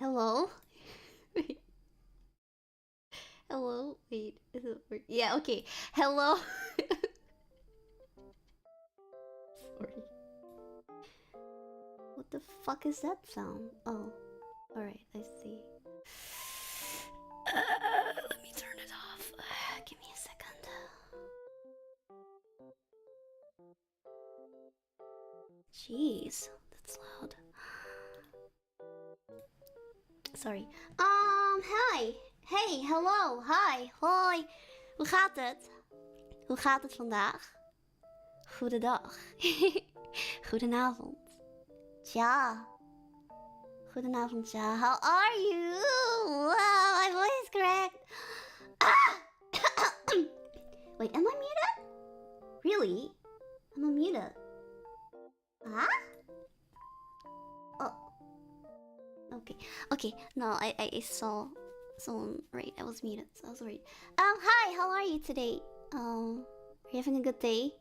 Hello? Wait. Hello? Wait. Is it yeah, okay. Hello? Sorry. What the fuck is that sound? Oh. Alright, I see. Let me turn it off. Give me a second. Jeez, that's loud. Sorry. Hi. Hey, hallo. Hi. Hoi. Hoe gaat het? Hoe gaat het vandaag? Goedendag. Goedenavond. Tja. Goedenavond, Chaaa. How are you? Wow, my voice is cracked. Wait, am I muted? Really? I'm unmuted. Huh? Oh. Okay. Okay. No, I saw someone. Right, I was muted, so I was worried. Hi. How are you today? Are you having a good day?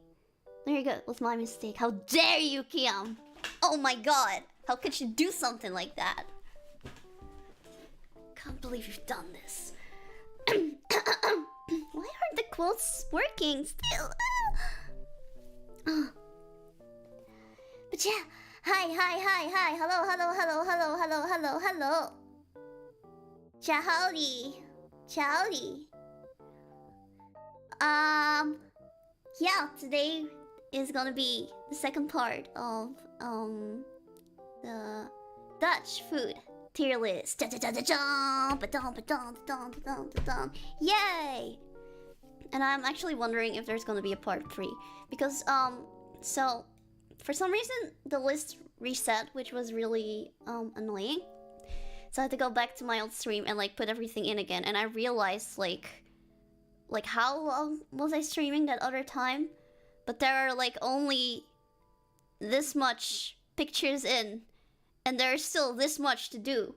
Very good. Was my mistake. How dare you, Kiam? Oh my god. How could you do something like that? Can't believe you've done this. Why aren't the quotes working still? But yeah. Hi. Hello. Chachaaaaa. Yeah, today is gonna be the second part of the Dutch food tier list. Yay! And I'm actually wondering if there's gonna be a part 3 because so for some reason the list reset, which was really annoying. So I had to go back to my old stream and like put everything in again, and I realized like how long was I streaming that other time? But there are like only this much pictures in, and there's still this much to do.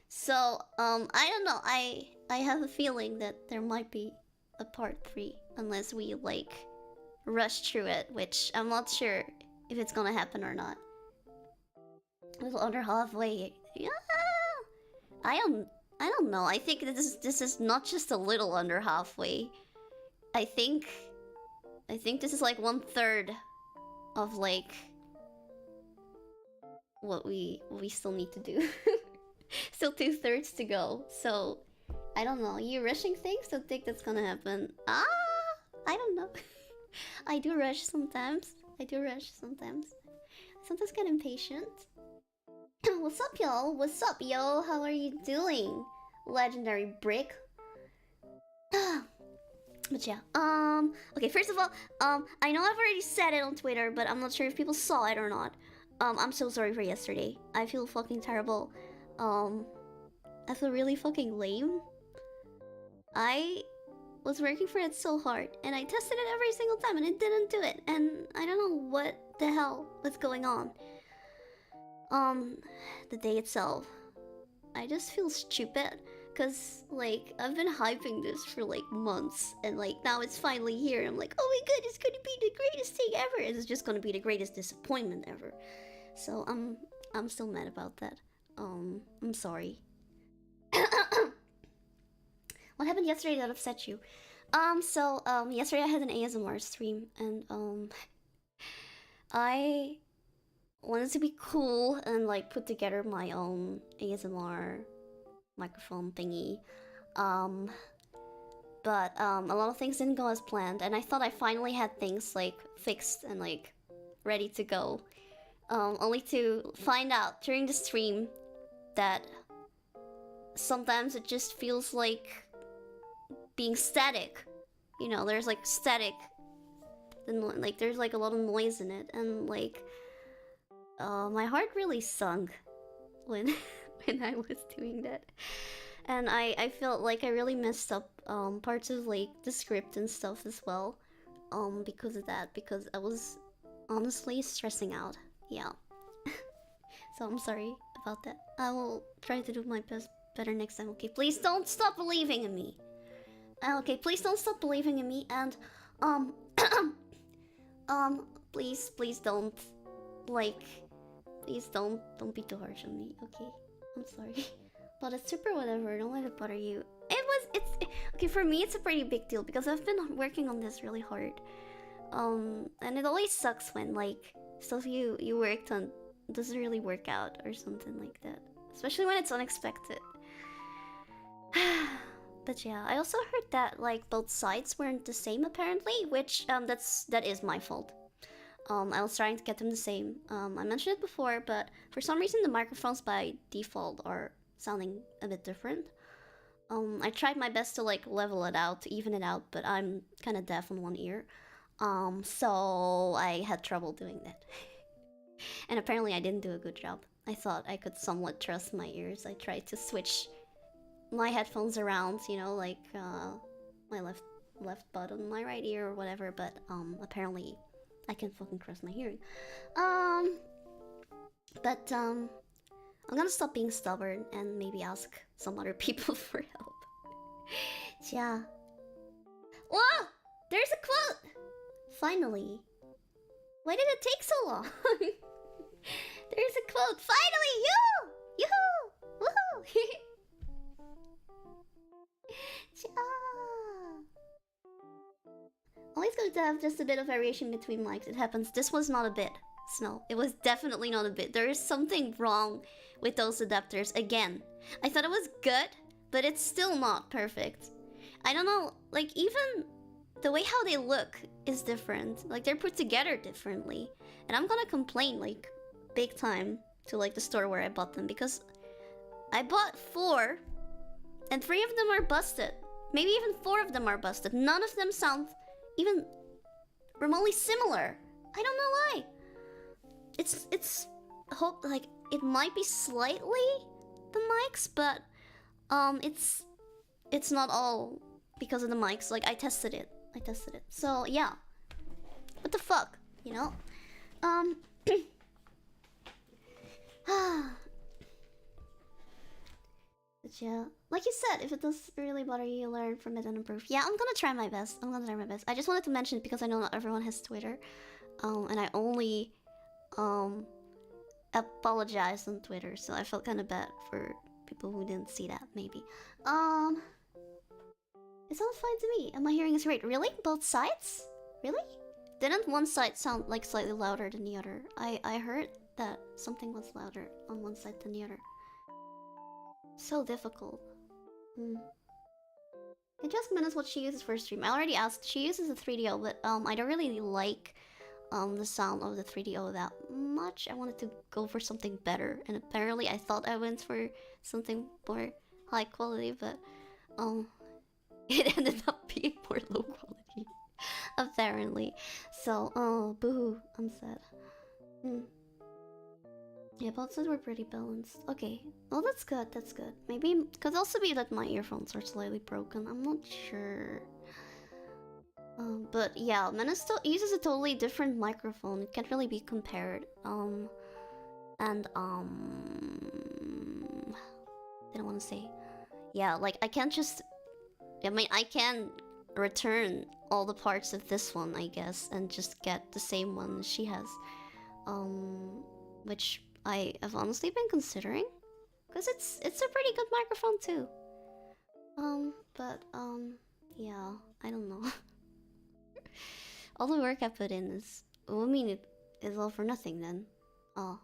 So I don't know. I have a feeling that there might be a part 3 unless we like rush through it, which I'm not sure if it's gonna happen or not. A little under halfway. Yeah. I don't know. I think this is not just a little under halfway. I think this is like 1/3 of like what we still need to do. Still 2/3 to go. So I don't know. You rushing things? Don't think that's gonna happen. I don't know. I do rush sometimes. Sometimes get impatient. What's up, y'all? What's up, yo? How are you doing? Legendary Brick. But yeah, okay, first of all, I know I've already said it on Twitter, but I'm not sure if people saw it or not. I'm so sorry for yesterday. I feel fucking terrible. I feel really fucking lame. I was working for it so hard, and I tested it every single time, and it didn't do it, and I don't know what the hell was going on. The day itself, I just feel stupid. Cause like I've been hyping this for like months, and like now it's finally here. And I'm like, oh my god, it's gonna be the greatest thing ever. It's just gonna be the greatest disappointment ever. So I'm still mad about that. I'm sorry. What happened yesterday that upset you? Yesterday I had an ASMR stream, and I wanted to be cool and like put together my own ASMR microphone thingy, but a lot of things didn't go as planned, and I thought I finally had things like fixed and like ready to go, only to find out during the stream that sometimes it just feels like being static. You know, there's like static, and like there's like a lot of noise in it, and like my heart really sunk when when I was doing that. And I felt like I really messed up parts of like the script and stuff as well, because of that, because I was honestly stressing out. Yeah. So I'm sorry about that. I will try to do my best better next time. Okay, please don't stop believing in me. Okay, please don't stop believing in me, and please don't, like, please don't be too harsh on me. Okay, I'm sorry. But it's super whatever, don't let it bother you. Okay, for me it's a pretty big deal because I've been working on this really hard. And it always sucks when like stuff you worked on doesn't really work out or something like that. Especially when it's unexpected. But yeah, I also heard that like both sides weren't the same apparently, which that is my fault. I was trying to get them the same. I mentioned it before, but for some reason the microphones by default are sounding a bit different. I tried my best to like level it out, to even it out, but I'm kind of deaf in one ear. So I had trouble doing that. And apparently I didn't do a good job. I thought I could somewhat trust my ears. I tried to switch my headphones around, you know, like my left bud on my right ear or whatever, but apparently I can fucking trust my hearing. But I'm gonna stop being stubborn and maybe ask some other people for help. Yeah. Whoa! There's a quote! Finally. Why did it take so long? There's a quote. Finally! Yoo! Yoo-hoo! Woohoo! Always going to have just a bit of variation between mics. It happens. This was not a bit. Snow. It was definitely not a bit. There is something wrong with those adapters. Again, I thought it was good, but it's still not perfect. I don't know, like even the way how they look is different. Like they're put together differently. And I'm gonna complain like big time to like the store where I bought them because I bought 4 and 3 of them are busted. Maybe even 4 of them are busted. None of them sound even remotely similar. I don't know why. It's hope like it might be slightly the mics, but it's not all because of the mics. Like I tested it. So yeah. What the fuck, you know? But yeah, like you said, if it does really bother you, learn from it and improve. Yeah, I'm gonna try my best. I just wanted to mention it because I know not everyone has Twitter. And I only apologized on Twitter, so I felt kind of bad for people who didn't see that, maybe. It sounds fine to me, and my hearing is great. Really? Both sides? Really? Didn't one side sound like slightly louder than the other? I heard that something was louder on one side than the other. So difficult. Can you ask Menace what she uses for stream? I already asked. She uses a 3DO, but I don't really like the sound of the 3DO that much. I wanted to go for something better, and apparently I thought I went for something more high quality, but it ended up being more low quality, apparently. So, boo-hoo, I'm sad. Yeah, both sides were pretty balanced. Okay, well that's good, that's good. Maybe, could also be that my earphones are slightly broken, I'm not sure. But yeah, Menace still uses a totally different microphone. It can't really be compared. Didn't want to say. Yeah, like I can't just. I mean, I can return all the parts of this one, I guess, and just get the same one she has. Which I have honestly been considering, because it's a pretty good microphone too. Yeah, I don't know. All the work I put in is, well, I mean, it is all for nothing then. Oh,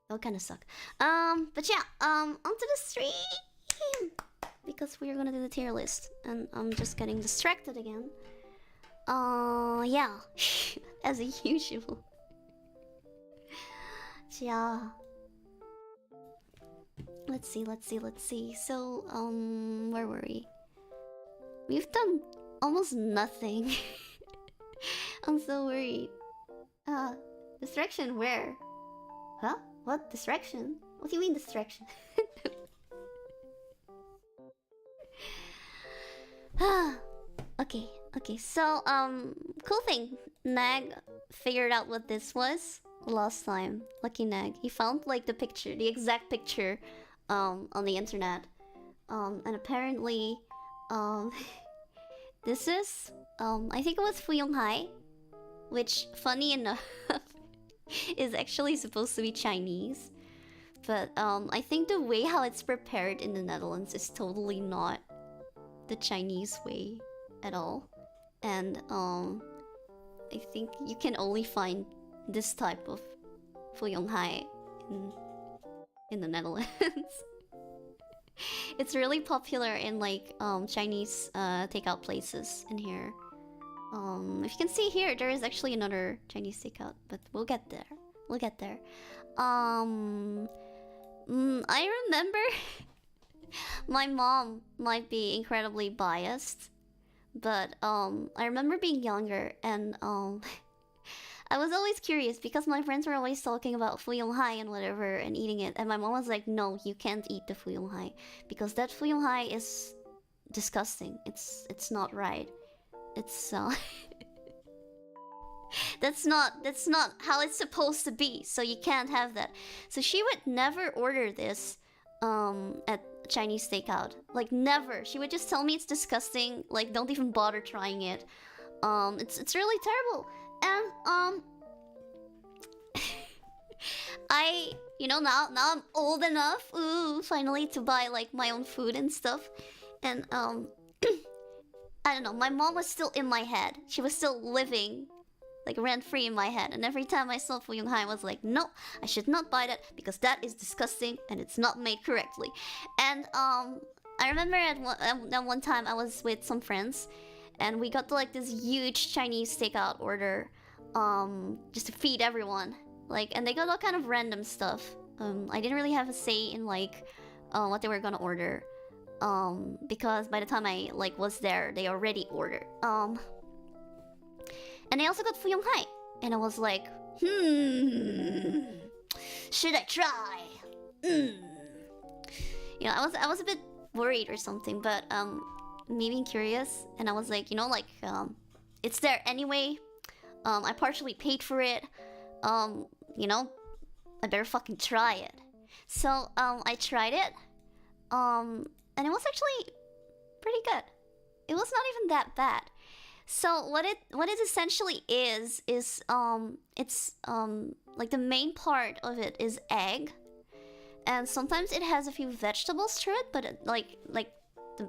that'll kind of suck. But yeah, onto the stream, because we're gonna do the tier list, and I'm just getting distracted again. Yeah, as usual. Yeah. Let's see. So, where were we? We've done almost nothing. I'm so worried. Distraction where? Huh? What? Distraction? What do you mean distraction? Okay, so, cool thing. Nag figured out what this was last time. Lucky Nag. He found, like, the picture, the exact picture, on the internet. And apparently, this is, I think it was Fuyonghai, which, funny enough, is actually supposed to be Chinese. But I think the way how it's prepared in the Netherlands is totally not the Chinese way at all. And I think you can only find this type of Fuyonghai in the Netherlands. It's really popular in like Chinese takeout places in here. If you can see here, there is actually another Chinese takeout, but we'll get there. We'll get there. I remember my mom might be incredibly biased, but I remember being younger and I was always curious because my friends were always talking about Fuyonghai and whatever and eating it, and my mom was like, "No, you can't eat the Fuyonghai because that Fuyonghai is disgusting. It's not right. It's that's not how it's supposed to be. So you can't have that." So she would never order this at Chinese takeout. Like never. She would just tell me it's disgusting. Like don't even bother trying it. It's really terrible. And now I'm old enough, finally to buy like my own food and stuff. And I don't know, my mom was still in my head. She was still living like rent-free in my head. And every time I saw Fuyonghai, I was like, no, I should not buy that because that is disgusting and it's not made correctly. And I remember at one time I was with some friends and we got like this huge Chinese takeout order just to feed everyone. Like, and they got all kind of random stuff. I didn't really have a say in like what they were gonna order. Because by the time I like was there, they already ordered. And they also got Fuyonghai. And I was like, should I try? You know, I was a bit worried or something, but me being curious, and I was like, it's there anyway. I partially paid for it. I better fucking try it. So I tried it. And it was actually pretty good. It was not even that bad. So what it essentially is it's like the main part of it is egg, and sometimes it has a few vegetables to it, but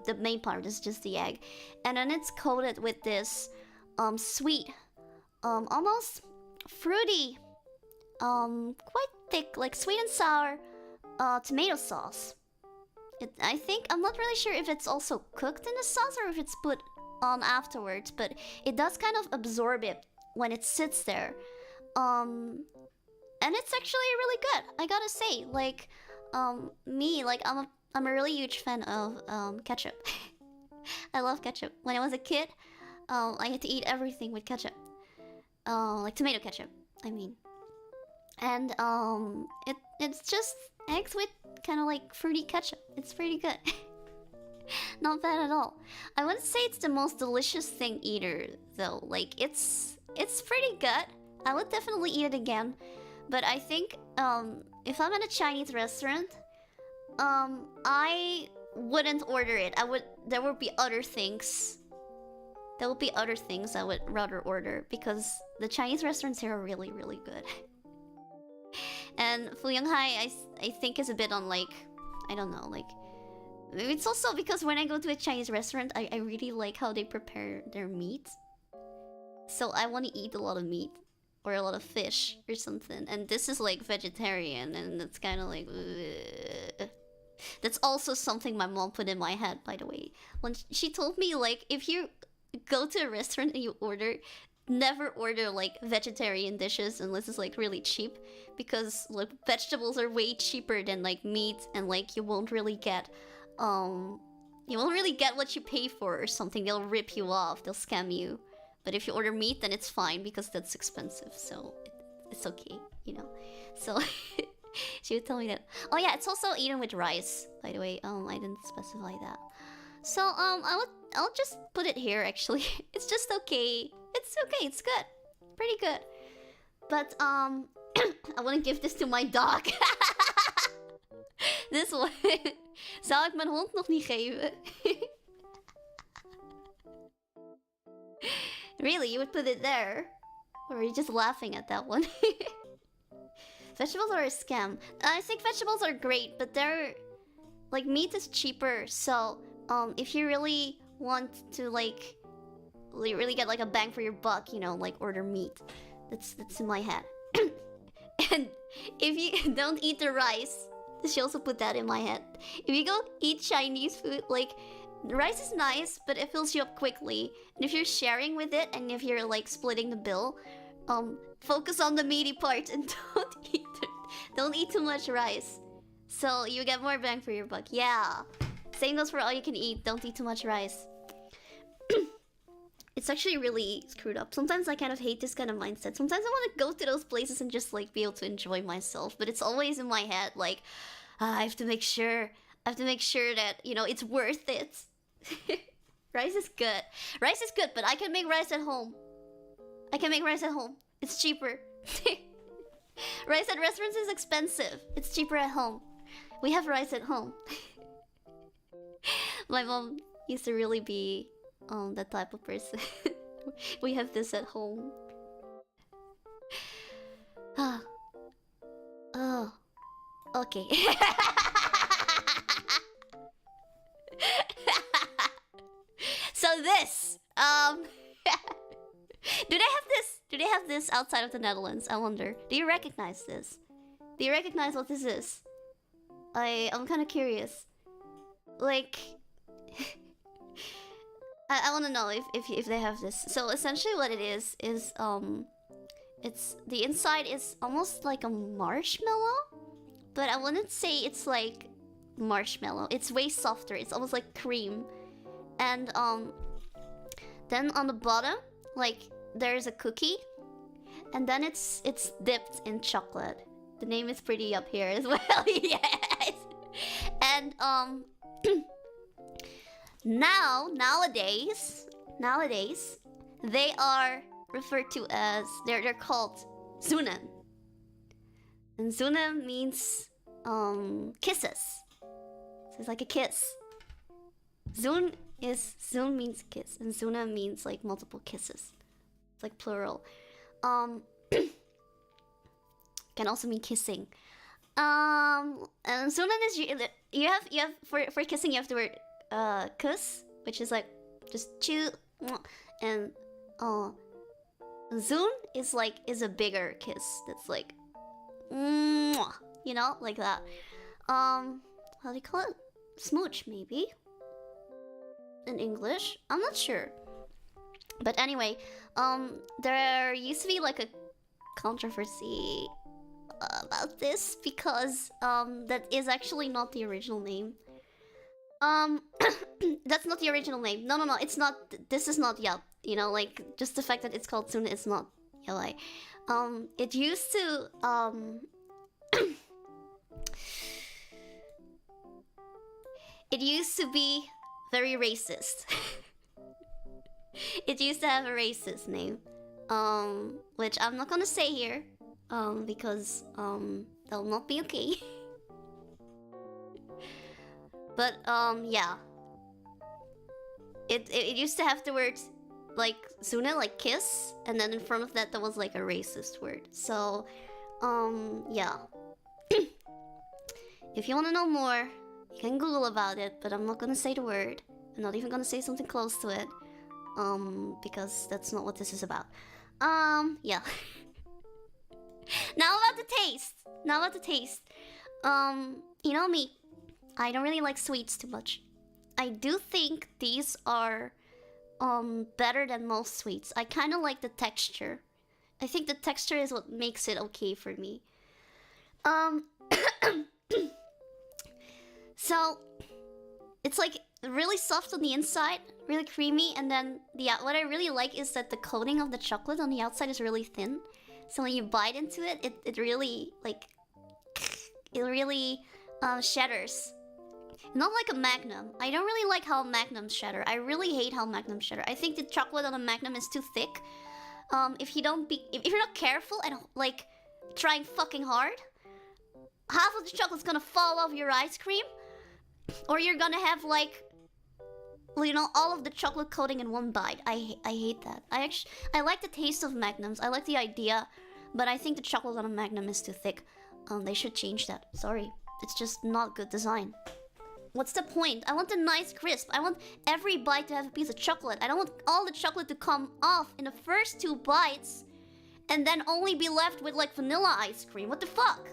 the main part is just the egg, and then it's coated with this sweet, almost fruity, quite thick, like sweet and sour tomato sauce. I'm not really sure if it's also cooked in the sauce or if it's put on afterwards, but it does kind of absorb it when it sits there. And it's actually really good, I gotta say. Like, I'm a really huge fan of ketchup. I love ketchup. When I was a kid, I had to eat everything with ketchup. Like tomato ketchup, I mean. And it's just eggs with kind of like fruity ketchup. It's pretty good. Not bad at all. I wouldn't say it's the most delicious thing either, though. Like it's pretty good. I would definitely eat it again. But I think if I'm at a Chinese restaurant, I wouldn't order it. There would be other things. There would be other things I would rather order because the Chinese restaurants here are really, really good. And Fuyonghai, I think is a bit on like, I don't know, like, it's also because when I go to a Chinese restaurant, I really like how they prepare their meat. So I want to eat a lot of meat or a lot of fish or something. And this is like vegetarian, and it's kind of like, ugh. That's also something my mom put in my head, by the way. When she told me, like, if you go to a restaurant and you order, never order like vegetarian dishes unless it's like really cheap, because like vegetables are way cheaper than like meat, and like you won't really get what you pay for or something. They'll rip you off, they'll scam you. But if you order meat, then it's fine because that's expensive, so it's okay, you know. So she would tell me that. Oh yeah, it's also eaten with rice, by the way. I didn't specify that. So I'll just put it here actually. It's just okay. It's okay, it's good. Pretty good. But I wouldn't give this to my dog. This one. Zou ik mijn hond nog niet geven? Really, you would put it there? Or are you just laughing at that one? Vegetables are a scam. I think vegetables are great, but they're like meat is cheaper. So if you really want to like really get like a bang for your buck, you know, like order meat. That's in my head. And if you don't eat the rice, she also put that in my head. If you go eat Chinese food, like the rice is nice, but it fills you up quickly. And if you're sharing with it, and if you're like splitting the bill, focus on the meaty part and don't eat too much rice. So you get more bang for your buck. Yeah. Same goes for all you can eat. Don't eat too much rice. It's actually really screwed up. Sometimes I kind of hate this kind of mindset. Sometimes I want to go to those places and just like be able to enjoy myself. But it's always in my head like, I have to make sure that, you know, it's worth it. Rice is good. Rice is good, but I can make rice at home. It's cheaper. Rice at restaurants is expensive. It's cheaper at home. We have rice at home. My mom used to really be that type of person. We have this at home. Oh. Okay. So this, do they have this outside of the Netherlands? I wonder. Do you recognize this? Do you recognize what this is? I'm kind of curious. Like, I want to know if they have this. So essentially, what it is it's the inside is almost like a marshmallow, but I wouldn't say it's like marshmallow. It's way softer. It's almost like cream, and then on the bottom, like there's a cookie, and then it's dipped in chocolate. The name is pretty up here as well. Yes, and nowadays they are referred to as they're called Zunen. And Zunen means kisses. So it's like a kiss. Zun means kiss, and Zunen means like multiple kisses. It's like plural. Can also mean kissing. And Zunen is you have for kissing you have the word kus, which is like just chew, and Zun is a bigger kiss that's like, you know, like that. How do you call it? Smooch, maybe? In English? I'm not sure. But anyway, there used to be like a controversy about this because that is actually not the original name. That's not the original name. No, it's not. This is not Yap. You know, like just the fact that it's called Tuna is not Yalai. It used to it used to be very racist. It used to have a racist name, which I'm not gonna say here, because that'll not be okay. But yeah, it used to have the words like Suna, like kiss, and then in front of that there was like a racist word. So yeah. If you want to know more, you can Google about it, but I'm not gonna say the word. I'm not even gonna say something close to it, because that's not what this is about. Yeah. Now about the taste. You know me, I don't really like sweets too much. I do think these are better than most sweets. I kind of like the texture. I think the texture is what makes it okay for me. So it's like really soft on the inside, really creamy, and then what I really like is that the coating of the chocolate on the outside is really thin. So when you bite into it, it really shatters. Not like a Magnum. I don't really like how Magnums shatter. I really hate how Magnums shatter. I think the chocolate on a Magnum is too thick. If you're not careful and like trying fucking hard, half of the chocolate's gonna fall off your ice cream, or you're gonna have like, you know, all of the chocolate coating in one bite. I hate that. I like the taste of Magnums. I like the idea, but I think the chocolate on a Magnum is too thick. they should change that. Sorry. It's just not good design. What's the point? I want a nice crisp. I want every bite to have a piece of chocolate. I don't want all the chocolate to come off in the first 2 bites and then only be left with like vanilla ice cream. What the fuck?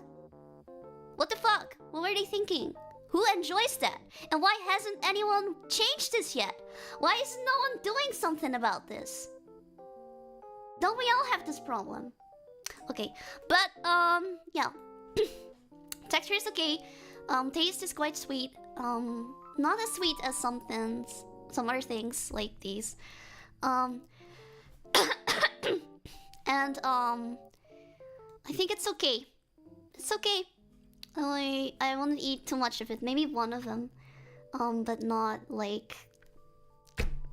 What the fuck? What were they thinking? Who enjoys that? And why hasn't anyone changed this yet? Why is no one doing something about this? Don't we all have this problem? Okay, but yeah. Texture is okay. Taste is quite sweet. Not as sweet as some other things like these. And I think it's okay. It's okay. I won't eat too much of it. Maybe one of them. But not like...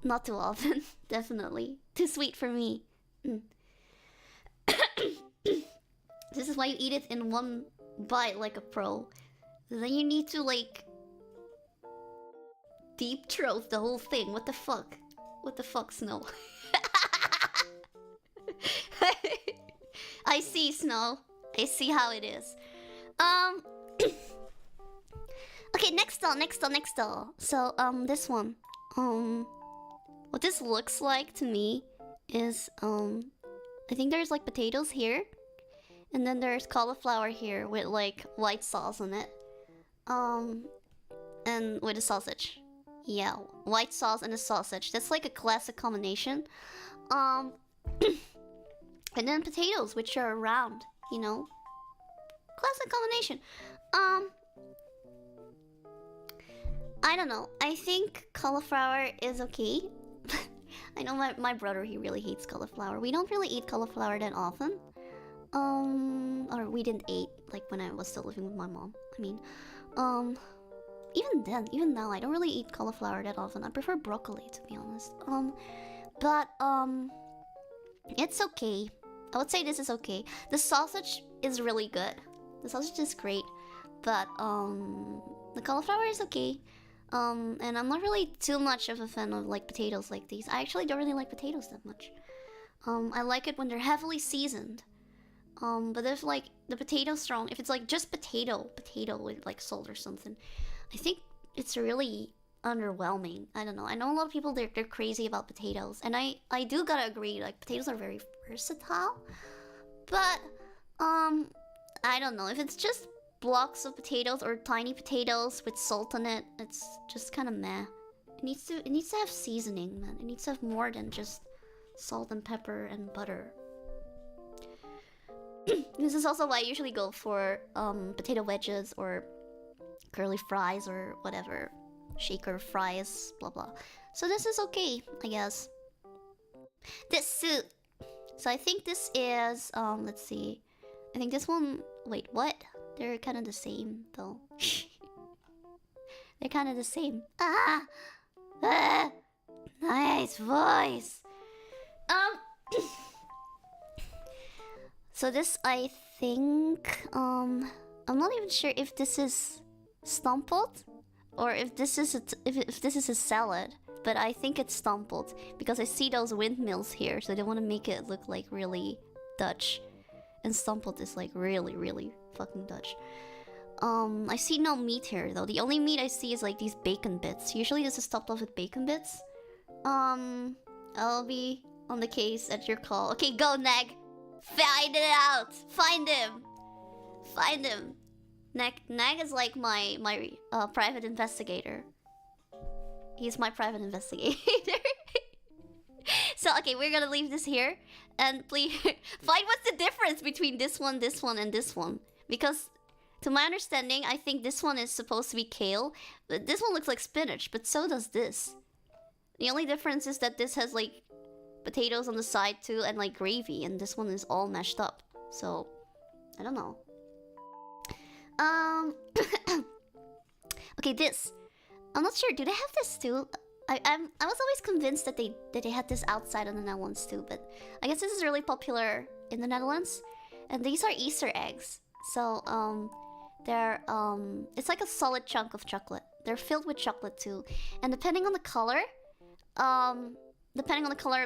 Not too often. Definitely. Too sweet for me. This is why you eat it in one bite like a pro. Then you need to like... deep throat the whole thing. What the fuck? What the fuck, Snow? I see, Snow. I see how it is. Okay, next doll. So, this one. What this looks like to me is, I think there's like potatoes here. And then there's cauliflower here with like white sauce on it. And with a sausage. Yeah, white sauce and a sausage. That's like a classic combination. And then potatoes, which are round, you know. Classic combination. I don't know. I think cauliflower is okay. I know my brother, he really hates cauliflower. We don't really eat cauliflower that often. Or we didn't eat, like, when I was still living with my mom. I mean, even now, I don't really eat cauliflower that often. I prefer broccoli, to be honest. But, it's okay. I would say this is okay. The sausage is really good. The sausage is great. But, the cauliflower is okay. And I'm not really too much of a fan of, like, potatoes like these. I actually don't really like potatoes that much. I like it when they're heavily seasoned. But if, like, the potato's strong, if it's, like, just potato with, like, salt or something, I think it's really underwhelming. I don't know. I know a lot of people, they're crazy about potatoes. And I do gotta agree, like, potatoes are very versatile. But, I don't know. If it's just blocks of potatoes or tiny potatoes with salt on it, it's just kind of meh. It needs to have seasoning, man. It needs to have more than just salt and pepper and butter. This is also why I usually go for potato wedges or curly fries or whatever. Shaker fries, blah blah. So this is okay, I guess. This suit. So I think this is, let's see. I think this one, wait, what? They're kind of the same, though. They're kind of the same. Nice voice. So this, I think, I'm not even sure if this is stumpled or if this is if this is a salad, but I think it's stumpled because I see those windmills here, so they want to make it look like really Dutch, and stumpled is like really fucking Dutch. I see no meat here though. The only meat I see is like these bacon bits. Usually this is topped off with bacon bits. I'll be on the case at your call. Okay, go Nag. Find it out. Find him. Find him. Nag is like my private investigator. He's my private investigator. So okay, we're gonna leave this here, and please find what's the difference between this one, and this one. Because to my understanding, I think this one is supposed to be kale, but this one looks like spinach, but so does this. The only difference is that this has like potatoes on the side too, and like gravy, and this one is all mashed up. So I don't know. Okay, this. I'm not sure. Do they have this too? I was always convinced that they had this outside of the Netherlands too, but I guess this is really popular in the Netherlands. And these are Easter eggs. So they're it's like a solid chunk of chocolate. They're filled with chocolate too. And depending on the color,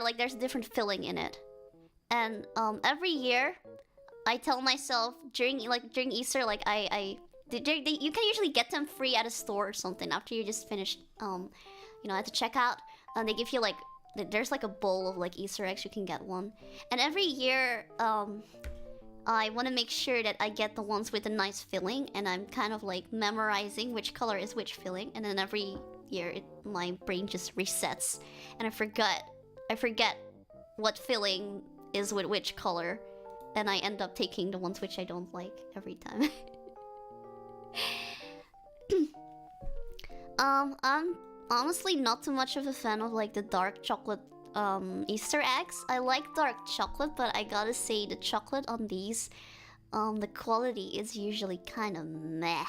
like there's a different filling in it. And every year I tell myself during Easter, like you can usually get them free at a store or something after you just finished at the checkout. They give you like there's like a bowl of like Easter eggs. You can get one, and every year I want to make sure that I get the ones with a nice filling, and I'm kind of like memorizing which color is which filling, and then every year my brain just resets, and I forget what filling is with which color, and I end up taking the ones which I don't like every time. I'm honestly not too much of a fan of like the dark chocolate Easter eggs. I like dark chocolate, but I gotta say the chocolate on these, the quality is usually kind of meh.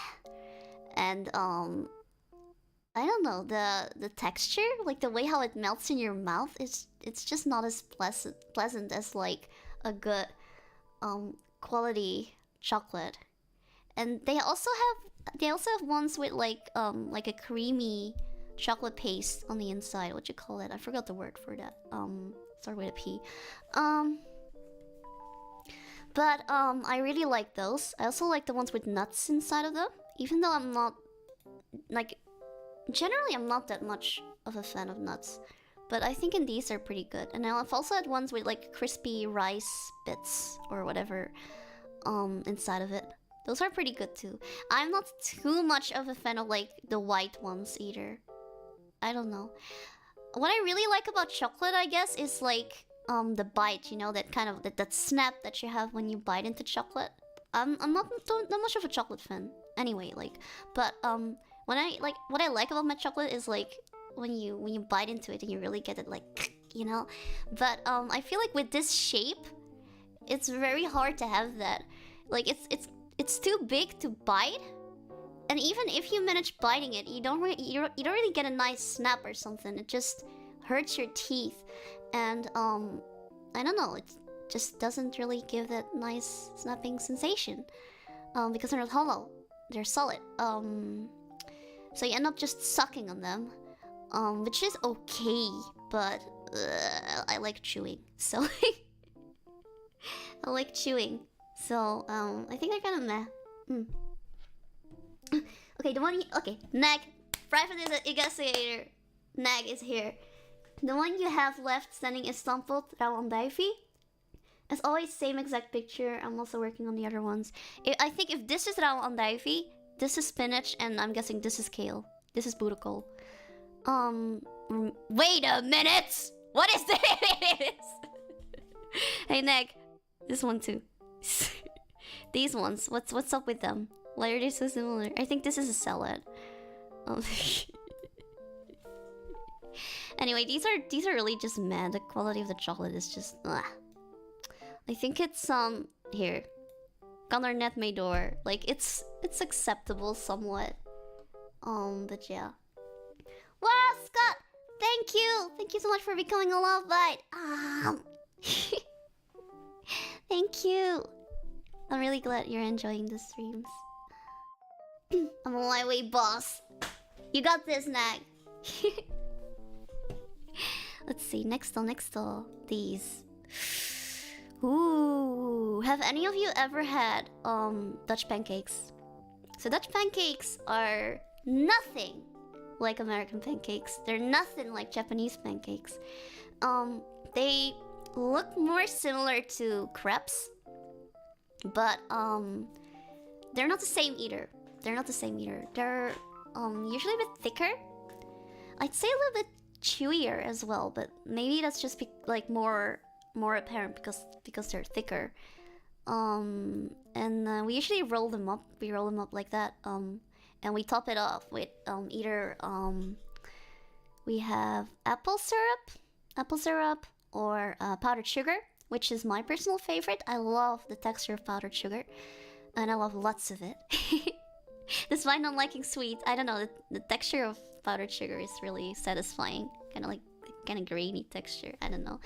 And I don't know, the texture, like the way how it melts in your mouth, it's just not as pleasant as like a good quality chocolate. And they also have ones with like a creamy chocolate paste on the inside. What you call it? I forgot the word for that. Start with a P. But I really like those. I also like the ones with nuts inside of them. Even though I'm not like generally I'm not that much of a fan of nuts, but I think in these are pretty good. And I've also had ones with like crispy rice bits or whatever inside of it. Those are pretty good too. I'm not too much of a fan of like the white ones either. I don't know. What I really like about chocolate, I guess, is like the bite, you know, that kind of that snap that you have when you bite into chocolate. I'm not much of a chocolate fan anyway, like, but what I like about my chocolate is like when you bite into it and you really get it like, you know. But I feel like with this shape, it's very hard to have that. Like it's too big to bite. And even if you manage biting it, you don't really get a nice snap or something. It just hurts your teeth, and I don't know. It just doesn't really give that nice snapping sensation. Because they're not hollow, they're solid. So you end up just sucking on them, which is okay. But I like chewing, so I like chewing. So I think they're kind of meh. Okay, the one okay, Nag. Private is an investigator. Nag is here. The one you have left standing is sampled Rawandaifi. As always, same exact picture. I'm also working on the other ones. I think if this is Rawandaifi, this is spinach, and I'm guessing this is kale. This is budokol. Wait a minute! What is this? Hey Nag, this one too. These ones, what's up with them? Why are they so similar? I think this is a salad. Anyway, these are really just meh. The quality of the chocolate is just I think it's here. Net Maydor. Like it's acceptable somewhat. But yeah. Wow, Scott! Thank you! Thank you so much for becoming a love bite. Thank you. I'm really glad you're enjoying the streams. I'm a lightweight boss. You got this, Nag. Let's see. Next door. These. Ooh. Have any of you ever had Dutch pancakes? So Dutch pancakes are nothing like American pancakes. They're nothing like Japanese pancakes. They look more similar to crepes, but they're not the same either. They're usually a bit thicker. I'd say a little bit chewier as well, but maybe that's just like more apparent because they're thicker. And we usually roll them up. We roll them up like that. And we top it off with either we have apple syrup, or powdered sugar, which is my personal favorite. I love the texture of powdered sugar, and I love lots of it. Despite not liking sweets, I don't know, the texture of powdered sugar is really satisfying. Kind of grainy texture. I don't know.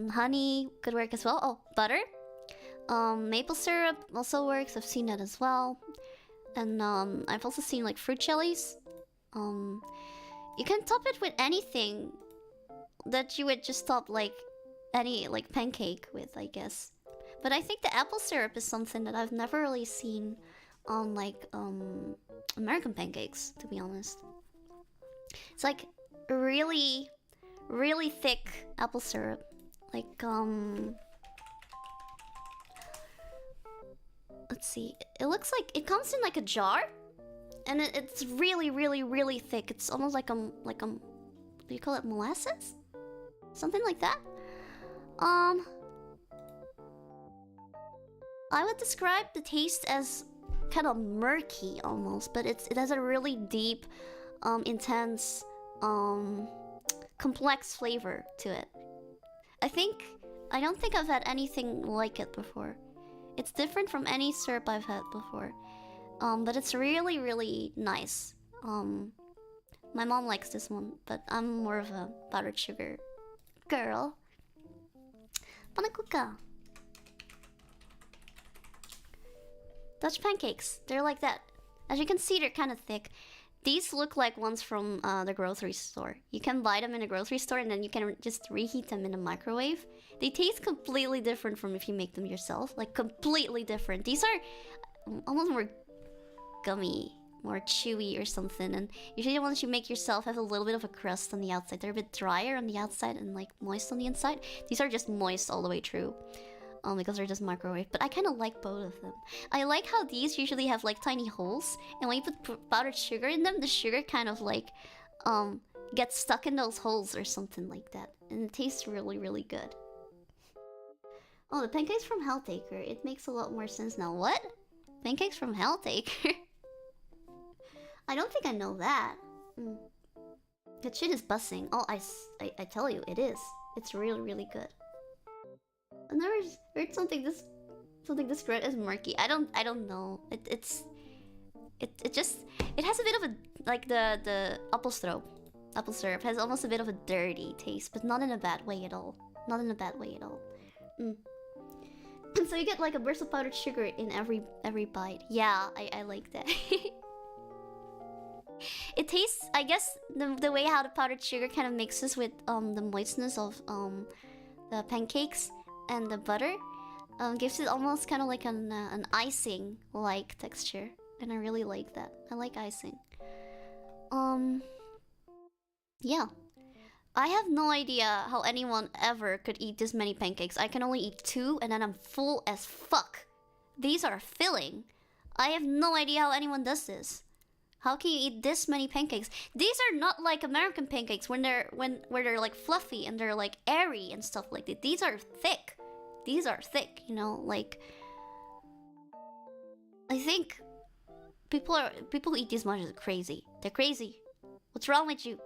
Honey could work as well. Oh, butter. Maple syrup also works. I've seen that as well. And I've also seen like fruit jellies. You can top it with anything that you would just top like any like pancake with, I guess. But I think the apple syrup is something that I've never really seen on like American pancakes, to be honest. It's like really, really thick apple syrup. Like let's see. It looks like it comes in like a jar, and it's really, really, really thick. It's almost like do you call it molasses? Something like that. I would describe the taste as kind of murky almost, but it has a really deep, intense, complex flavor to it. I don't think I've had anything like it before. It's different from any syrup I've had before. But it's really, really nice. My mom likes this one, but I'm more of a powdered sugar girl. Panakuka. Dutch pancakes, they're like that. As you can see, they're kind of thick. These look like ones from the grocery store. You can buy them in a grocery store and then you can just reheat them in a microwave. They taste completely different from if you make them yourself. Like, completely different. These are almost more gummy, more chewy or something. And usually the ones you make yourself have a little bit of a crust on the outside. They're a bit drier on the outside and like moist on the inside. These are just moist all the way through. Because they're just microwave. But I kind of like both of them. I like how these usually have like tiny holes, and when you put powdered sugar in them, the sugar kind of like gets stuck in those holes or something like that, and it tastes really, really good. Oh, the pancakes from Helltaker. It makes a lot more sense now. What? Pancakes from Helltaker? I don't think I know that. That shit is bussing. Oh, I tell you, it is. It's really, really good. I've never heard something described as murky. I don't know. It has a bit of a like the apple syrup has almost a bit of a dirty taste, but not in a bad way at all. Not in a bad way at all. So you get like a burst of powdered sugar in every bite. Yeah, I like that. It tastes, I guess, the way how the powdered sugar kind of mixes with the moistness of the pancakes and the butter gives it almost kind of like an icing like texture, and I really like that. I like icing. Yeah, I have no idea how anyone ever could eat this many pancakes. I can only eat 2 and then I'm full as fuck. These are filling. I have no idea how anyone does this. How can you eat this many pancakes? These are not like American pancakes where they're like fluffy and they're like airy and stuff like that. These are thick. These are thick, you know, like I think people who eat these much are crazy. They're crazy. What's wrong with you?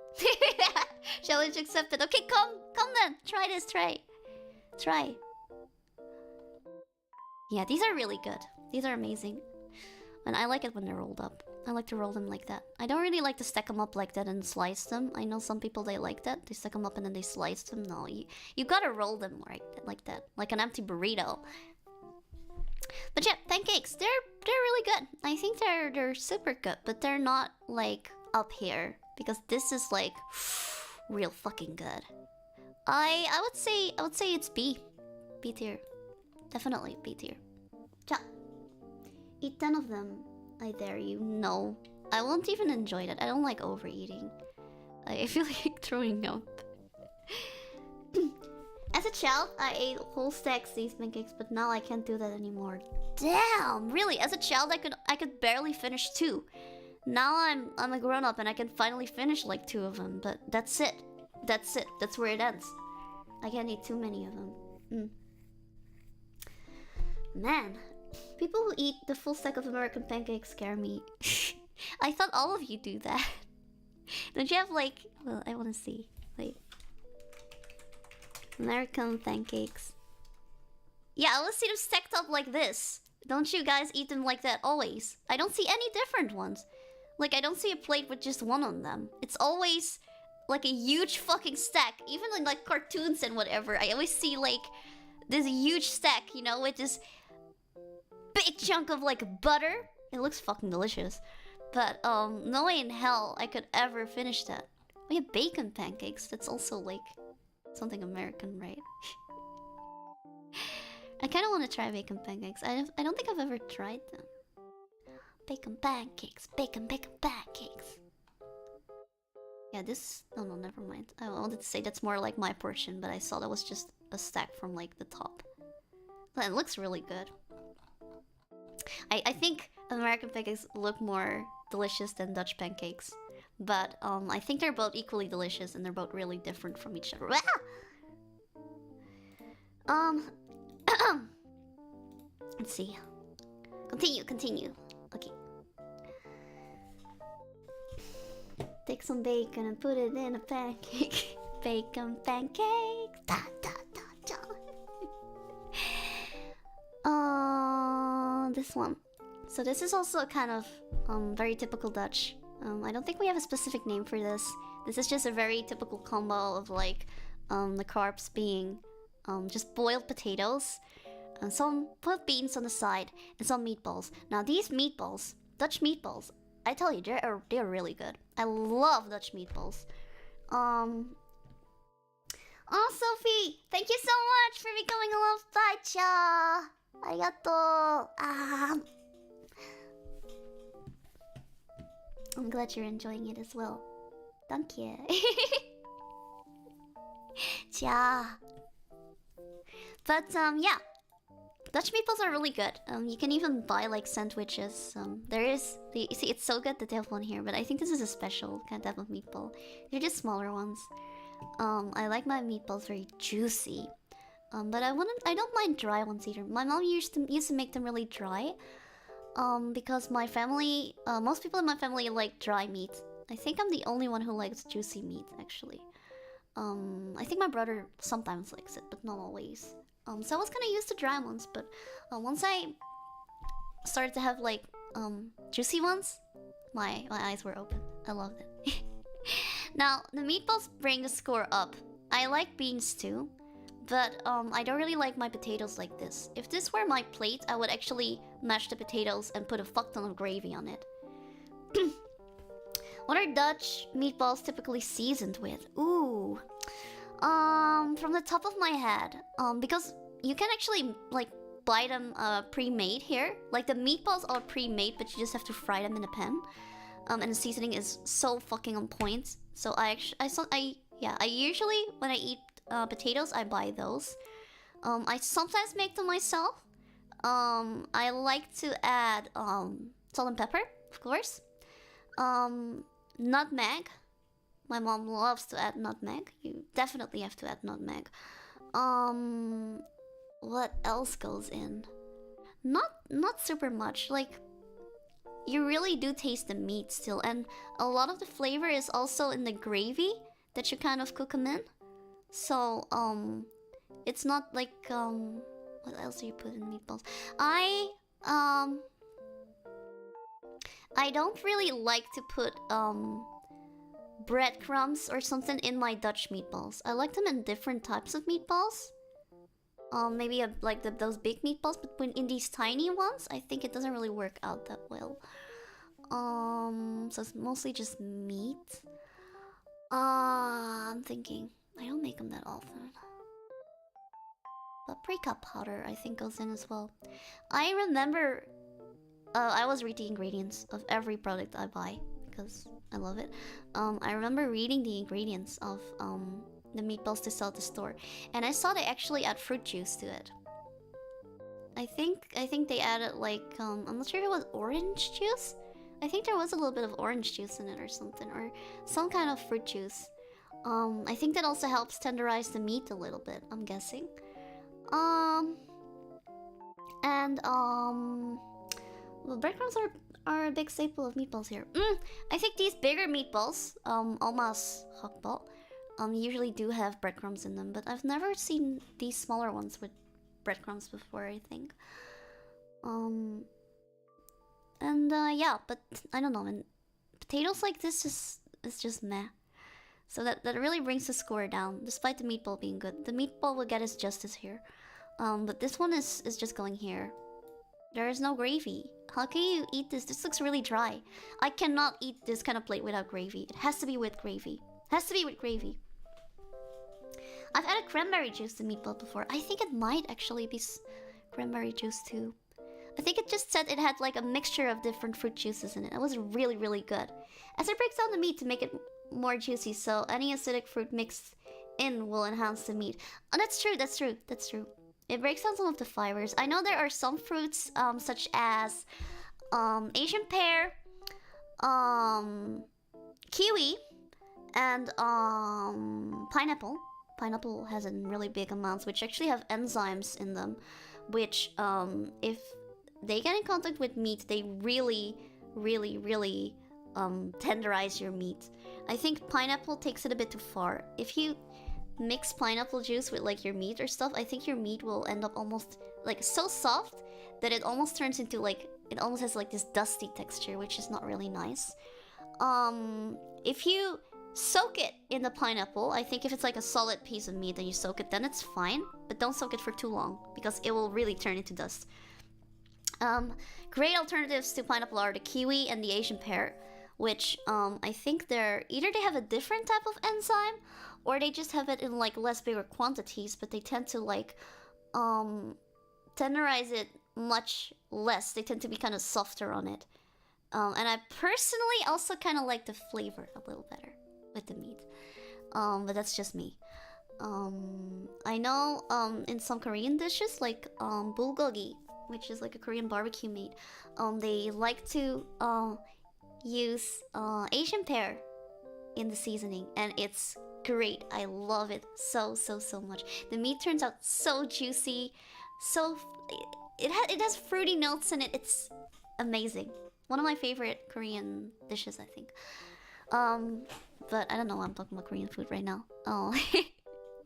Challenge accepted. Okay, come then. Try this, try. Yeah, these are really good. These are amazing. And I like it when they're rolled up. I like to roll them like that. I don't really like to stack them up like that and slice them. I know some people, they like that. They stack them up and then they slice them. No, you gotta roll them like that. Like an empty burrito. But yeah, pancakes, they're really good. I think they're super good, but they're not like up here. Because this is like real fucking good. I would say it's B. B tier. Definitely B tier. Ja. Eat 10 of them. I dare you. No. I won't even enjoy that. I don't like overeating. I feel like throwing up. As a child, I ate whole stacks of these pancakes, but now I can't do that anymore. Damn! Really? As a child, I could barely finish 2. Now I'm a grown-up and I can finally finish like 2 of them, but that's it. That's it. That's where it ends. I can't eat too many of them. Man. People who eat the full stack of American pancakes scare me. I thought all of you do that. Don't you have like... Well, I want to see. Wait. American pancakes. Yeah, I want to see them stacked up like this. Don't you guys eat them like that always? I don't see any different ones. Like, I don't see a plate with just one on them. It's always like a huge fucking stack. Even in like cartoons and whatever, I always see like this huge stack, you know, with this big chunk of like butter. It looks fucking delicious. But no way in hell I could ever finish that. We have bacon pancakes. That's also like something American, right? I kind of want to try bacon pancakes. I don't think I've ever tried them. Bacon pancakes, bacon pancakes. Yeah, this... Oh no, never mind. I wanted to say that's more like my portion, but I saw that was just a stack from like the top. But it looks really good. I think American pancakes look more delicious than Dutch pancakes. But I think they're both equally delicious and they're both really different from each other. Let's see. Continue. Okay. Take some bacon and put it in a pancake. Bacon pancake. Da da da da. This one. So this is also kind of very typical Dutch. I don't think we have a specific name for this. This is just a very typical combo of like the carbs being just boiled potatoes, and some boiled beans on the side, and some meatballs. Now these meatballs, Dutch meatballs, I tell you, they're really good. I love Dutch meatballs. Oh, Sophie, thank you so much for becoming a love Chaaa. Arigato. I'm glad you're enjoying it as well. Thank you. Chaaa. But yeah, Dutch meatballs are really good. You can even buy like sandwiches. There is you see, it's so good that they have one here, but I think this is a special kind of type of meatball. They're just smaller ones. I like my meatballs very juicy. But I don't mind dry ones either. My mom used to make them really dry. Because my family, most people in my family like dry meat. I think I'm the only one who likes juicy meat, actually. I think my brother sometimes likes it, but not always. So I was kind of used to dry ones, but once I started to have like juicy ones, my eyes were open. I loved it. Now the meatballs bring the score up. I like beans too, but I don't really like my potatoes like this. If this were my plate, I would actually mash the potatoes and put a fuck ton of gravy on it. What are Dutch meatballs typically seasoned with? Ooh. From the top of my head, because you can actually like buy them pre-made here. Like the meatballs are pre-made, but you just have to fry them in a pan. And the seasoning is so fucking on point. So I usually when I eat potatoes, I buy those. I sometimes make them myself. I like to add salt and pepper, of course. Nutmeg. My mom loves to add nutmeg. You definitely have to add nutmeg. What else goes in? Not super much. Like, you really do taste the meat still, and a lot of the flavor is also in the gravy that you kind of cook them in. So it's not like what else do you put in meatballs? I don't really like to put breadcrumbs or something in my Dutch meatballs. I like them in different types of meatballs. Maybe like those big meatballs, but when in these tiny ones, I think it doesn't really work out that well. So it's mostly just meat. I'm thinking I don't make them that often. Paprika powder, I think, goes in as well. I remember I was reading the ingredients of every product I buy because I love it. I remember reading the ingredients of the meatballs to sell at the store, and I saw they actually add fruit juice to it. I think they added like I'm not sure if it was orange juice. I think there was a little bit of orange juice in it or something, or some kind of fruit juice. I think that also helps tenderize the meat a little bit, I'm guessing. Well, breadcrumbs are a big staple of meatballs here. I think these bigger meatballs, Alma's hakbal, usually do have breadcrumbs in them, but I've never seen these smaller ones with breadcrumbs before, I think. Yeah, but I don't know, and potatoes like this is just meh. So that really brings the score down, despite the meatball being good. The meatball will get his justice here. But this one is just going here. There is no gravy. How can you eat this? This looks really dry. I cannot eat this kind of plate without gravy. It has to be with gravy. Has to be with gravy. I've added cranberry juice to meatball before. I think it might actually be cranberry juice too. I think it just said it had like a mixture of different fruit juices in it. It was really, really good. As it breaks down the meat to make it more juicy, so any acidic fruit mixed in will enhance the meat. Oh, that's true, that's true, that's true. It breaks down some of the fibers. I know there are some fruits, such as Asian pear, kiwi, and pineapple. Pineapple has in really big amounts, which actually have enzymes in them, which if they get in contact with meat, they really, really, really tenderize your meat. I think pineapple takes it a bit too far. If you mix pineapple juice with like your meat or stuff, I think your meat will end up almost like so soft that it almost turns into like, it almost has like this dusty texture, which is not really nice. If you soak it in the pineapple, I think if it's like a solid piece of meat and you soak it, then it's fine. But don't soak it for too long because it will really turn into dust. Great alternatives to pineapple are the kiwi and the Asian pear, which I think they're either they have a different type of enzyme or they just have it in like less bigger quantities, but they tend to like tenderize it much less. They tend to be kind of softer on it. And I personally also kind of like the flavor a little better with the meat. But that's just me. I know in some Korean dishes like bulgogi, which is like a Korean barbecue meat, they like to use Asian pear in the seasoning, and it's great. I love it so much. The meat turns out so juicy, so it has fruity notes in it. It's amazing. One of my favorite Korean dishes, I think. But I don't know why I'm talking about Korean food right now. Oh,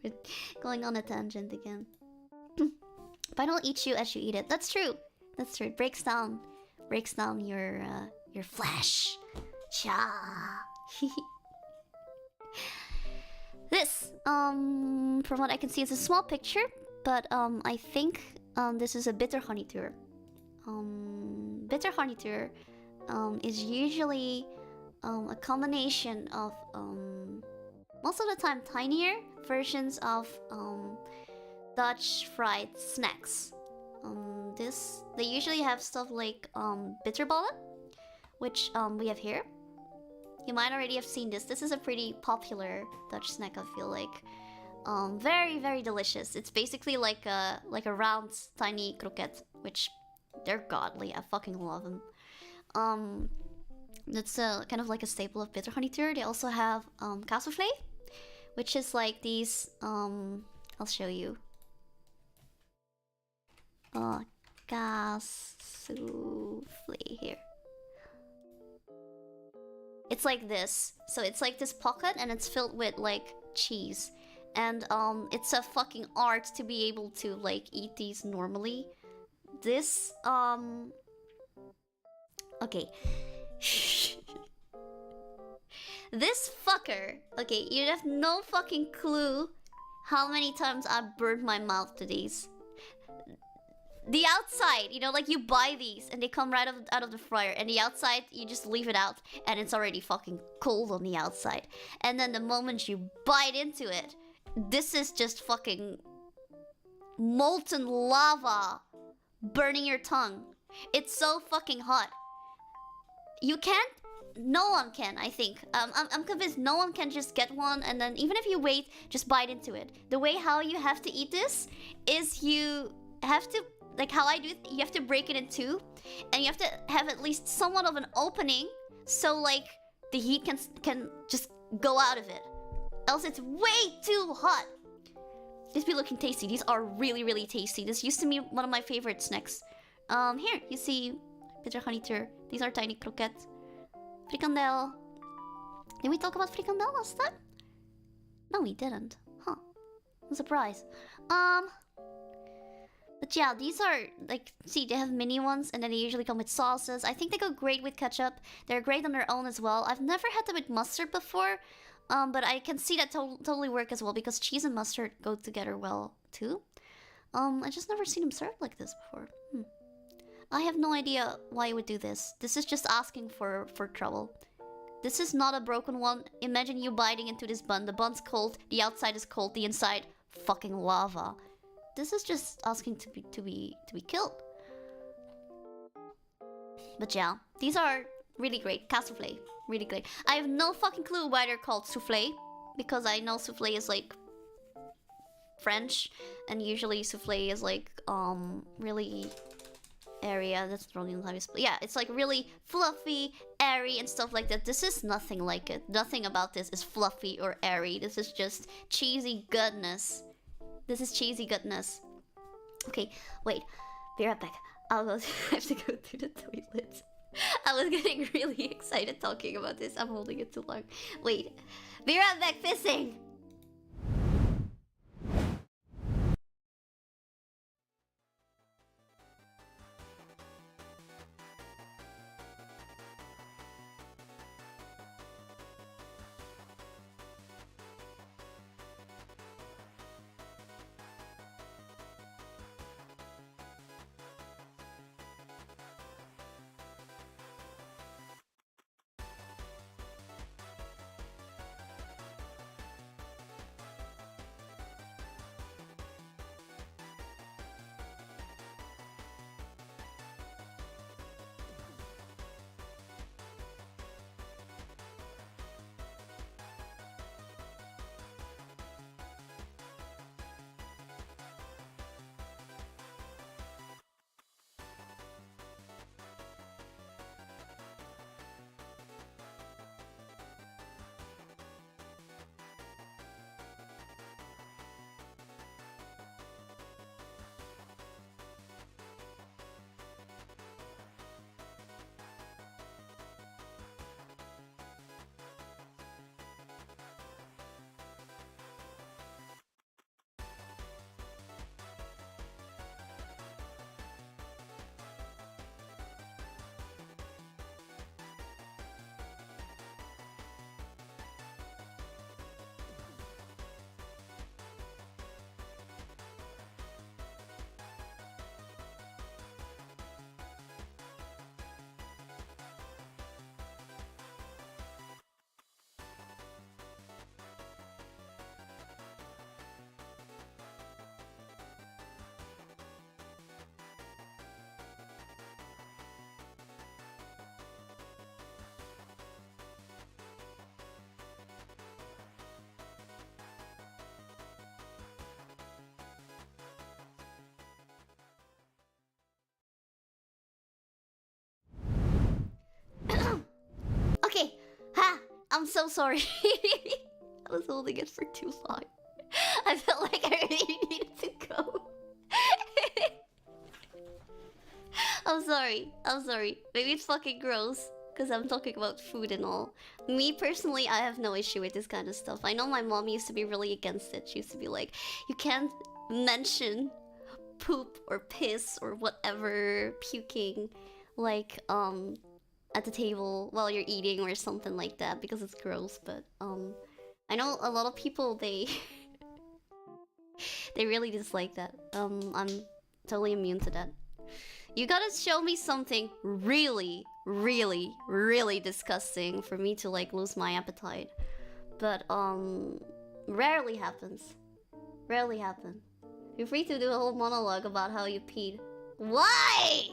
we're going on a tangent again. But I'll eat you as you eat it. That's true. That's true. It breaks down your flesh. Chaaa. This, from what I can see, it's a small picture, but I think this is a bitter honey tour. Bitter honey tour is usually a combination of most of the time tinier versions of Dutch fried snacks. They usually have stuff like bitterballen, which we have here. You might already have seen this. This is a pretty popular Dutch snack, I feel like. Very delicious. It's basically like a round tiny croquette, which they're godly. I fucking love them. That's kind of like a staple of bitter honey tour. They also have kaassoufflé, which is like these. I'll show you. Kaassoufflé here. It's like this. So it's like this pocket and it's filled with like cheese. And it's a fucking art to be able to like eat these normally. This okay. This fucker. Okay, you have no fucking clue how many times I've burned my mouth to these. The outside, you know, like you buy these and they come right out of the fryer, and the outside you just leave it out and it's already fucking cold on the outside. And then the moment you bite into it, this is just fucking molten lava burning your tongue. It's so fucking hot. You can't. No one can, I think. I'm convinced no one can just get one and then even if you wait, just bite into it. The way how you have to eat this is you have to, like how I do it, you have to break it in two, and you have to have at least somewhat of an opening so like the heat can just go out of it. Else it's way too hot. These be looking tasty. These are really tasty. This used to be one of my favorite snacks. Here you see bitter honey tour. These are tiny croquettes. Frikandel. Did we talk about frikandel last time? No, we didn't. Huh. I'm surprised. But yeah, these are like, see, they have mini ones and then they usually come with sauces. I think they go great with ketchup. They're great on their own as well. I've never had them with mustard before, but I can see that totally work as well because cheese and mustard go together well too. I just never seen them served like this before. I have no idea why you would do this. This is just asking for trouble. This is not a broken one. Imagine you biting into this bun. The bun's cold, the outside is cold, the inside fucking lava. this is just asking to be killed. But yeah, these are really great. Cassouffle, really great. I have no fucking clue why they're called souffle, because I know souffle is like French, and usually souffle is like really airy. That's the wrong time. Yeah, it's like really fluffy, airy, and stuff like that. This is nothing like it. Nothing about this is fluffy or airy. This is just cheesy goodness. This is cheesy goodness. Okay, wait. Be right back. I have to go to the toilet. I was getting really excited talking about this. I'm holding it too long. Wait. Be right back, fishing! Okay, ha! I'm so sorry. I was holding it for too long. I felt like I really needed to go. I'm sorry. I'm sorry. Maybe it's fucking gross, because I'm talking about food and all. Me, personally, I have no issue with this kind of stuff. I know my mom used to be really against it. She used to be like, you can't mention poop or piss or whatever, puking, like, at the table while you're eating or something like that, because it's gross. But I know a lot of people, they they really dislike that. I'm totally immune to that. You gotta show me something really, really, really disgusting for me to like lose my appetite. But rarely happens. Rarely happen. Feel free to do a whole monologue about how you peed. Why?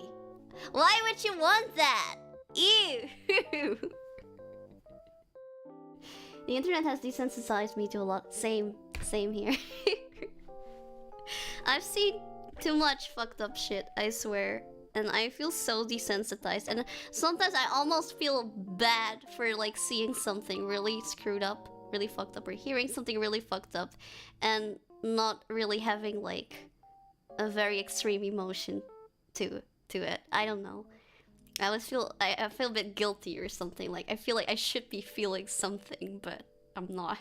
Why would you want that? Ew! The internet has desensitized me to a lot. Same here. I've seen too much fucked up shit, I swear. And I feel so desensitized. And sometimes I almost feel bad for like seeing something really screwed up, really fucked up, or hearing something really fucked up, and not really having like a very extreme emotion to it. I don't know. I feel a bit guilty or something. Like I feel like I should be feeling something, but I'm not.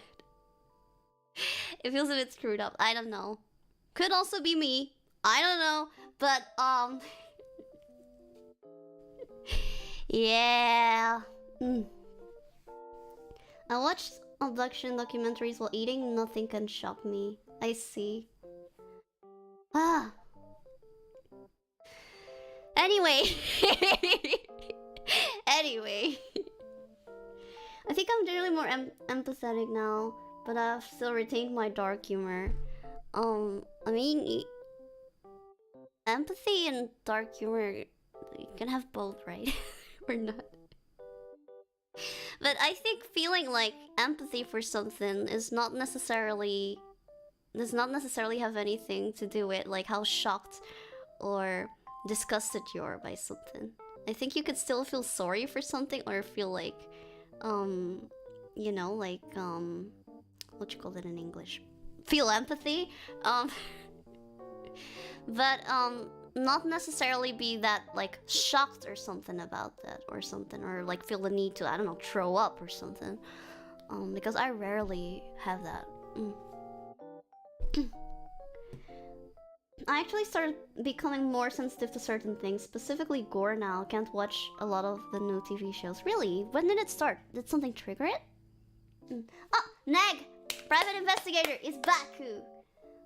It feels a bit screwed up. I don't know. Could also be me. I don't know. But yeah. I watched abduction documentaries while eating. Nothing can shock me. I see. Ah. Anyway. Anyway. I think I'm generally more empathetic now, but I've still retained my dark humor. I mean, empathy and dark humor, you can have both, right? Or not? But I think feeling like empathy for something is not necessarily does not necessarily have anything to do with like how shocked or disgusted you are by something. I think you could still feel sorry for something or feel like you know, like what you call that in English? Feel empathy. But not necessarily be that like shocked or something about that or something, or like feel the need to, I don't know, throw up or something. Because I rarely have that. I actually started becoming more sensitive to certain things, specifically gore now. Can't watch a lot of the new TV shows. Really? When did it start? Did something trigger it? Oh, Neg! Private investigator is back!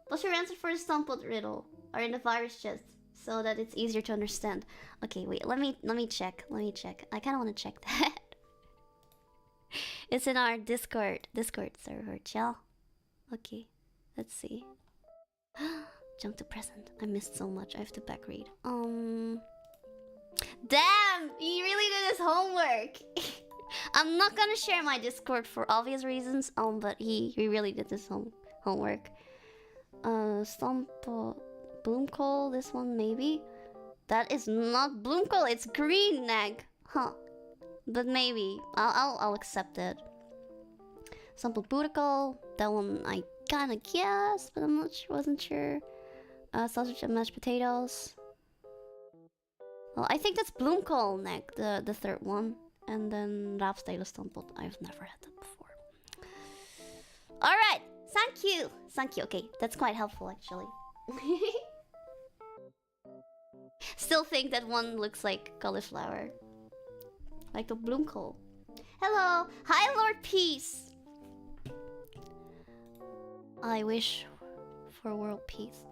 What's your answer for the Stumped riddle? Or in the virus chest, so that it's easier to understand. Okay, wait, let me check. I kinda wanna check that. It's in our Discord server, chill. Okay, let's see. Jump to present. I missed so much. I have to back read. Damn! He really did his homework! I'm not gonna share my Discord for obvious reasons, but he really did his homework. Bloomcoal, this one maybe? That is not Bloomcoal, it's green Neg! Huh. But maybe. I'll accept it. Sample Butical, that one I kinda guessed, but I'm wasn't sure. Sausage and mashed potatoes. Well, I think that's Bloomcoal Neg, the third one. And then Raapstelen Stampot. I've never had that before. Alright! Thank you! Okay, that's quite helpful actually. Still think that one looks like cauliflower. Like the bloomcoal. Hello! Hi, Lord Peace! I wish for world peace.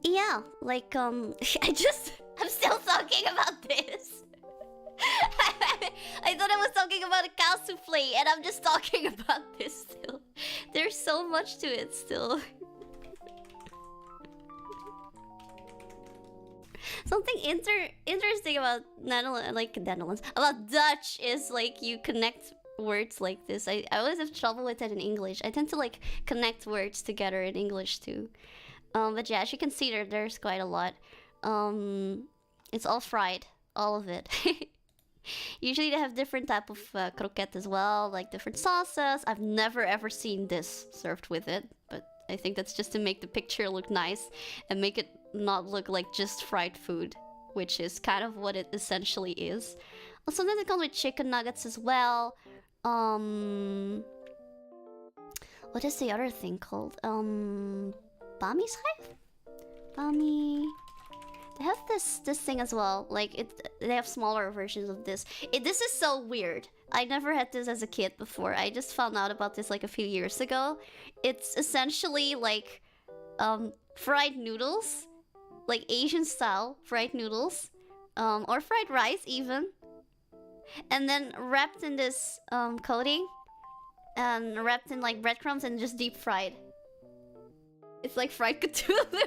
Yeah, like, I'm still talking about this. I thought I was talking about a cow souffle, and I'm just talking about this still. There's so much to it still. Something interesting about Netherlands, about Dutch is like you connect words like this. I always have trouble with that in English. I tend to like connect words together in English too. But yeah, as you can see, there's quite a lot. It's all fried, all of it. Usually they have different type of croquette as well, like different sauces. I've never ever seen this served with it, but I think that's just to make the picture look nice and make it not look like just fried food, which is kind of what it essentially is. Sometimes it comes with chicken nuggets as well. What is the other thing called? Bami schijf? Bami... They have this thing as well. Like they have smaller versions of this. This is so weird. I never had this as a kid before. I just found out about this like a few years ago. It's essentially like fried noodles, like Asian style fried noodles, or fried rice even, and then wrapped in this coating, and wrapped in like breadcrumbs and just deep fried. It's like fried Cthulhu.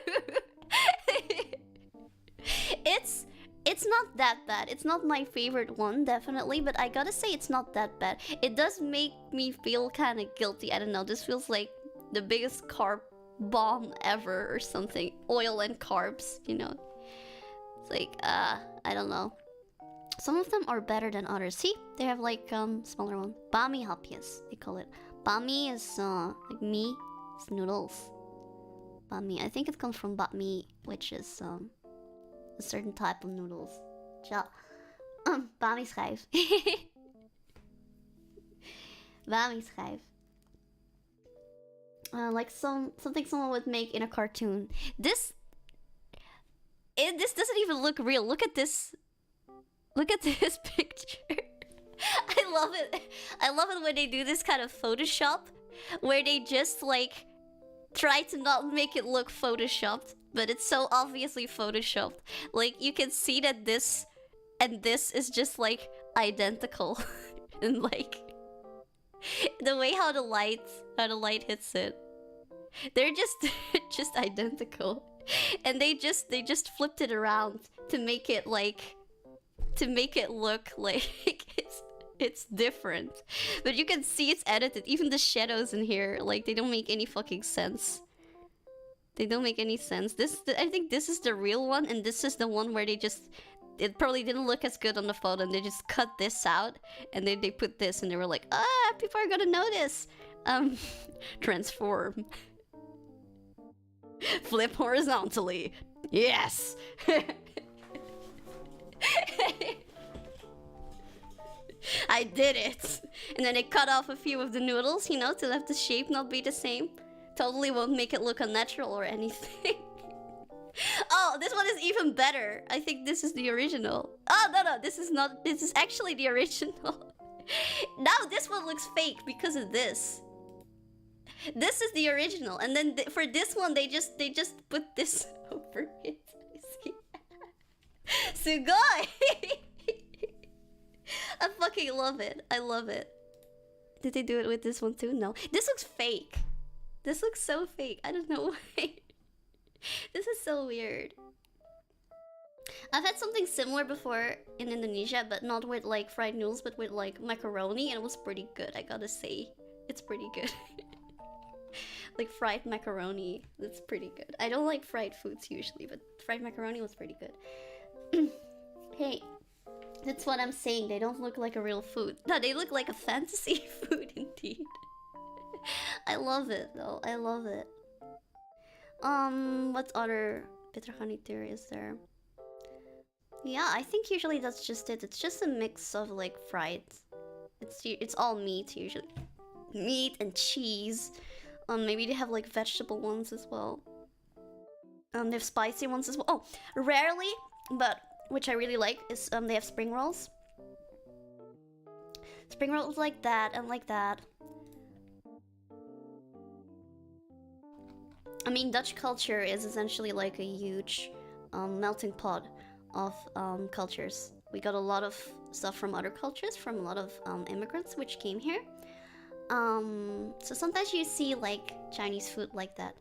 It's not that bad. It's not my favorite one, definitely, but I gotta say it's not that bad. It does make me feel kind of guilty. I don't know, this feels like the biggest carb bomb ever or something. Oil and carbs, you know. It's like, I don't know. Some of them are better than others. See, they have like smaller one. Bami hapjes, they call it. Bami is like mee, it's noodles. Bami, I think it comes from banh mi, which is a certain type of noodles. Ja. Bami schijf. Bami schijf. Like something someone would make in a cartoon. This doesn't even look real. Look at this. Look at this picture. I love it. I love it when they do this kind of Photoshop, where they just like try to not make it look photoshopped, but it's so obviously photoshopped. Like you can see that this and this is just like identical. And like the way how the light hits it. They're just just identical, and they just flipped it around to make it like look like it's different. But you can see it's edited. Even the shadows in here, like, they don't make any fucking sense. They don't make any sense. I think this is the real one, and this is the one where it probably didn't look as good on the photo, and they just cut this out, and then they put this, and they were like, ah, people are gonna notice. Transform. Flip horizontally. Yes! I did it! And then they cut off a few of the noodles, you know, to let the shape not be the same. Totally won't make it look unnatural or anything. Oh, this one is even better. I think this is the original. Oh, no, this is not. This is actually the original. Now this one looks fake because of this. This is the original, and then for this one they just put this over it. Sugoi! I fucking love it. I love it. Did they do it with this one too? No. This looks fake. This looks so fake. I don't know why. This is so weird. I've had something similar before in Indonesia, but not with like fried noodles, but with like macaroni, and it was pretty good, I gotta say. It's pretty good. Like fried macaroni, that's pretty good. I don't like fried foods usually, but fried macaroni was pretty good. Hey, that's what I'm saying. They don't look like a real food. No, they look like a fantasy food indeed. I love it though. I love it. What other bitter honey theory is there? Yeah, I think usually that's just it. It's just a mix of like fried. It's all meat usually. Meat and cheese. Maybe they have like vegetable ones as well. They have spicy ones as well. Oh, rarely, but which I really like is they have spring rolls. Spring rolls like that and like that. I mean, Dutch culture is essentially like a huge melting pot of cultures. We got a lot of stuff from other cultures, from a lot of immigrants which came here. So sometimes you see like Chinese food like that.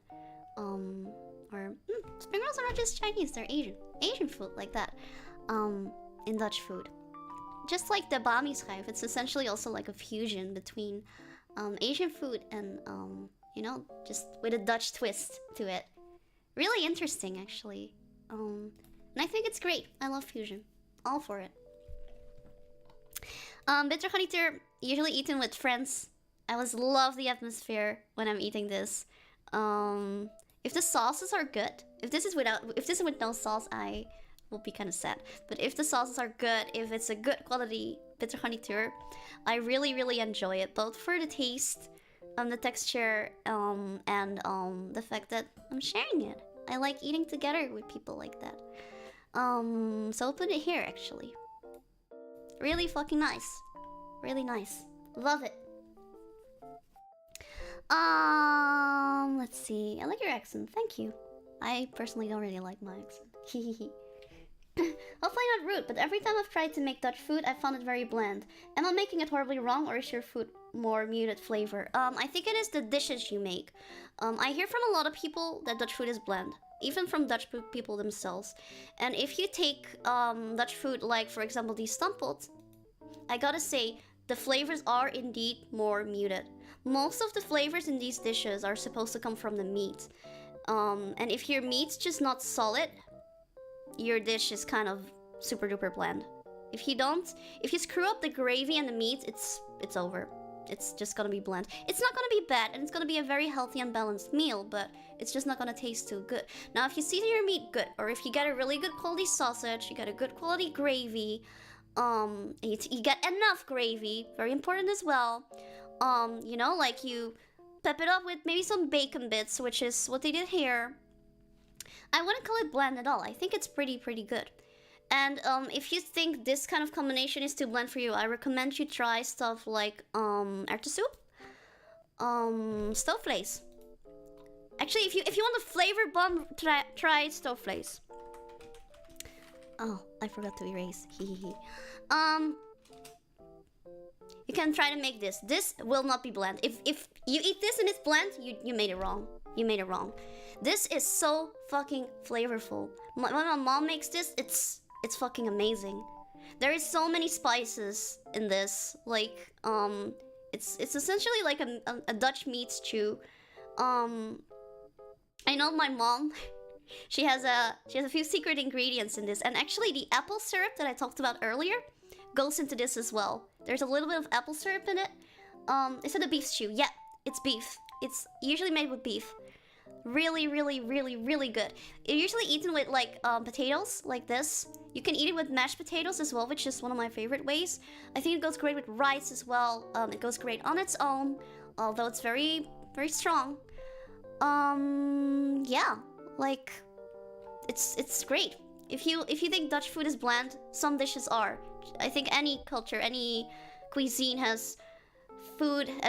Or spring rolls are not just Chinese, they're Asian food like that. In Dutch food. Just like the bami schijf, it's essentially also like a fusion between Asian food and you know, just with a Dutch twist to it. Really interesting, actually. And I think it's great. I love fusion. All for it. Bitter honey tear, usually eaten with friends. I always love the atmosphere when I'm eating this. If the sauces are good, if this is with no sauce, I will be kind of sad. But if the sauces are good, if it's a good quality bitter honey tear, I really, really enjoy it. Both for the taste, the texture, and the fact that I'm sharing it. I like eating together with people like that. So I'll put it here actually. Really fucking nice. Really nice. Love it. Let's see. I like your accent. Thank you. I personally don't really like my accent. Hehehe. Hopefully not rude, but every time I've tried to make Dutch food, I found it very bland. Am I making it horribly wrong, or is your food more muted flavor? I think it is the dishes you make. I hear from a lot of people that Dutch food is bland, even from Dutch people themselves. And if you take Dutch food, like for example these stamppot, I gotta say, the flavors are indeed more muted. Most of the flavors in these dishes are supposed to come from the meat. And if your meat's just not solid, your dish is kind of super duper bland. If you screw up the gravy and the meat, it's over. It's just gonna be bland. It's not gonna be bad, and it's gonna be a very healthy and balanced meal, but it's just not gonna taste too good. Now, if you season your meat good, or if you get a really good quality sausage, you get a good quality gravy, you get enough gravy, very important as well. You know, like you pep it up with maybe some bacon bits, which is what they did here. I wouldn't call it bland at all. I think it's pretty good. And if you think this kind of combination is too bland for you, I recommend you try stuff like erwten soup, stoofvlees. Actually, if you want a flavor bomb, try stoofvlees. Oh, I forgot to erase. Hehehe. You can try to make this. This will not be bland. If you eat this and it's bland, you made it wrong. You made it wrong. This is so fucking flavorful. When my mom makes this, it's fucking amazing. There is so many spices in this. Like, it's essentially like a Dutch meat stew. I know my mom, she has a few secret ingredients in this, and actually the apple syrup that I talked about earlier goes into this as well. There's a little bit of apple syrup in it. Is it a beef stew? Yeah, it's beef. It's usually made with beef. Really, really, really, really good. It's usually eaten with like potatoes, like this. You can eat it with mashed potatoes as well, which is one of my favorite ways. I think it goes great with rice as well. It goes great on its own, although it's very, very strong. Yeah, like it's great. If you think Dutch food is bland, some dishes are. I think any culture, any cuisine has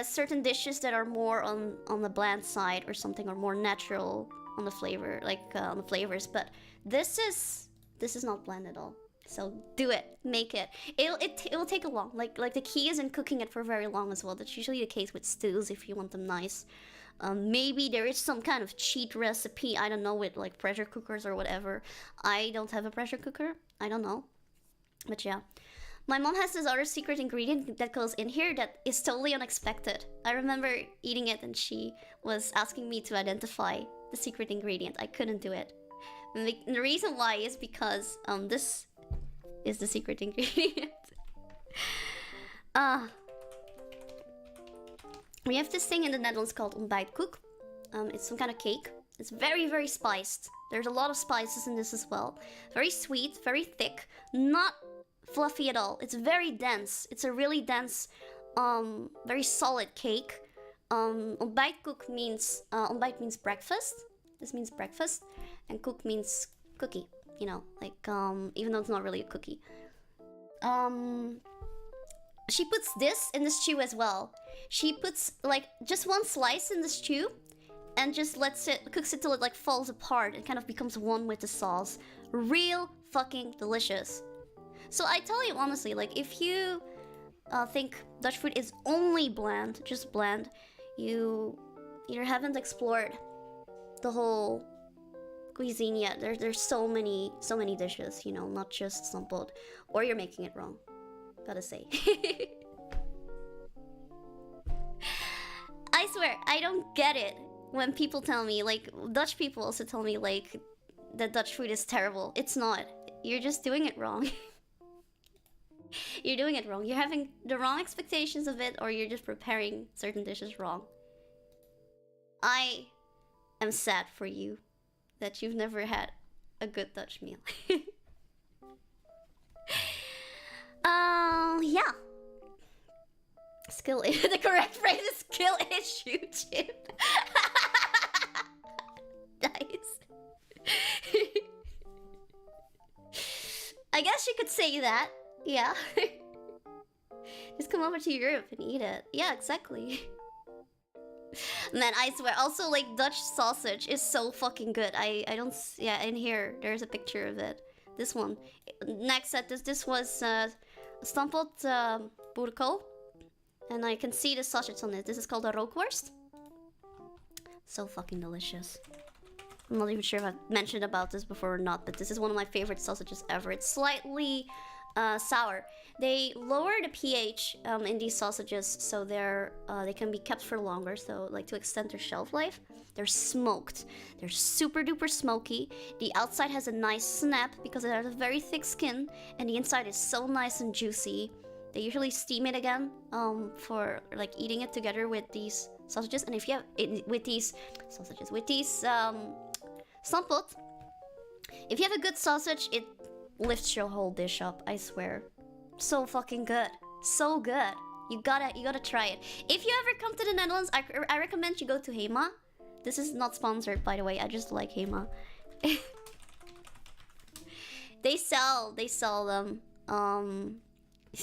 certain dishes that are more on the bland side or something, or more natural on the flavor, like on the flavors. But this is not bland at all. So do it, make it. It will take a long. Like the key is in cooking it for very long as well. That's usually the case with stews if you want them nice. Maybe there is some kind of cheat recipe, I don't know, with like pressure cookers or whatever. I don't have a pressure cooker. I don't know. But yeah. My mom has this other secret ingredient that goes in here that is totally unexpected. I remember eating it and she was asking me to identify the secret ingredient. I couldn't do it. And the reason why is because this is the secret ingredient. We have this thing in the Netherlands called ontbijtkoek. It's some kind of cake. It's very, very spiced. There's a lot of spices in this as well. Very sweet, very thick, not fluffy at all. It's very dense. It's a really dense, very solid cake. Ontbijtkoek means, ontbijt means breakfast. This means breakfast. And koek means cookie. You know, like, even though it's not really a cookie. She puts this in the stew as well. She puts like just one slice in the stew and just cooks it till it like falls apart and kind of becomes one with the sauce. Real fucking delicious. So I tell you honestly, like if you think Dutch food is only bland, just bland, you either haven't explored the whole cuisine yet. There's so many dishes, you know, not just sampled, or you're making it wrong. Gotta say. I swear, I don't get it when people tell me, like, Dutch people also tell me, like, that Dutch food is terrible. It's not. You're just doing it wrong. You're doing it wrong. You're having the wrong expectations of it, or you're just preparing certain dishes wrong. I am sad for you that you've never had a good Dutch meal. Yeah. Skill issue. The correct phrase is skill issue, Chip. Nice. I guess you could say that. Yeah. Just come over to Europe and eat it. Yeah, exactly. Man, I swear. Also, like, Dutch sausage is so fucking good. I don't... Yeah, in here, there's a picture of it. This one. Next set, this was stamppot boerenkool. And I can see the sausage on it. This is called a rookworst. So fucking delicious. I'm not even sure if I've mentioned about this before or not, but this is one of my favorite sausages ever. It's slightly sour. They lower the pH in these sausages so they can be kept for longer, so like to extend their shelf life. They're smoked. They're super duper smoky. The outside has a nice snap because it has a very thick skin, and the inside is so nice and juicy. They usually steam it again for like eating it together with these sausages. And if you have it with these sausages, with these stamppot, if you have a good sausage, it lifts your whole dish up. I swear, so fucking good, so good. You gotta try it. If you ever come to the Netherlands, I recommend you go to Hema. This is not sponsored, by the way. I just like Hema. They sell them.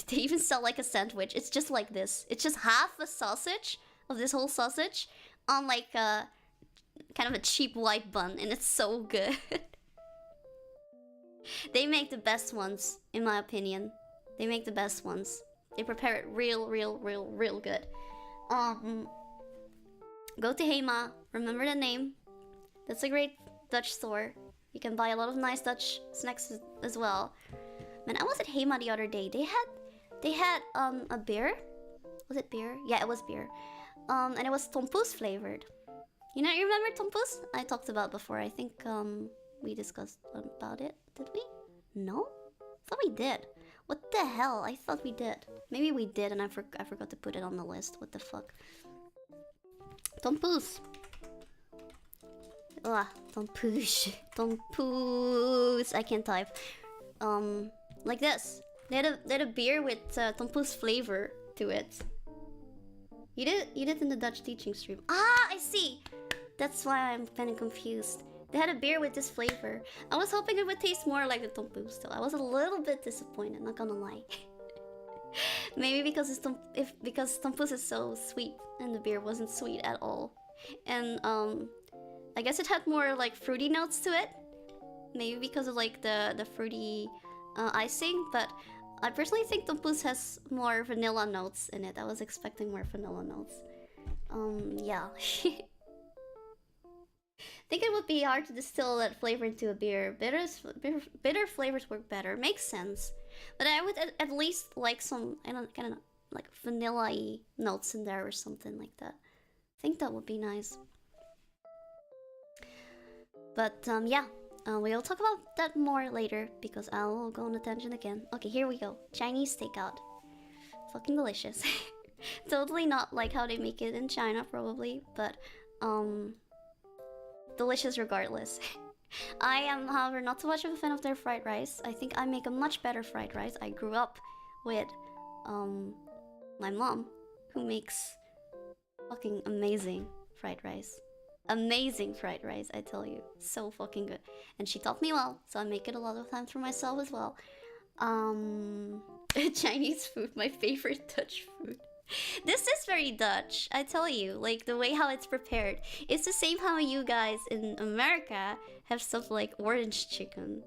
They even sell like a sandwich. It's just like this. It's just half a sausage of this whole sausage on like a kind of a cheap white bun, and it's so good. They make the best ones, in my opinion. They make the best ones. They prepare it real good. Go to Heima. Remember the name. That's a great Dutch store. You can buy a lot of nice Dutch snacks as well. Man, I was at Heima the other day. They had a beer. Was it beer? Yeah, it was beer. And it was tompoes flavored. You remember tompoes? I talked about before. I think we discussed about it. Did we? No? I thought we did. What the hell? I thought we did. Maybe we did and I forgot to put it on the list. What the fuck? Tompoes. Ah, tompoes. Tompoes. I can't type. Like this. They had a beer with tompoes flavor to it. You did in the Dutch teaching stream. Ah, I see. That's why I'm kind of confused. They had a beer with this flavor. I was hoping it would taste more like the tompoes though. I was a little bit disappointed, not gonna lie. Maybe because because tompoes is so sweet and the beer wasn't sweet at all. And I guess it had more like fruity notes to it. Maybe because of like the fruity icing, but I personally think tompoes has more vanilla notes in it. I was expecting more vanilla notes. Yeah. I think it would be hard to distill that flavor into a beer. Bitter flavors work better. Makes sense. But I would at least like some, I don't kind of like vanilla-y notes in there or something like that. I think that would be nice. But yeah, we'll talk about that more later because I'll go on a tangent again. Okay, here we go. Chinese takeout. Fucking delicious. Totally not like how they make it in China probably, but delicious regardless. I am, however, not so much of a fan of their fried rice. I think I make a much better fried rice. I grew up with my mom, who makes fucking amazing fried rice. Amazing fried rice, I tell you. So fucking good. And she taught me well, so I make it a lot of times for myself as well. Chinese food, my favorite Dutch food. This is very Dutch, I tell you. Like, the way how it's prepared. It's the same how you guys in America have stuff like orange chicken.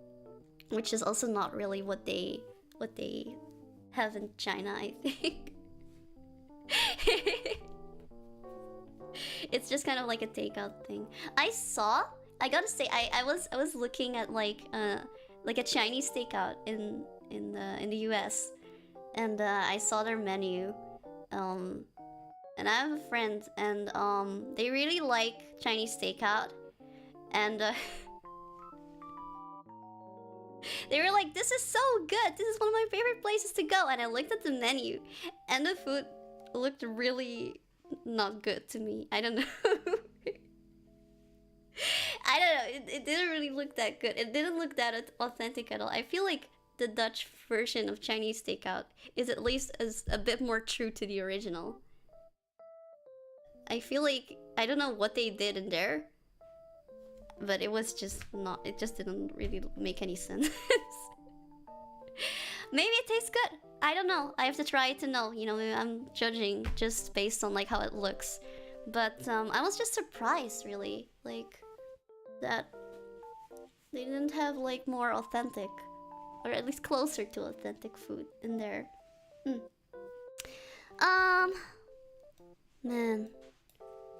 Which is also not really what they have in China, I think. It's just kind of like a takeout thing. I gotta say, I was looking at like a Chinese takeout in the US. And I saw their menu. And I have a friend, and they really like Chinese takeout, and they were like, "This is so good! This is one of my favorite places to go." And I looked at the menu, and the food looked really not good to me. I don't know. I don't know. It didn't really look that good. It didn't look that authentic at all. I feel like the Dutch version of Chinese takeout is at least a bit more true to the original. I feel like, I don't know what they did in there, but it was just not, it just didn't really make any sense. Maybe it tastes good. I don't know. I have to try it to know. You know, I'm judging just based on like how it looks. But I was just surprised, really, like that they didn't have like more authentic, or at least closer to authentic food in there. Man,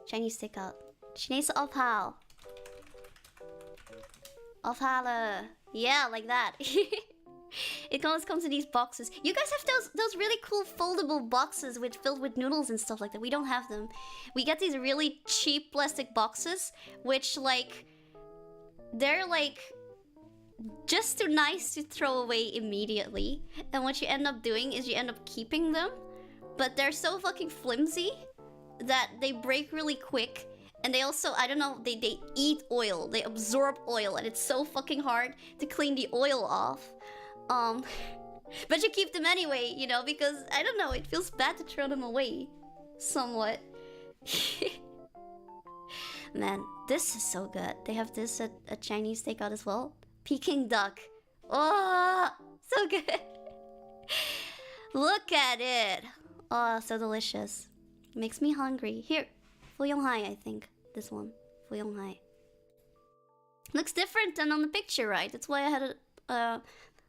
Chinese takeout. Chinese ophal. Ophale. Yeah, like that. It always comes in these boxes. You guys have those really cool foldable boxes filled with noodles and stuff like that. We don't have them. We get these really cheap plastic boxes, which like they're like just too nice to throw away immediately. And what you end up doing is you end up keeping them, but they're so fucking flimsy that they break really quick. And they also, I don't know, they eat oil. They absorb oil, and it's so fucking hard to clean the oil off. But you keep them anyway, you know, because, I don't know, it feels bad to throw them away. Somewhat. Man, this is so good. They have this at a Chinese takeout as well. Peking Duck. Oh, so good. Look at it. Oh, so delicious. Makes me hungry. Here. Fuyonghai, I think. This one. Fuyonghai. Looks different than on the picture, right? That's why I had a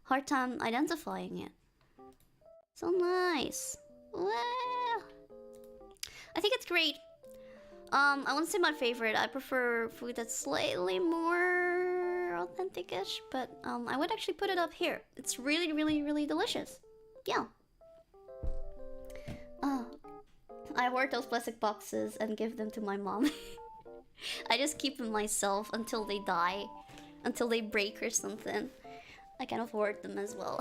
hard time identifying it. So nice. Wow. I think it's great. I wouldn't say my favorite. I prefer food that's slightly more authentic-ish, but I would actually put it up here. It's really, really, really delicious. Yeah. Oh, I hoard those plastic boxes and give them to my mom. I just keep them myself until they die, until they break or something. I kind of hoard them as well.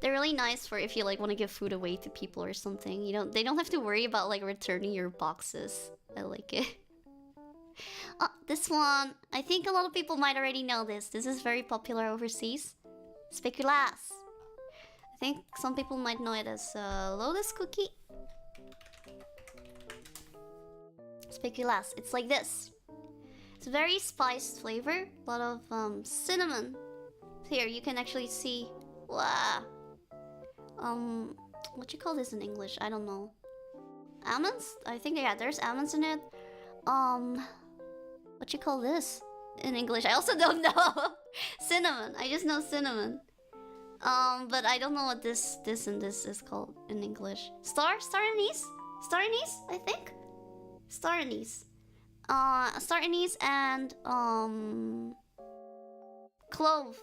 They're really nice for if you like want to give food away to people or something. You know, they don't have to worry about like returning your boxes. I like it. Oh, this one. I think a lot of people might already know this. This is very popular overseas. Speculaas. I think some people might know it as Lotus Cookie. Speculaas. It's like this. It's very spiced flavor. A lot of cinnamon. Here, you can actually see. Wow. What you call this in English? I don't know. Almonds? I think, yeah, there's almonds in it. What you call this in English? I also don't know. Cinnamon. I just know cinnamon. But I don't know what this and this is called in English. Star anise? Star anise, I think? Star anise. Star anise and, clove.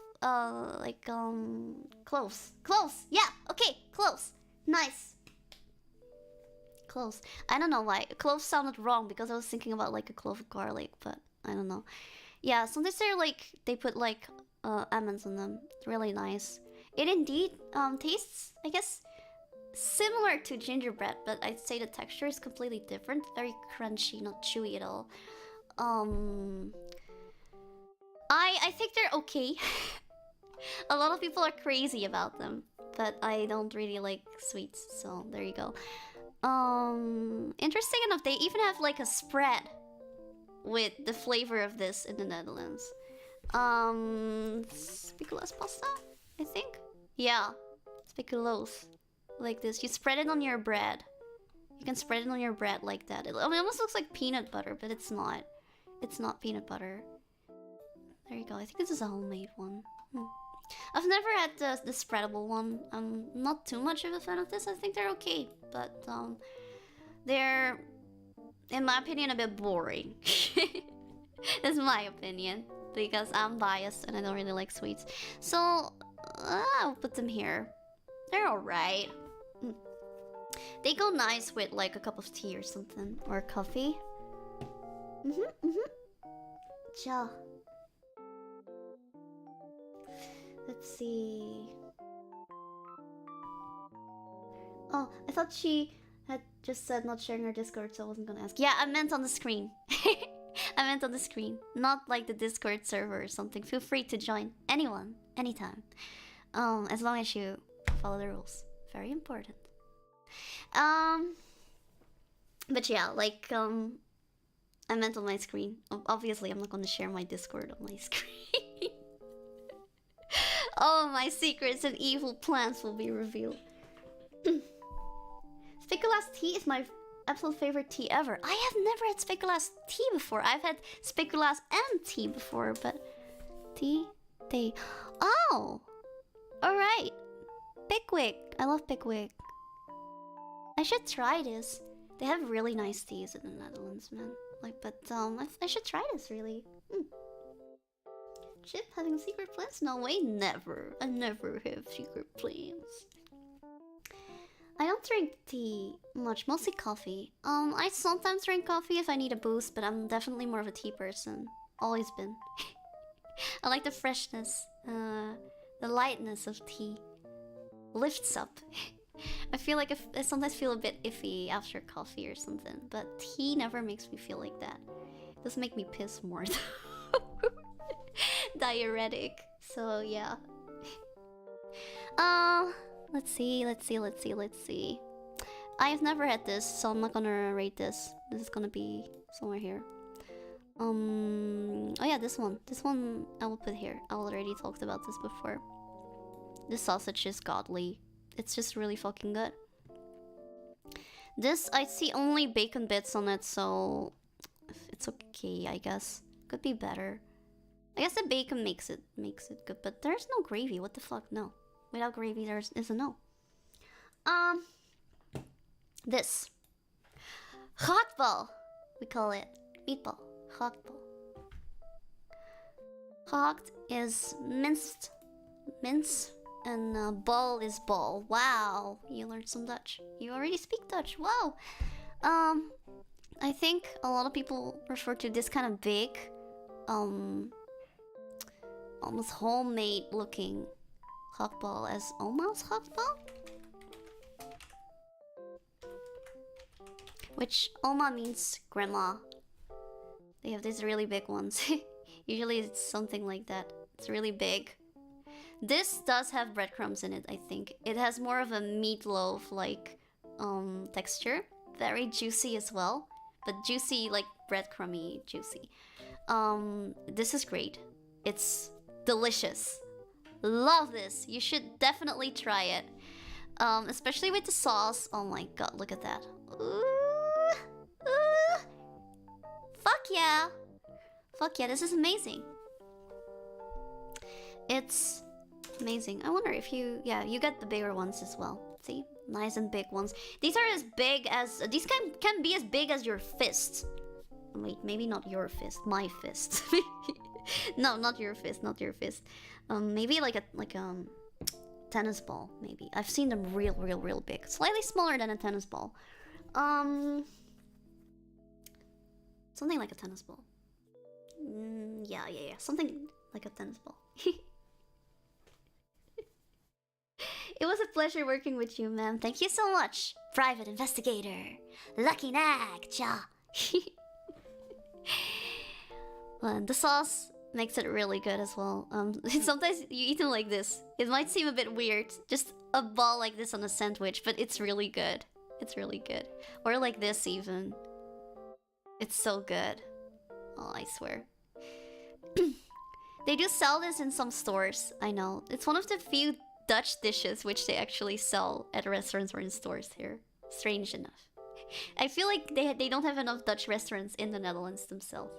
Cloves. Cloves! Yeah! Okay, cloves. Nice. Cloves. I don't know why. Cloves sounded wrong because I was thinking about like a clove of garlic, but I don't know. Yeah, sometimes they're like, they put like almonds on them. It's really nice. It indeed tastes, I guess, similar to gingerbread, but I'd say the texture is completely different. Very crunchy, not chewy at all. I think they're okay. A lot of people are crazy about them, but I don't really like sweets, so there you go. Interesting enough, they even have like a spread with the flavor of this in the Netherlands. Speculoos pasta, I think? Yeah, speculoos. Like this. You spread it on your bread. You can spread it on your bread like that. It almost looks like peanut butter, but it's not. It's not peanut butter. There you go. I think this is a homemade one. I've never had the spreadable one. I'm not too much of a fan of this. I think they're okay, but they're, in my opinion, a bit boring. That's my opinion, because I'm biased and I don't really like sweets. So I'll put them here. They're alright. They go nice with like a cup of tea or something, or coffee. Ja. Let's see. Oh, I thought she had just said not sharing her Discord, so I wasn't gonna ask. Yeah, I meant on the screen. I meant on the screen, not like the Discord server or something. Feel free to join anyone, anytime. As long as you follow the rules. Very important. But yeah, like, I meant on my screen. Obviously, I'm not gonna share my Discord on my screen. All my secrets and evil plans will be revealed. Speculaas tea is my absolute favorite tea ever. I have never had Speculaas tea before. I've had Speculaas and tea before, but tea. Oh, all right. Pickwick. I love Pickwick. I should try this. They have really nice teas in the Netherlands, man. Like, but I should try this really. Chip having secret plans? No way, never. I never have secret plans. I don't drink tea much, mostly coffee. I sometimes drink coffee if I need a boost, but I'm definitely more of a tea person. Always been. I like the freshness, the lightness of tea. Lifts up. I feel like I sometimes feel a bit iffy after coffee or something, but tea never makes me feel like that. It doesn't make me piss more though. Diuretic. So yeah. Let's see. I have never had this, so I'm not gonna rate this. This is gonna be somewhere here. Oh yeah, this one. This one I will put here. I already talked about this before. This sausage is godly. It's just really fucking good. This, I see only bacon bits on it, so it's okay, I guess. Could be better. I guess the bacon makes it good, but there's no gravy. What the fuck? No. Without gravy, there's a no. Um, this hot ball, we call it meatball. Hot ball. Hot is minced, mince, and ball is ball. Wow, you learned some Dutch. You already speak Dutch. Wow. I think a lot of people refer to this kind of big, almost homemade looking hot ball as Oma's hot ball, which Oma means grandma. They have these really big ones. Usually it's something like that. It's really big. This does have breadcrumbs in it, I think. It has more of a meatloaf-like texture. Very juicy as well. But juicy, like breadcrumby juicy. This is great. It's delicious. Love this. You should definitely try it. Especially with the sauce. Oh my god, look at that. Ooh. Ooh. Fuck yeah. Fuck yeah, this is amazing. It's amazing. I wonder if you... Yeah, you get the bigger ones as well. See? Nice and big ones. These are as big as... These can be as big as your fist. Wait, maybe not your fist. My fist. No, not your fist. Not your fist. Maybe like a tennis ball. Maybe. I've seen them real big. Slightly smaller than a tennis ball. Something like a tennis ball. Yeah. Something like a tennis ball. It was a pleasure working with you, ma'am. Thank you so much. Private investigator. Lucky nag, cha. Well, the sauce makes it really good as well. Sometimes you eat them like this. It might seem a bit weird. Just a ball like this on a sandwich, but it's really good. It's really good. Or like this even. It's so good. Oh, I swear. They do sell this in some stores, I know. It's one of the few Dutch dishes which they actually sell at restaurants or in stores here. Strange enough. I feel like they don't have enough Dutch restaurants in the Netherlands themselves.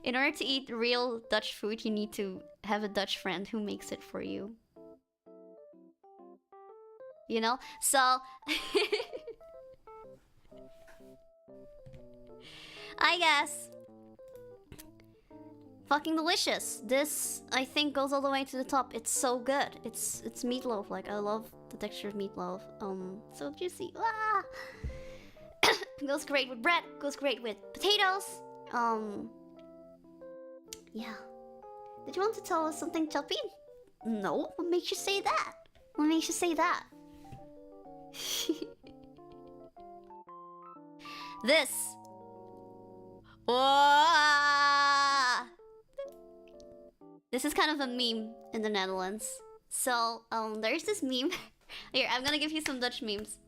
In order to eat real Dutch food, you need to have a Dutch friend who makes it for you. You know? So... I guess... Fucking delicious. This, I think, goes all the way to the top. It's so good. It's meatloaf. Like, I love the texture of meatloaf. So juicy. Ah! Goes great with bread. Goes great with potatoes. Yeah. Did you want to tell us something, Chapipi? No. What makes you say that? What makes you say that? This. Whoa! This is kind of a meme in the Netherlands. So, there's this meme. Here, I'm gonna give you some Dutch memes.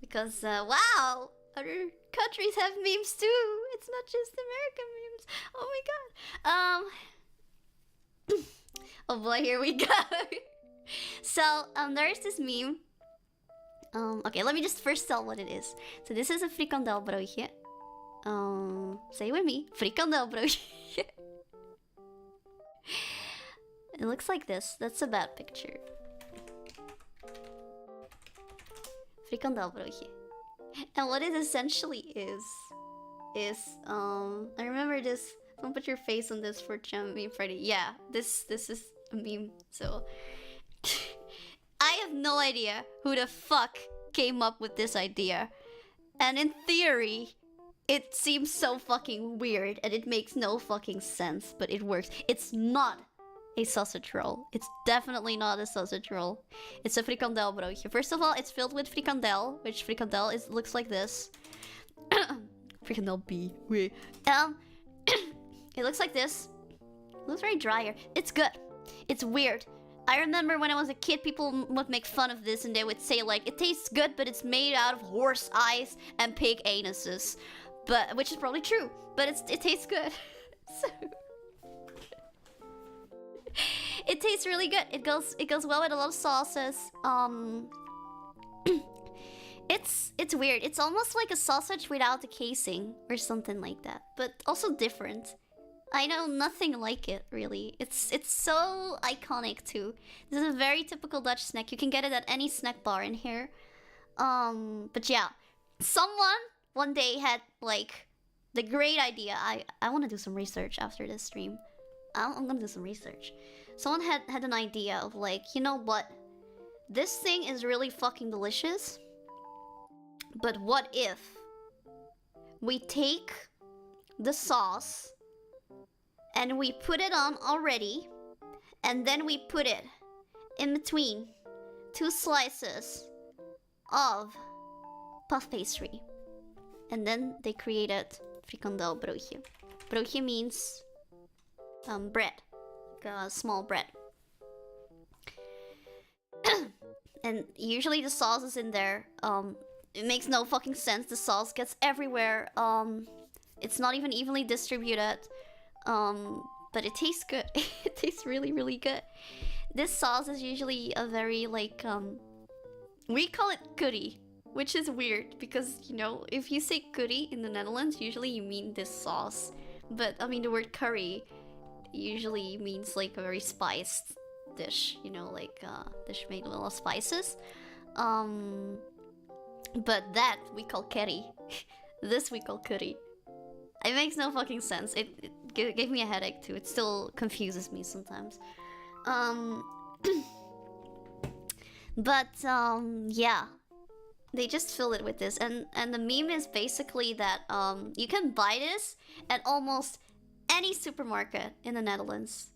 Because, wow! Other countries have memes too! It's not just American memes. Oh my god. Oh boy, here we go. So, there's this meme. Okay, let me just first tell what it is. So this is a frikandelbroodje. Say it with me. Frikandelbroodje. It looks like this. That's a bad picture. Frikandelbroodje. And what it essentially is I remember this. Don't put your face on this for Meme Friday. Yeah, this is a meme. So I have no idea who the fuck came up with this idea. And in theory, it seems so fucking weird and it makes no fucking sense, but it works. It's not a sausage roll. It's definitely not a sausage roll. It's a frikandelbroodje. First of all, it's filled with frikandel, which frikandel looks like this. Frikandel B. It looks like this. It looks very dry here. It's good. It's weird. I remember when I was a kid, people would make fun of this and they would say like, it tastes good, but it's made out of horse eyes and pig anuses. But, which is probably true, but it tastes good. So... it tastes really good. It goes well with a lot of sauces. It's weird. It's almost like a sausage without the casing or something like that, but also different. I know nothing like it, really. It's so iconic too. This is a very typical Dutch snack. You can get it at any snack bar in here. But yeah, someone one day had like the great idea. I want to do some research after this stream. I'm gonna do some research. Someone had an idea of like, you know what? This thing is really fucking delicious. But what if we take the sauce and we put it on already, and then we put it in between 2 slices of puff pastry. And then they created frikandel broodje. Broodje means bread, like a small bread. And usually the sauce is in there. It makes no fucking sense. The sauce gets everywhere. It's not even evenly distributed. But it tastes good. It tastes really, really good. This sauce is usually a very like we call it curry, which is weird because, you know, if you say curry in the Netherlands, usually you mean this sauce. But I mean, the word curry usually means like a very spiced dish, you know, like dish made with a lot of spices. But that we call curry. This we call curry. It makes no fucking sense. It gave me a headache too. It still confuses me sometimes. But yeah, they just fill it with this, and the meme is basically that you can buy this at almost any supermarket in the Netherlands.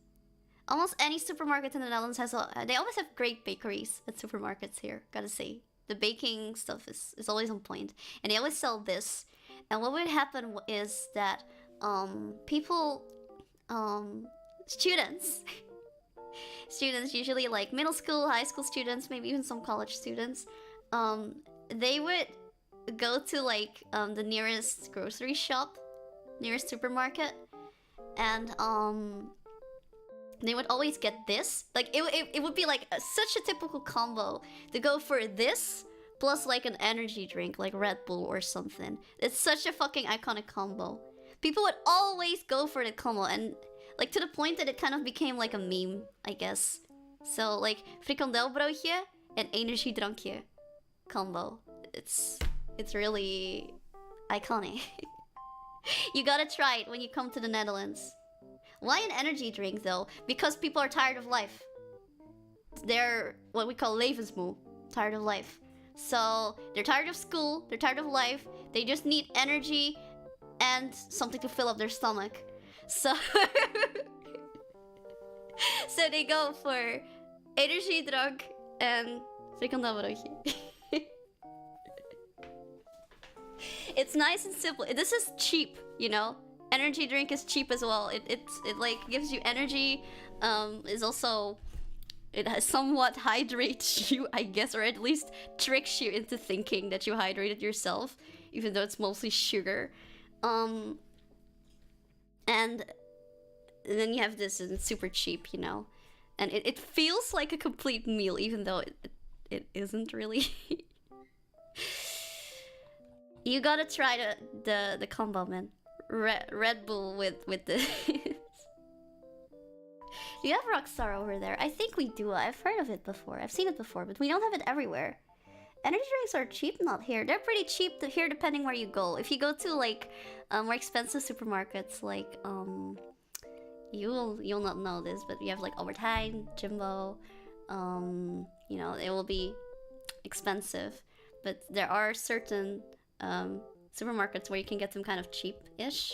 Almost any supermarket in the Netherlands has they always have great bakeries at supermarkets here, gotta say. The baking stuff is always on point, and they always sell this. And what would happen is that people, students, usually like middle school, high school students, maybe even some college students, they would go to like the nearest grocery shop, nearest supermarket, and they would always get this. Like it would be like such a typical combo to go for this plus like an energy drink like Red Bull or something. It's such a fucking iconic combo. People would always go for the combo, and like to the point that it kind of became like a meme, I guess. So like frikandelbroodje and energiedrankje combo. It's really iconic. You gotta try it when you come to the Netherlands. Why an energy drink though? Because people are tired of life. They're what we call levensmoe, tired of life. So they're tired of school, they're tired of life, they just need energy and something to fill up their stomach. So so they go for energiedrank and frikandelbroodje. It's nice and simple. This is cheap, you know? Energy drink is cheap as well. It like gives you energy. Is also, it has somewhat hydrates you, I guess, or at least tricks you into thinking that you hydrated yourself, even though it's mostly sugar. And then you have this, and it's super cheap, you know, and it feels like a complete meal, even though it isn't really. You gotta try the combo, man. Red Bull with this. Do you have Rockstar over there? I think we do. I've heard of it before. I've seen it before, but we don't have it everywhere. Energy drinks are cheap not here. They're pretty cheap here depending where you go. If you go to like more expensive supermarkets, like you'll not know this, but you have like Albert Heijn, Jumbo, you know, it will be expensive, but there are certain supermarkets where you can get them kind of cheap-ish.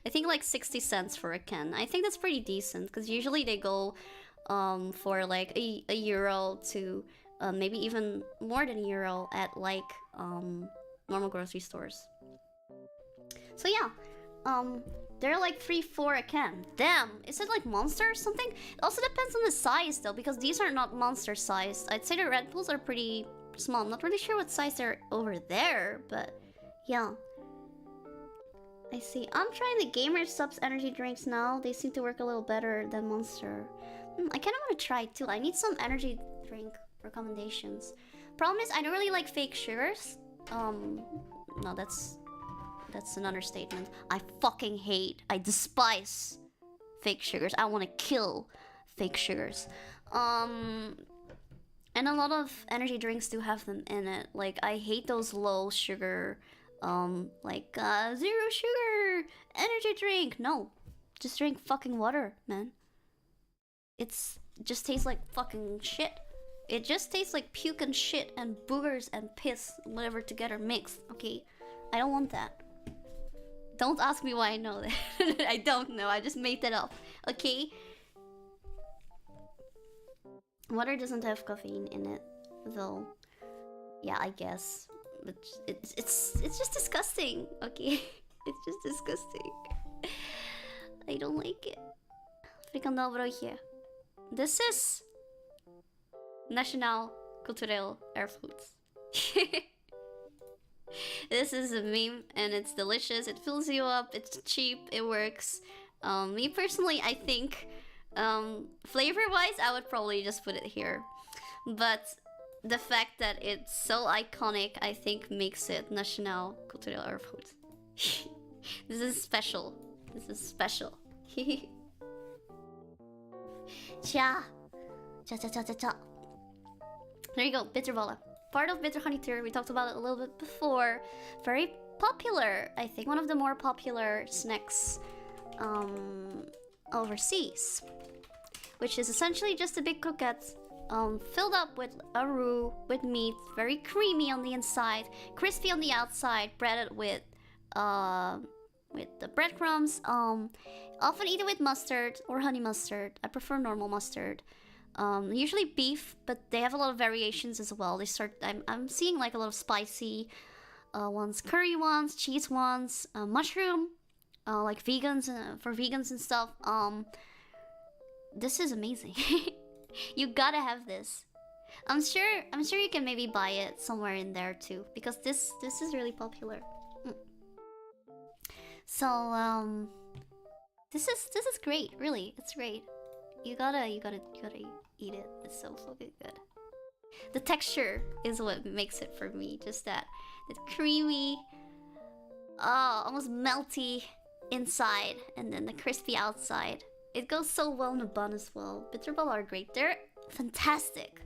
I think like 60 cents for a can. I think that's pretty decent, because usually they go for like a euro to maybe even more than a euro at like normal grocery stores. So yeah, they're like 3-4 a can. Damn, is it like Monster or something? It also depends on the size though, because these are not Monster sized. I'd say the Red Bulls are pretty small. I'm not really sure what size they're over there, but yeah. I see. I'm trying the Gamer Subs energy drinks now. They seem to work a little better than Monster. I kind of want to try too. I need some energy drink recommendations. Problem is, I don't really like fake sugars. No, that's That's an understatement. I fucking hate, I despise fake sugars. I want to kill fake sugars. And a lot of energy drinks do have them in it. Like, I hate those low sugar, like, 0 sugar energy drink. No, just drink fucking water, man. It just tastes like fucking shit. It just tastes like puke and shit and boogers and piss, whatever together mixed, okay? I don't want that. Don't ask me why I know that. I don't know, I just made that up, okay? Water doesn't have caffeine in it, though. Yeah, I guess. But it's just disgusting, okay? It's just disgusting. I don't like it. Frikandel broodje. This is Nationaal Cultureel Erfgoed. This is a meme and it's delicious. It fills you up, it's cheap, it works. Me personally, I think flavor-wise, I would probably just put it here. But the fact that it's so iconic, I think makes it Nationaal Cultureel Erfgoed. This is special. This is special. Chaaa. Cha. There you go, bitterballen. Part of bitter garnituur, we talked about it a little bit before. Very popular, I think one of the more popular snacks overseas. Which is essentially just a big croquette filled up with a roux, with meat, very creamy on the inside, crispy on the outside, breaded with the breadcrumbs. Often eaten with mustard or honey mustard. I prefer normal mustard. Usually beef, but they have a lot of variations as well. I'm seeing like a lot of spicy ones, curry ones, cheese ones, mushroom, like vegans for vegans and stuff. This is amazing. You gotta have this. I'm sure you can maybe buy it somewhere in there too, because this is really popular. So this is great, really. It's great. You gotta eat it. It's so fucking good. The texture is what makes it for me. Just that creamy, almost melty inside, and then the crispy outside. It goes so well in a bun as well. Bitterballen are great. They're fantastic.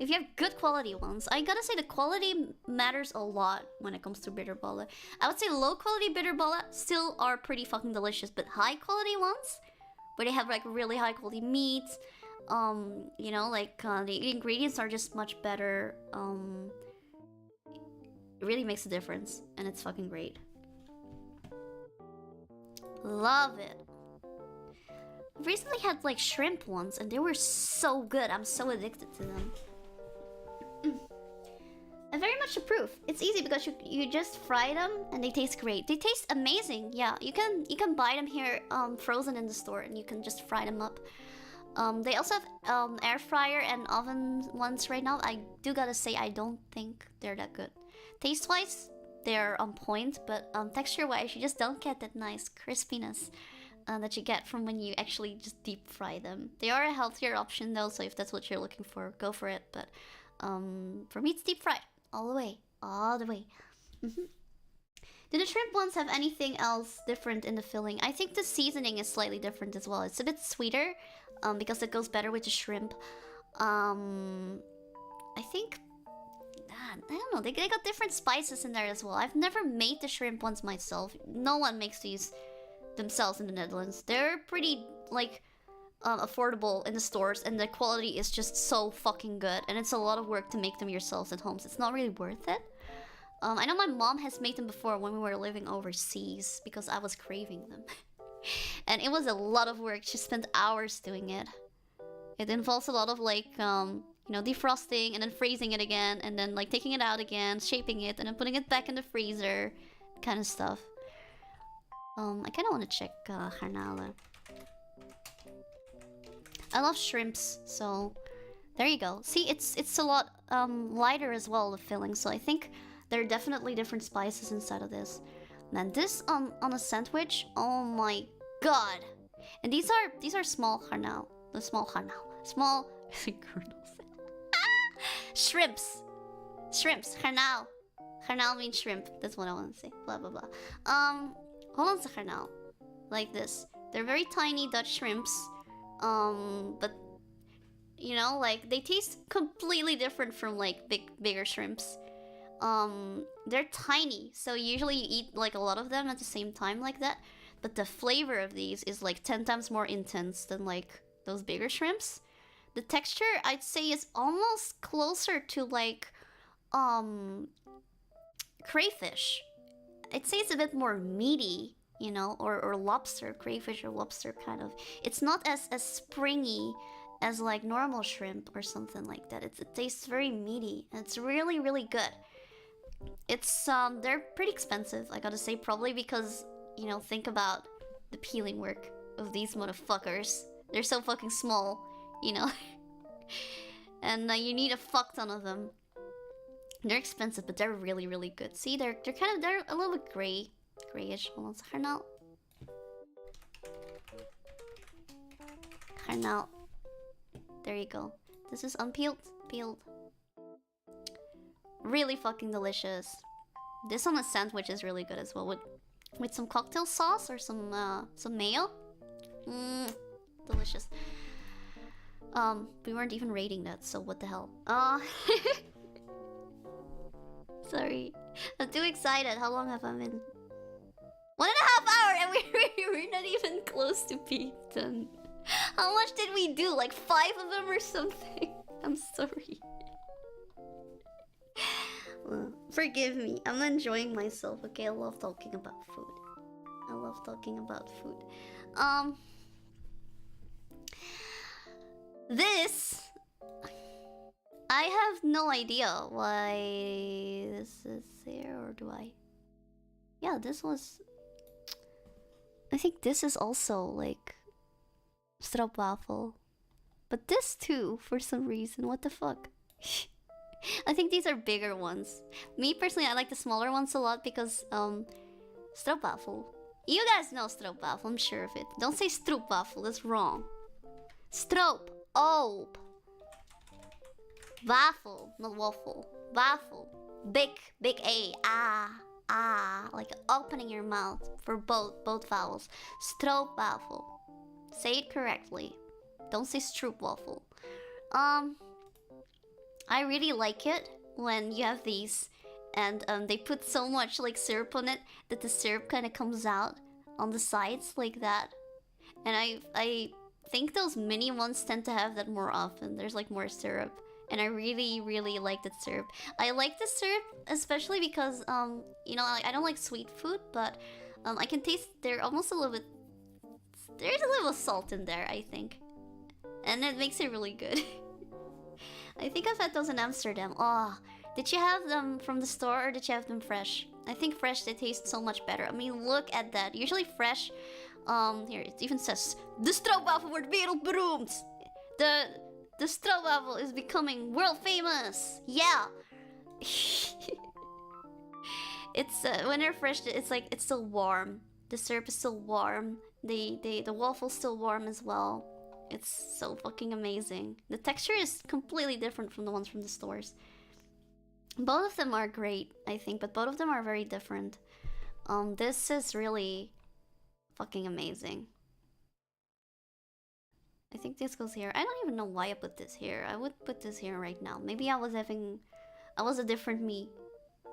If you have good quality ones, I gotta say the quality matters a lot when it comes to bitterballen. I would say low quality bitterballen still are pretty fucking delicious, but high quality ones, where they have like really high quality meat, you know, like the ingredients are just much better. It really makes a difference, and it's fucking great. Love it. I've recently had like shrimp ones, and they were so good. I'm so addicted to them. I very much approve. It's easy because you just fry them and they taste great. They taste amazing. Yeah, you can buy them here frozen in the store, and you can just fry them up. They also have air fryer and oven ones right now. I do gotta say I don't think they're that good. Taste wise, they're on point, but texture wise, you just don't get that nice crispiness that you get from when you actually just deep fry them. They are a healthier option though, so if that's what you're looking for, go for it. But for me, it's deep fried all the way, all the way. Do the shrimp ones have anything else different in the filling? I think the seasoning is slightly different as well. It's a bit sweeter because it goes better with the shrimp. I think, I don't know, they got different spices in there as well. I've never made the shrimp ones myself. No one makes these themselves in the Netherlands. They're pretty like affordable in the stores, and the quality is just so fucking good, and it's a lot of work to make them yourselves at home, so it's not really worth it. I know my mom has made them before when we were living overseas because I was craving them. And it was a lot of work. She spent hours doing it. It involves a lot of like you know, defrosting and then freezing it again, and then like taking it out again, shaping it, and then putting it back in the freezer, kind of stuff. I kind of want to check garnalen. I love shrimps, so there you go. See, it's a lot lighter as well, the filling, so I think there are definitely different spices inside of this. Man, this on a sandwich, oh my god! And these are small garnalen, the small garnalen, small kernels. Shrimps, garnalen, Carnal means shrimp. That's what I want to say. Blah blah blah. Hold on to carnal. Like this. They're very tiny Dutch shrimps. But you know, like they taste completely different from like bigger shrimps. They're tiny, so usually you eat like a lot of them at the same time like that. But the flavor of these is like 10 times more intense than like those bigger shrimps. The texture, I'd say, is almost closer to like crayfish. I'd say it's a bit more meaty, you know, or lobster, crayfish or lobster kind of. It's not as springy as like normal shrimp or something like that. It tastes very meaty and it's really, really good. It's they're pretty expensive, I gotta say, probably because, you know, think about the peeling work of these motherfuckers. They're so fucking small, you know. And you need a fuck ton of them. They're expensive, but they're really, really good. See, they're a little bit grayish. Hold on, carnal. Carnal. There you go. This is unpeeled, peeled. Really fucking delicious. This on a sandwich is really good as well with some cocktail sauce or some mayo. Delicious. We weren't even rating that, so what the hell? Sorry. I'm too excited. How long have I been? 1.5 hours and we're not even close to peak done. How much did we do? Like 5 of them or something? I'm sorry. Well, forgive me. I'm enjoying myself. Okay, I love talking about food. I love talking about food. This... I have no idea why this is here, or do I? Yeah, this was... I think this is also, like... stroopwafel. But this too, for some reason. What the fuck? I think these are bigger ones. Me, personally, I like the smaller ones a lot because, stroopwafel. You guys know stroopwafel, I'm sure of it. Don't say stroopwafel, that's wrong. Stroop. Oh. Wafel, not waffle. Wafel. Big A. Ah. Like opening your mouth for both vowels. Stroopwafel. Say it correctly. Don't say stroopwafel. I really like it when you have these and they put so much like syrup on it that the syrup kind of comes out on the sides like that. And I think those mini ones tend to have that more often. There's like more syrup. And I really, really like that syrup. I like the syrup especially because, you know, I don't like sweet food, but I can taste they're almost a little bit... There's a little salt in there, I think. And it makes it really good. I think I've had those in Amsterdam. Oh, did you have them from the store or did you have them fresh? I think fresh, they taste so much better. I mean, look at that. Usually fresh, here, it even says, de stroopwafel wordt wereldberoemd. The stroopwafel is becoming world famous. Yeah. It's, when they're fresh, it's like, it's still warm. The syrup is still warm. The waffle's still warm as well. It's so fucking amazing. The texture is completely different from the ones from the stores. Both of them are great, I think, but both of them are very different. This is really fucking amazing. I think this goes here. I don't even know why I put this here. I would put this here right now. Maybe I was a different me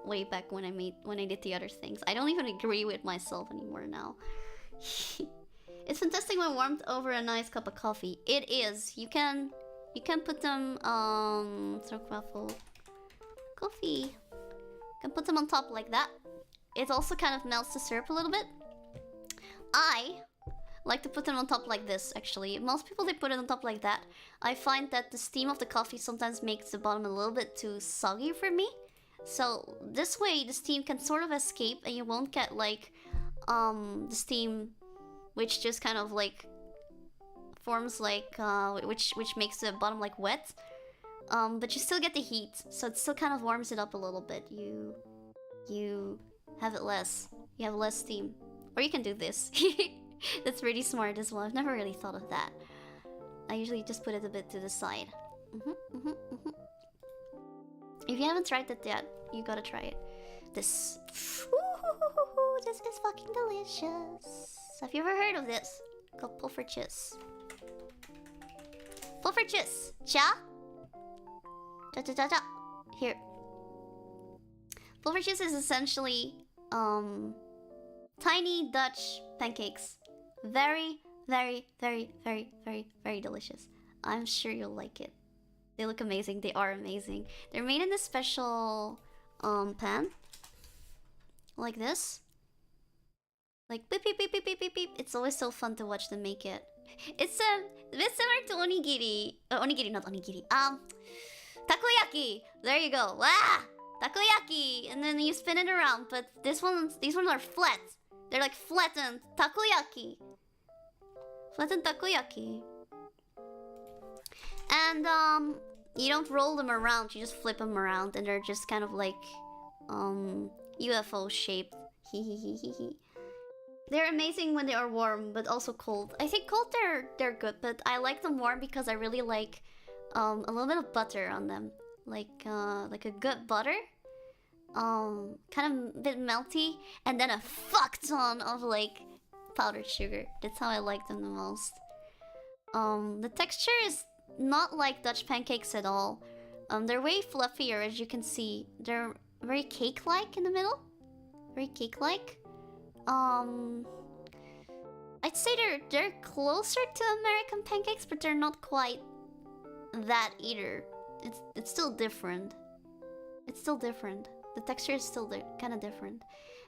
way back when I did the other things. I don't even agree with myself anymore now. It's fantastic when warmed over a nice cup of coffee. It is. You can put them stroopwafel coffee. You can put them on top like that. It also kind of melts the syrup a little bit. I like to put them on top like this, actually. Most people, they put it on top like that. I find that the steam of the coffee sometimes makes the bottom a little bit too soggy for me. So this way, the steam can sort of escape and you won't get like the steam which just kind of like forms like which makes the bottom like wet. But you still get the heat, so it still kind of warms it up a little bit. You have it less. You have less steam. Or you can do this. That's pretty smart as well. I've never really thought of that. I usually just put it a bit to the side. If you haven't tried that yet, you gotta try it. this. Ooh, this is fucking delicious. Have you ever heard of this? Called pulfriches. Pulfriches. Cha? Cha cha cha cha. Here. Pulfriches is essentially tiny Dutch pancakes. Very, very, very, very, very, very delicious. I'm sure you'll like it. They look amazing. They are amazing. They're made in this special pan. Like this. Like beep beep beep beep beep beep beep. It's always so fun to watch them make it. It's a bit similar to onigiri. Onigiri, not onigiri. Takoyaki. There you go. Ah! Takoyaki, and then you spin it around. But these ones are flat. They're like flattened takoyaki. Flattened takoyaki. And you don't roll them around. You just flip them around, and they're just kind of like UFO shaped. They're amazing when they are warm, but also cold. I think cold they're good, but I like them warm because I really like a little bit of butter on them. Like a good butter, kind of a bit melty, and then a fuck ton of like powdered sugar. That's how I like them the most. The texture is not like Dutch pancakes at all. They're way fluffier, as you can see. They're very cake-like in the middle. Very cake-like. I'd say they're closer to American pancakes, but they're not quite that either. It's still different. It's still different. The texture is still kind of different.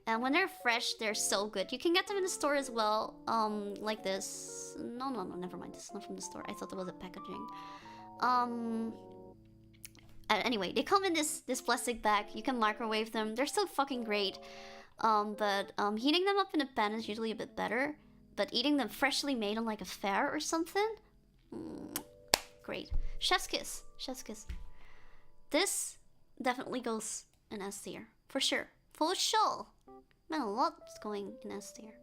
And when they're fresh, they're so good. You can get them in the store as well. Like this. No, never mind. This is not from the store. I thought it was a packaging. Anyway, they come in this plastic bag. You can microwave them. They're still fucking great. But heating them up in a pan is usually a bit better. But eating them freshly made on like a fair or something, great. Chef's kiss. Chef's kiss. This definitely goes in S tier. For sure. For sure. Man, a lot's going in S tier.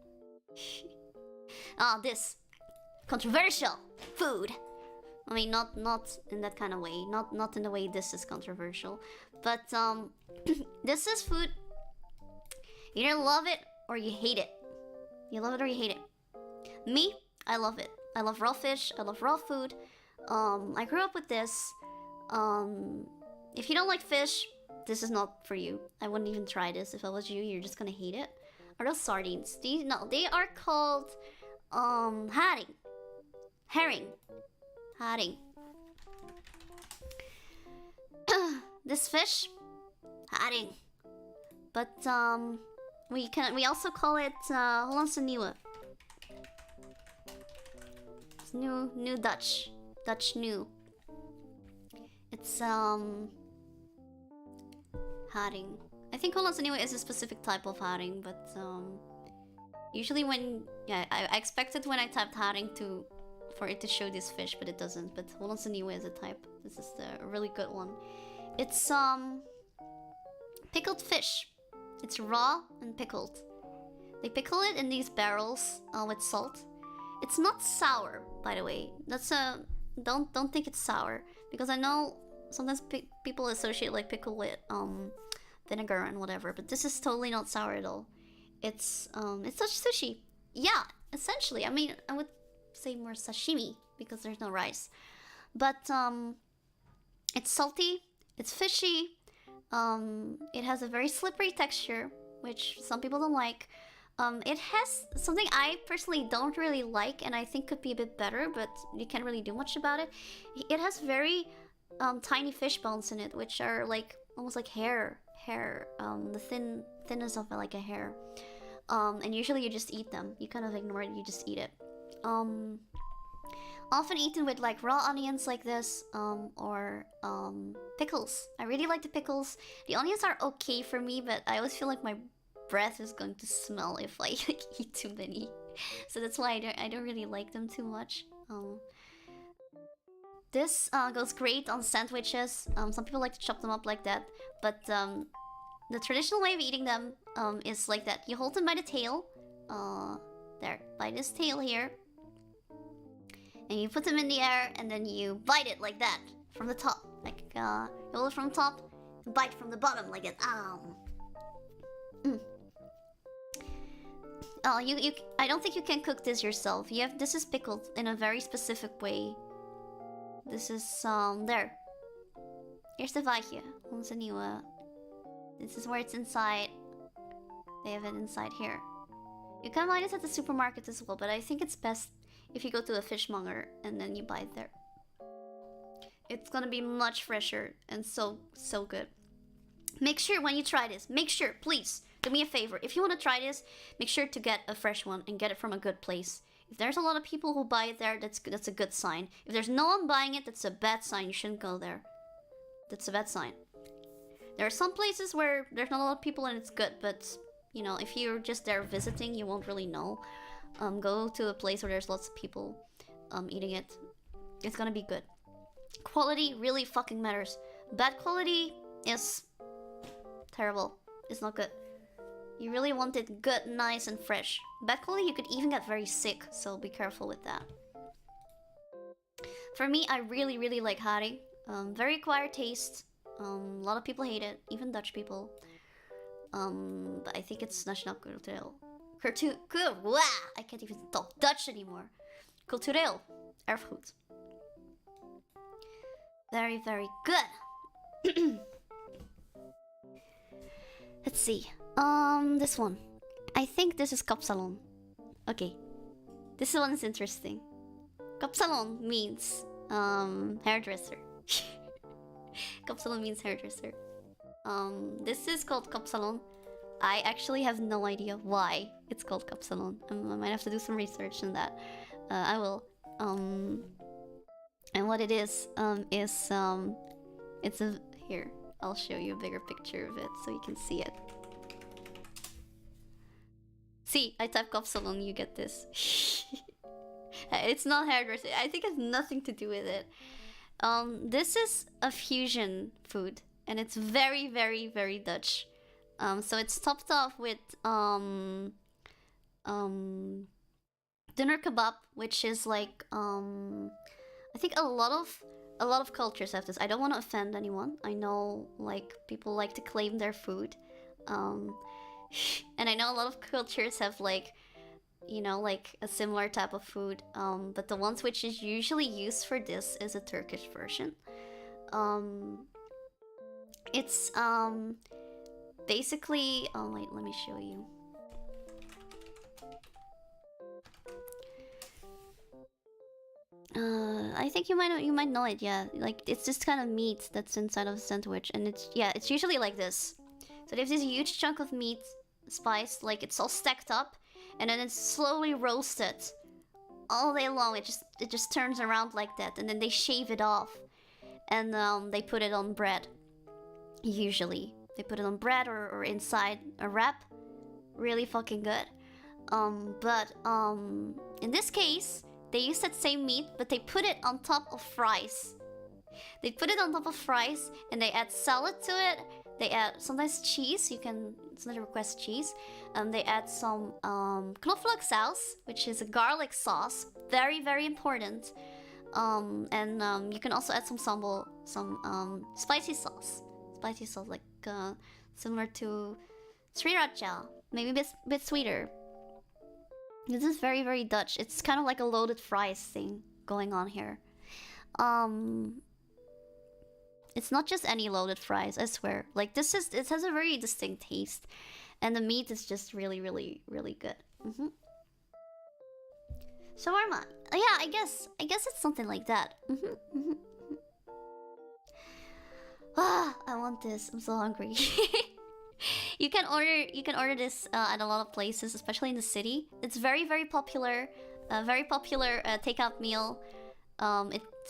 This. Controversial food. I mean, not in that kind of way. Not in the way this is controversial. But, this is food. You either love it or you hate it. You love it or you hate it. Me, I love it. I love raw fish. I love raw food. I grew up with this. If you don't like fish, this is not for you. I wouldn't even try this. If I was you, you're just gonna hate it. Are those sardines? No, they are called haring. Herring. Haring. This fish, haring. But we also call it nieuwe. It's new Dutch new. It's haring. I think nieuwe is a specific type of haring, but usually when I expected when I typed haring for it to show this fish, but it doesn't. But nieuwe is a type. This is the really good one. It's pickled fish. It's raw and pickled. They pickle it in these barrels with salt. It's not sour, by the way. That's don't think it's sour, because I know sometimes people associate like pickle with vinegar and whatever, but this is totally not sour at all. It's such sushi. Yeah, essentially. I mean, I would say more sashimi because there's no rice, but it's salty. It's fishy. It has a very slippery texture, which some people don't like. It has something I personally don't really like, and I think could be a bit better, but you can't really do much about it. It has very tiny fish bones in it, which are like almost like hair. The thinness of like a hair. And usually you just eat them. You kind of ignore it. You just eat it. Often eaten with like raw onions like this, or pickles. I really like the pickles. The onions are okay for me, but I always feel like my breath is going to smell if I like, eat too many. So that's why I don't really like them too much. This goes great on sandwiches. Some people like to chop them up like that, but the traditional way of eating them is like that. You hold them by the tail, there, by this tail here, and you put them in the air, and then you bite it like that from the top, like you hold it from the top, and bite from the bottom like that. Oh, I don't think you can cook this yourself. This is pickled in a very specific way. This is, there. Eerste vaatje, onze nieuwe. This is where it's inside. They have it inside here. You can buy this at the supermarket as well, but I think it's best if you go to a fishmonger and then you buy it there. It's gonna be much fresher and so good. Make sure when you try this, make sure, please, do me a favor. If you want to try this, make sure to get a fresh one and get it from a good place. If there's a lot of people who buy it there, that's a good sign. If there's no one buying it, that's a bad sign. You shouldn't go there. That's a bad sign. There are some places where there's not a lot of people and it's good, but you know, if you're just there visiting, you won't really know. Go to a place where there's lots of people eating it. It's gonna be good. Quality really fucking matters. Bad quality is terrible. It's not good. You really want it good, nice, and fresh. Bad quality, you could even get very sick, so be careful with that. For me, I really like Hari. Very acquired taste. A lot of people hate it, even Dutch people. But I think it's nationaal cultureel. Wow, I can't even talk Dutch anymore. Cultureel, erfgoed. Very good. Let's see. This one. I think this is kapsalon. Okay. This one is interesting. Kapsalon means hairdresser. Kapsalon means hairdresser. This is called kapsalon. I actually have no idea why it's called kapsalon. I might have to do some research on that. I will. And what it is it's a here. I'll show you a bigger picture of it so you can see it. See, I type kapsalon, you get this. It's not hairdresser. I think it has nothing to do with it. This is a fusion food, and it's very Dutch. So it's topped off with dinner kebab, which is like I think a lot of cultures have this. I don't want to offend anyone. I know like people like to claim their food, and I know a lot of cultures have like, you know, like a similar type of food. But the ones which is usually used for this is a Turkish version. It's basically, oh wait, let me show you. I think you might know it, yeah. Like it's this kind of meat that's inside of a sandwich, and it's usually like this. So there's this huge chunk of meat, spiced, like it's all stacked up, and then it's slowly roasted all day long. It just turns around like that, and then they shave it off, and they put it on bread. Usually they put it on bread or inside a wrap. Really fucking good. But in this case, they use that same meat, but they put it on top of fries. They put it on top of fries, and they add salad to it. They add sometimes cheese. You can sometimes request cheese. They add some knoflook sauce, which is a garlic sauce. Very important. And you can also add some sambal, some spicy sauce. Spicy sauce, like similar to sriracha, maybe a bit sweeter. This is very Dutch. It's kind of like a loaded fries thing going on here. It's not just any loaded fries, I swear. Like it has a very distinct taste, and the meat is just really good. Shawarma. Yeah, I guess it's something like that. Ah, I want this. I'm so hungry. You can order this at a lot of places, especially in the city. It's very popular. Very popular takeout meal.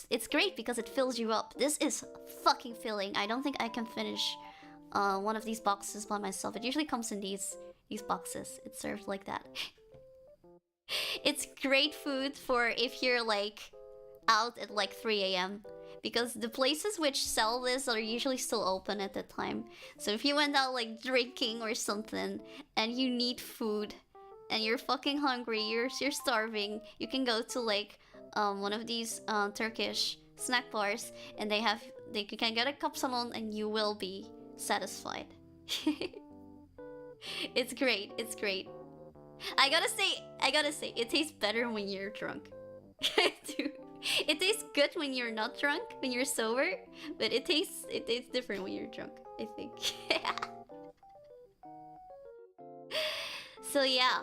It's great because it fills you up. This is fucking filling. I don't think I can finish one of these boxes by myself. It usually comes in these boxes. It's served like that. It's great food for if you're like out at like 3 AM. Because the places which sell this are usually still open at that time. So if you went out like drinking or something and you need food and you're fucking hungry, you're starving, you can go to like one of these Turkish snack bars, and you can get a kapsalon and you will be satisfied. It's great. I gotta say, it tastes better when you're drunk. Dude, it tastes good when you're not drunk, when you're sober, but it tastes different when you're drunk, I think. So yeah,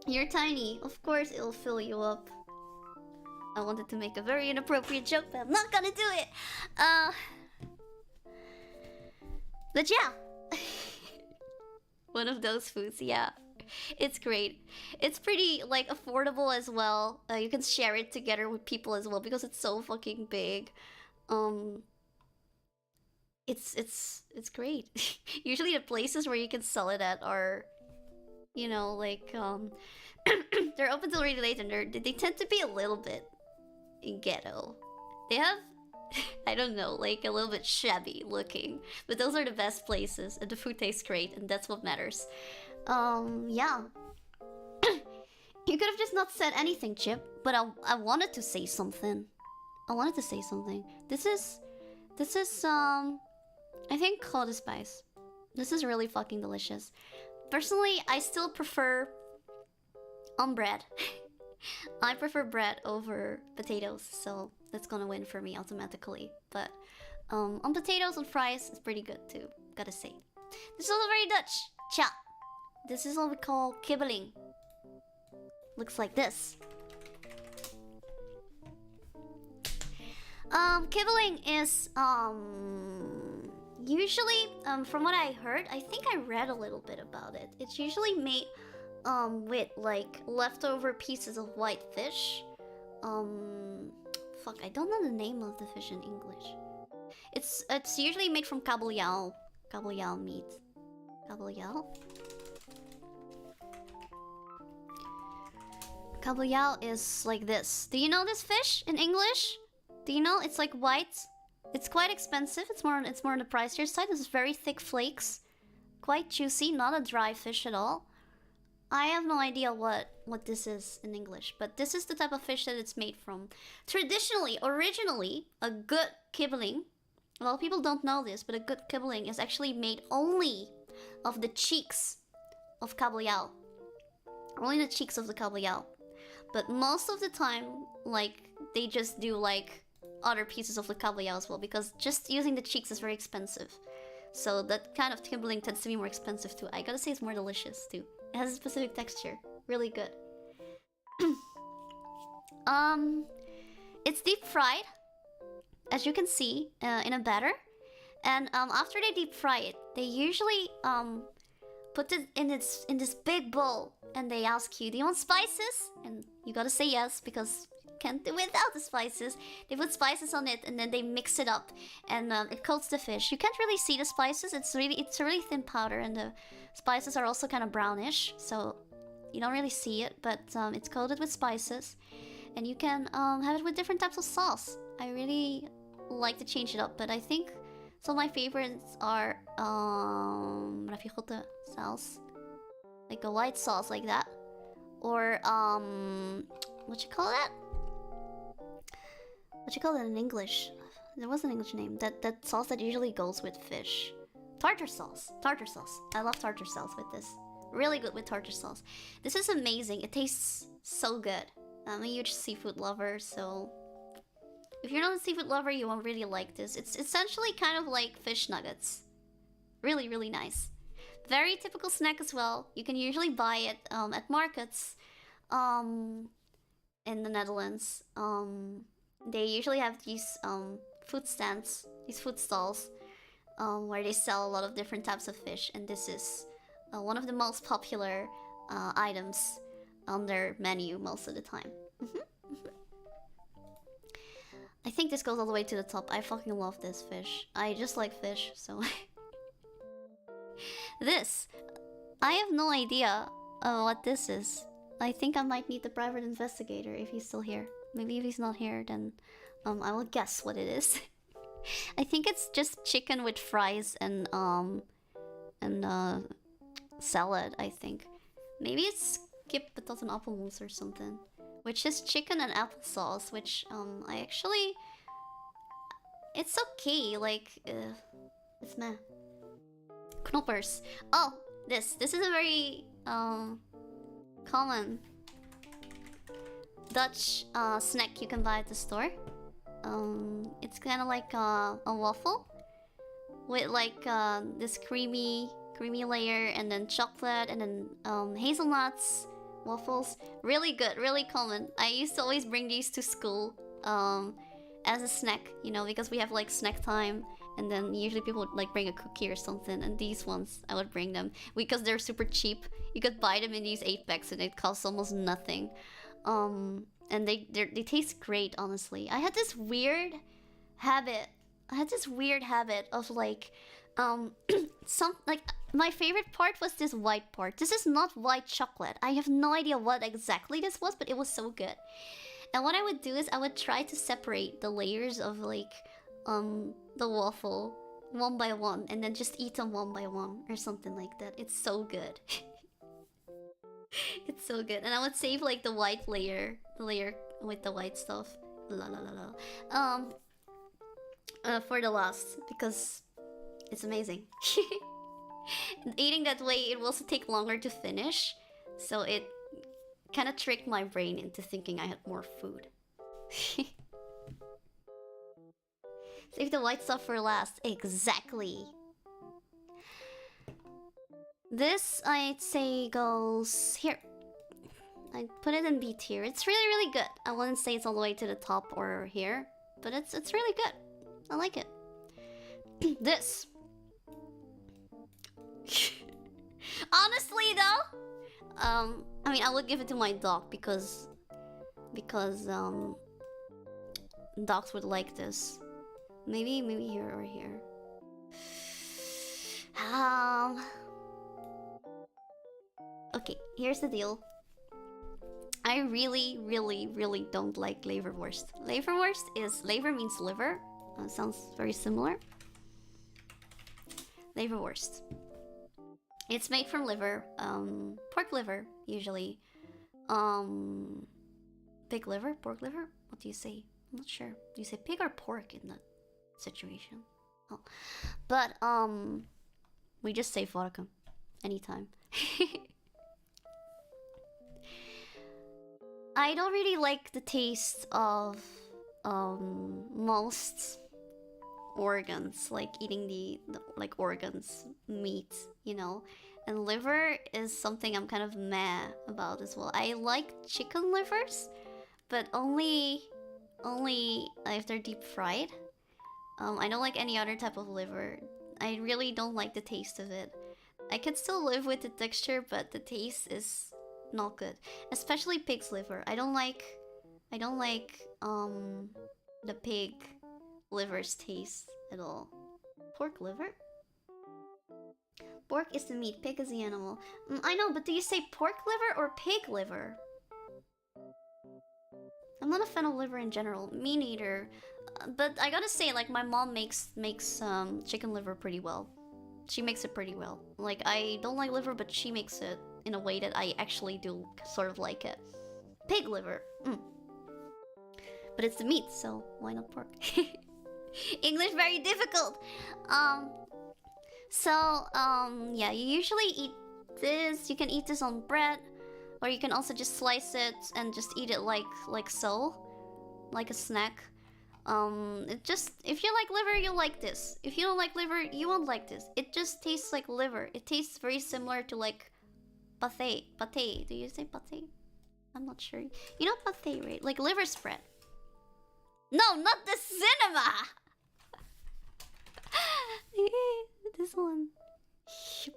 you're tiny. Of course, it'll fill you up. I wanted to make a very inappropriate joke, but I'm not gonna do it. But yeah, one of those foods. Yeah. It's great. It's pretty like affordable as well. You can share it together with people as well because it's so fucking big. It's great. Usually the places where you can sell it at are, you know, like they're open till really late and they tend to be a little bit ghetto. They have I don't know, like a little bit shabby looking, but those are the best places and the food tastes great and that's what matters. Yeah. You could have just not said anything, Chip, but I wanted to say something. I wanted to say something. This is I think called a spice. This is really fucking delicious. Personally, I still prefer bread. I prefer bread over potatoes, so that's gonna win for me automatically. But on potatoes and fries, it's pretty good too, gotta say. This is also very Dutch. Chaaa. This is what we call kibbeling. Looks like this. Kibbeling is usually from what I heard, I think I read a little bit about it. It's usually made with like leftover pieces of white fish. Fuck, I don't know the name of the fish in English. It's usually made from kabeljauw meat. Kabeljauw? Kabeljauw is like this. Do you know this fish in English? Do you know? It's like white. It's quite expensive. It's more on the pricier side. This is very thick flakes. Quite juicy, not a dry fish at all. I have no idea what this is in English, but this is the type of fish that it's made from. Traditionally, originally, a good kibbeling, a lot of people don't know this, but a good kibbeling is actually made only of the cheeks of kabeljauw. Only the cheeks of the kabeljauw. But most of the time, like, they just do, like, other pieces of the kabeljauw as well, because just using the cheeks is very expensive. So that kind of kibbeling tends to be more expensive too. I gotta say it's more delicious too. It has a specific texture. Really good. It's deep fried, as you can see, in a batter. And after they deep fry it, they usually put it in this big bowl, and they ask you, "Do you want spices?" And you gotta say yes because you can't do without the spices. They put spices on it, and then they mix it up, and it coats the fish. You can't really see the spices. It's a really thin powder, and the spices are also kind of brownish, so you don't really see it. But it's coated with spices, and you can have it with different types of sauce. I really like to change it up, but I think some of my favorites are rafigote sauce, like a white sauce like that, or what you call that? What you call it in English? There was an English name. That sauce that usually goes with fish. Tartar sauce. Tartar sauce. I love tartar sauce with this. Really good with tartar sauce. This is amazing. It tastes so good. I'm a huge seafood lover, so if you're not a seafood lover, you won't really like this. It's essentially kind of like fish nuggets. Really, really nice. Very typical snack as well. You can usually buy it at markets in the Netherlands. They usually have these food stands, these food stalls, where they sell a lot of different types of fish, and this is one of the most popular items on their menu most of the time. I think this goes all the way to the top. I fucking love this fish. I just like fish, so... This! I have no idea what this is. I think I might need the private investigator if he's still here. Maybe if he's not here, then I will guess what it is. I think it's just chicken with fries and salad, I think. Maybe it's kip patat en appelmoes or something. Which is chicken and applesauce, which I actually... It's okay, like... it's meh. Knoppers. Oh, this is a very common Dutch snack you can buy at the store. It's kind of like a waffle with like this creamy layer, and then chocolate, and then hazelnuts, waffles. Really good, really common. I used to always bring these to school as a snack, you know, because we have like snack time, and then usually people would like bring a cookie or something, and these ones I would bring them because they're super cheap. You could buy them in these 8-packs and it costs almost nothing. And they taste great, honestly. I had this weird habit of like some like my favorite part was this white part. This is not white chocolate. I have no idea what exactly this was, but it was so good. And what I would do is I would try to separate the layers of like the waffle one by one, and then just eat them one by one or something like that. It's so good. It's so good. And I would save like the white layer, the layer with the white stuff, la la la la, for the last, because it's amazing. Eating that way, it will also take longer to finish, so it kind of tricked my brain into thinking I had more food. Save the white stuff for last. Exactly. This, I'd say, goes here. I put it in B tier. It's really, really good. I wouldn't say it's all the way to the top or here, but it's really good. I like it. This. Honestly, though, I mean, I would give it to my dog because dogs would like this. Maybe here or here. Okay, here's the deal. I really, really, really don't like leverwurst. Leverwurst is... Lever means liver. Sounds very similar. Leverwurst. It's made from liver. Pork liver, usually. Pig liver? Pork liver? What do you say? I'm not sure. Do you say pig or pork in that situation? Oh. But, we just say vodka. Anytime. I don't really like the taste of most organs, like eating the like organs, meat, you know. And liver is something I'm kind of meh about as well. I like chicken livers, but only if they're deep fried. I don't like any other type of liver. I really don't like the taste of it. I could still live with the texture, but the taste is not good. Especially pig's liver. I don't like the pig liver's taste at all. Pork liver? Pork is the meat, pig is the animal. I know, but do you say pork liver or pig liver? I'm not a fan of liver in general. Me neither. But I gotta say, like, my mom makes chicken liver pretty well. She makes it pretty well. Like, I don't like liver, but she makes it in a way that I actually do sort of like it. Pig liver. But it's the meat, so why not pork? English very difficult. Yeah, you usually eat this. You can eat this on bread, or you can also just slice it and just eat it like so, like a snack. It just, if you like liver, you'll like this. If you don't like liver, you won't like this. It just tastes like liver. It tastes very similar to like pâté. Pâté. Do you say pâté? I'm not sure. You know pâté, right? Like liver spread. No, not the cinema! This one.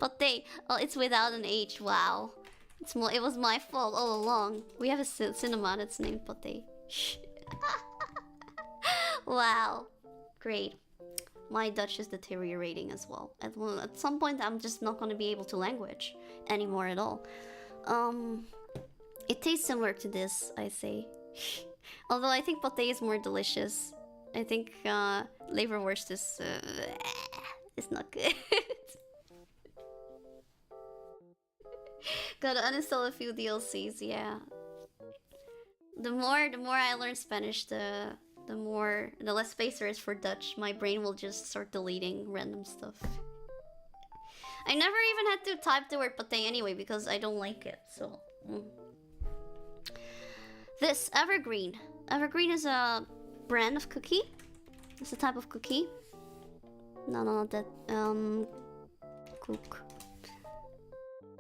Pâté. Oh, it's without an H. Wow. It was my fault all along. We have a cinema that's named Pâté. Wow. Great. My Dutch is deteriorating as well. At some point, I'm just not going to be able to language anymore at all. It tastes similar to this, I say. Although I think pâté is more delicious. I think leverwurst is it's not good. Gotta uninstall a few DLCs, yeah. The more I learn Spanish, the less space there is for Dutch. My brain will just start deleting random stuff. I never even had to type the word pâté anyway because I don't like it, so This Evergreen. Evergreen is a brand of cookie. It's a type of cookie. No, that cook.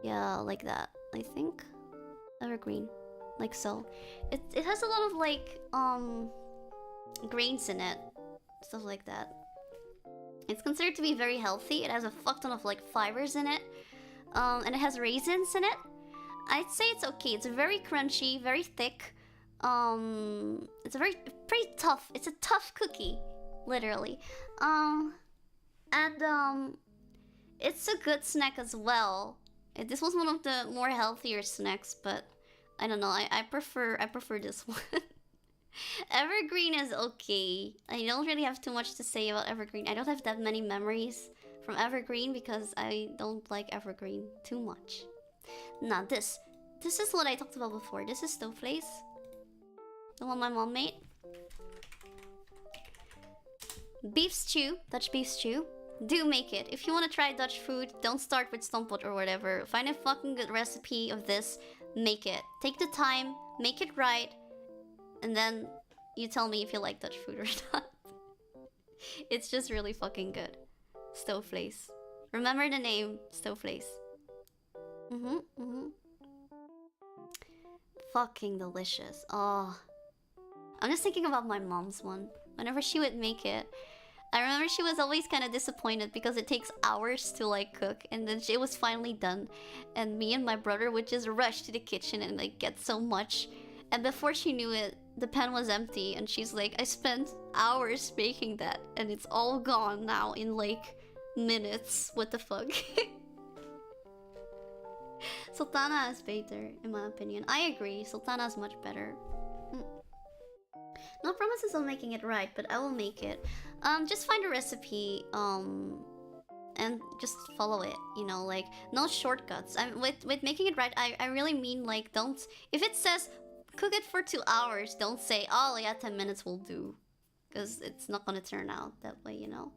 Yeah, like that. I think Evergreen, like so. It has a lot of like grains in it, stuff like that. It's considered to be very healthy. It has a fuck ton of like fibers in it, and it has raisins in it. I'd say it's okay. It's very crunchy, very thick. It's a pretty tough. It's a tough cookie, literally. It's a good snack as well. This was one of the more healthier snacks, but I don't know. I prefer this one. Evergreen is okay. I don't really have too much to say about Evergreen. I don't have that many memories from Evergreen because I don't like Evergreen too much. Now this is what I talked about before. This is Stoveface, the one my mom made. Beef stew, Dutch beef stew. Do make it. If you want to try Dutch food, don't start with stompot or whatever. Find a fucking good recipe of this. Make it. Take the time, make it right, and then you tell me if you like Dutch food or not. It's just really fucking good. Stoveface. Remember the name, Stoveface. Fucking delicious. Oh. I'm just thinking about my mom's one. Whenever she would make it, I remember she was always kind of disappointed because it takes hours to like cook, and then it was finally done, and me and my brother would just rush to the kitchen and like get so much, and before she knew it, the pan was empty, and she's like, I spent hours making that and it's all gone now in like minutes. What the fuck? Sultana is better in my opinion. I agree, Sultana is much better. No promises on making it right, but I will make it. Just find a recipe, and just follow it, you know, like, no shortcuts. With making it right, I really mean, like, don't... If it says, cook it for 2 hours, don't say, oh, yeah, 10 minutes will do. Because it's not gonna turn out that way, you know?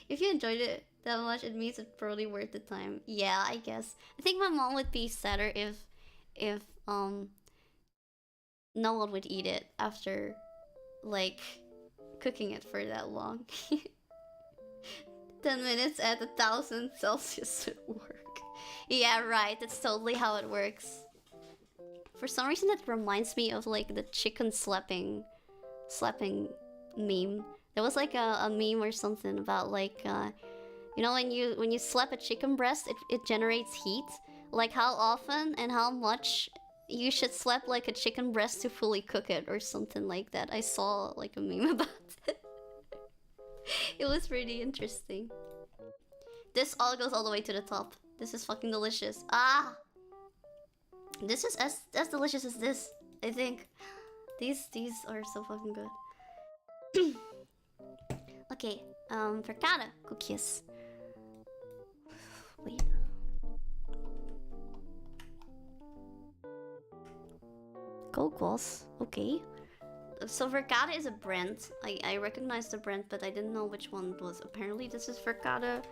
If you enjoyed it that much, it means it's probably worth the time. Yeah, I guess. I think my mom would be sadder if no one would eat it after, like, cooking it for that long. 10 minutes at 1000 Celsius would work. Yeah, right, that's totally how it works. For some reason that reminds me of like the chicken slapping meme. There was like a meme or something about like you know, when you slap a chicken breast, it generates heat. Like how often and how much you should slap like a chicken breast to fully cook it or something like that. I saw like a meme about it. It was pretty interesting. This all goes all the way to the top. This is fucking delicious. Ah! This is as delicious as this, I think. These are so fucking good. Okay, frittata cookies. Wait. Kokos, okay. So frittata is a brand. I recognize the brand, but I didn't know which one it was. Apparently this is frittata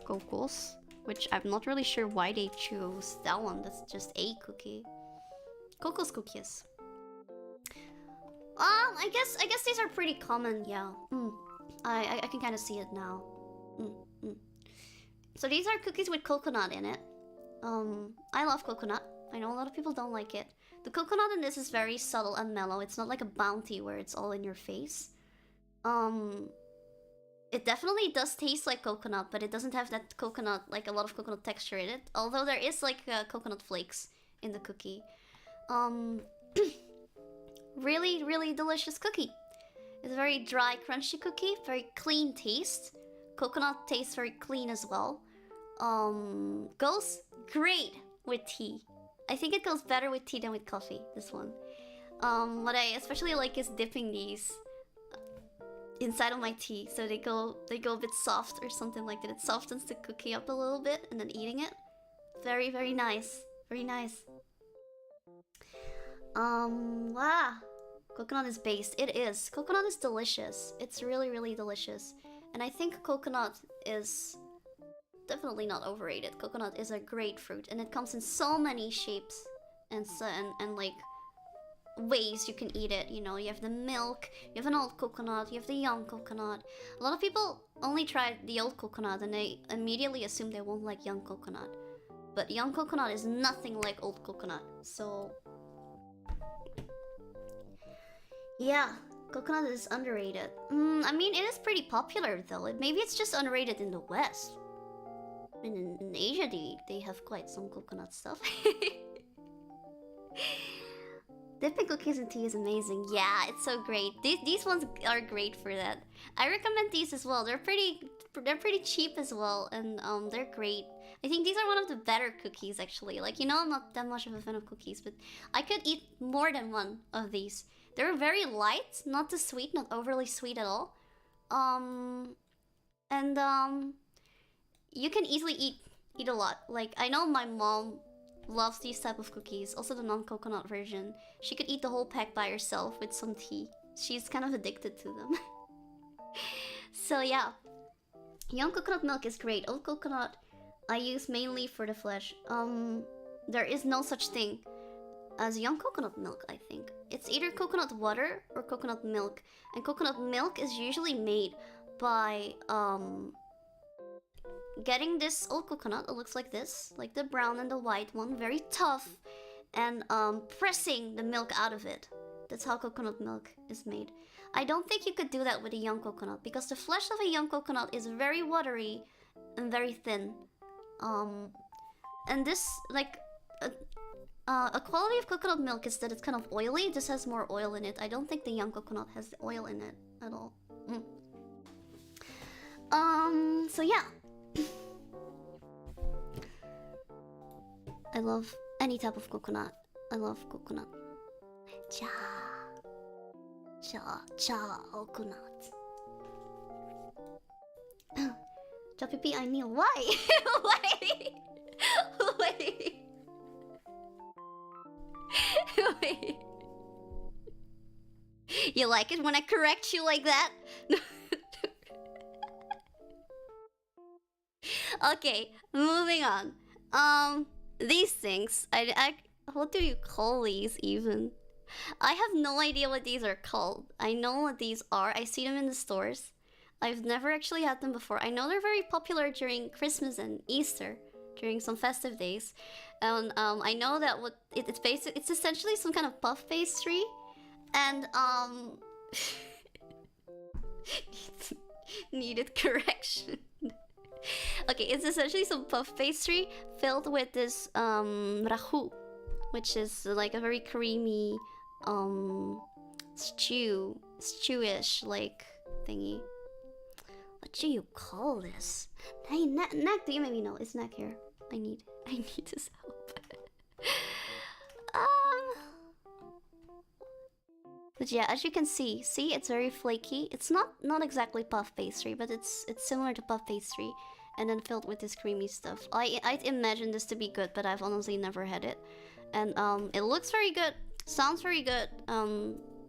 Kokos, which I'm not really sure why they chose that one. That's just a cookie. Kokos cookies. I guess these are pretty common, yeah. I can kind of see it now. So these are cookies with coconut in it. I love coconut. I know a lot of people don't like it. The coconut in this is very subtle and mellow. It's not like a bounty where it's all in your face. It definitely does taste like coconut, but it doesn't have that coconut, like a lot of coconut texture in it. Although there is like coconut flakes in the cookie. Really, really delicious cookie. It's a very dry, crunchy cookie. Very clean taste. Coconut tastes very clean as well. Goes great with tea. I think it goes better with tea than with coffee, this one. What I especially like is dipping these inside of my tea, so they go a bit soft or something like that. It softens the cookie up a little bit, and then eating it. Very, very nice. Very nice. Wow. Coconut is based. It is. Coconut is delicious. It's really, really delicious. And I think coconut is definitely not overrated. Coconut is a great fruit, and it comes in so many shapes and like ways you can eat it. You know, you have the milk, you have an old coconut, you have the young coconut. A lot of people only try the old coconut and they immediately assume they won't like young coconut. But young coconut is nothing like old coconut. So yeah, coconut is underrated. I mean, it is pretty popular though. Maybe it's just underrated in the West. In Asia, they have quite some coconut stuff. Dipping cookies in tea is amazing. Yeah, it's so great. These ones are great for that. I recommend these as well. They're pretty cheap as well, and they're great. I think these are one of the better cookies actually. Like, you know, I'm not that much of a fan of cookies, but I could eat more than one of these. They're very light, not too sweet, not overly sweet at all. You can easily eat a lot. Like, I know my mom loves these type of cookies, also the non-coconut version. She could eat the whole pack by herself with some tea. She's kind of addicted to them. So yeah, young coconut milk is great. Old coconut I use mainly for the flesh. There is no such thing as young coconut milk, I think. It's either coconut water or coconut milk, and coconut milk is usually made by getting this old coconut. It looks like this, like the brown and the white one, very tough, and pressing the milk out of it. That's how coconut milk is made. I don't think you could do that with a young coconut because the flesh of a young coconut is very watery and very thin. And this, like, a quality of coconut milk is that it's kind of oily. This has more oil in it. I don't think the young coconut has oil in it at all. So yeah. I love any type of coconut. I love coconut. Coconut. Chapipi, I kneel. Why? Why? Wait. Wait. You like it when I correct you like that? Okay, moving on. These things, what do you call these even? I have no idea what these are called. I know what these are. I see them in the stores. I've never actually had them before. I know they're very popular during Christmas and Easter, during some festive days. And I know that it's essentially some kind of puff pastry, and needed correction. Okay, it's essentially some puff pastry filled with this ragu, which is like a very creamy stewish like thingy. What do you call this? Hey, Knack, do you maybe know? Is Knack here? I need his help. But yeah, as you can see, it's very flaky. It's not exactly puff pastry, but it's similar to puff pastry, and then filled with this creamy stuff. I'd imagine this to be good, but I've honestly never had it. And it looks very good, sounds very good.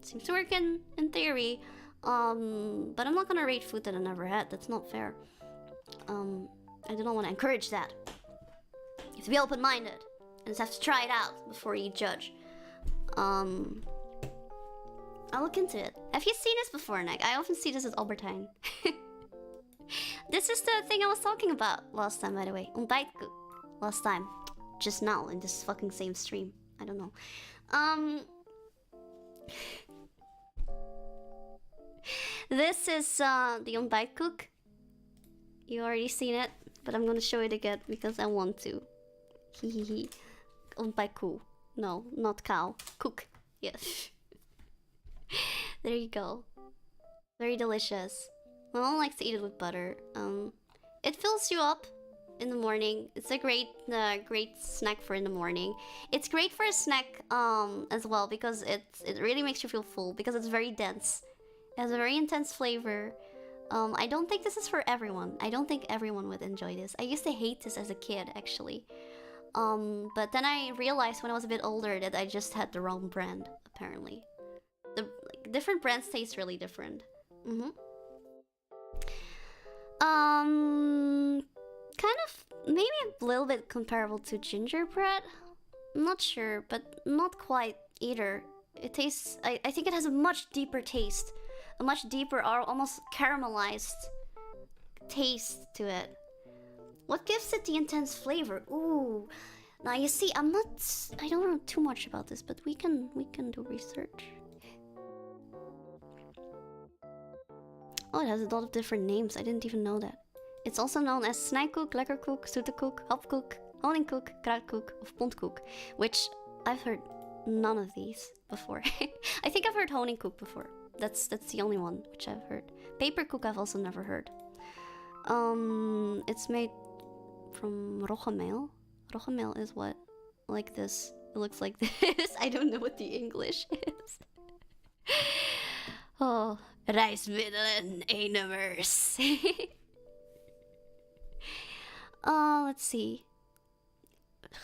Seems to work in theory. But I'm not gonna rate food that I never had. That's not fair. I do not want to encourage that. You have to be open-minded and just have to try it out before you judge. I'll look into it. Have you seen this before, Nick? I often see this at Albertine. This is the thing I was talking about last time, by the way. Untitled. Last time. Just now, in this fucking same stream. I don't know. This is the Untitled. You already seen it, but I'm gonna show it again because I want to. Hehehe. Untitled. No, not cow. Cook. Yes. There you go. Very delicious. My mom likes to eat it with butter. It fills you up in the morning. It's a great snack for in the morning. It's great for a snack as well because it really makes you feel full because it's very dense. It has a very intense flavor. I don't think this is for everyone. I don't think everyone would enjoy this. I used to hate this as a kid, actually. But then I realized when I was a bit older that I just had the wrong brand, apparently. Different brands taste really different. Kind of, maybe a little bit comparable to gingerbread. I'm not sure, but not quite either. It tastes... I think it has a much deeper taste. A much deeper, or almost caramelized taste to it. What gives it the intense flavor? Ooh. Now you see, I don't know too much about this, but we can do research. Oh, it has a lot of different names. I didn't even know that. It's also known as snijkoek, lekkerkoek, zoetekoek, hapkoek, honingkoek, kruidkoek, of pontkoek, which I've heard none of these before. I think I've heard honingkoek before. That's the only one which I've heard. Paperkoek I've also never heard. It's made from roggemeel. Roggemeel is what? Like this. It looks like this. I don't know what the English is. Oh, rijstmiddelen, E-nummers. Let's see.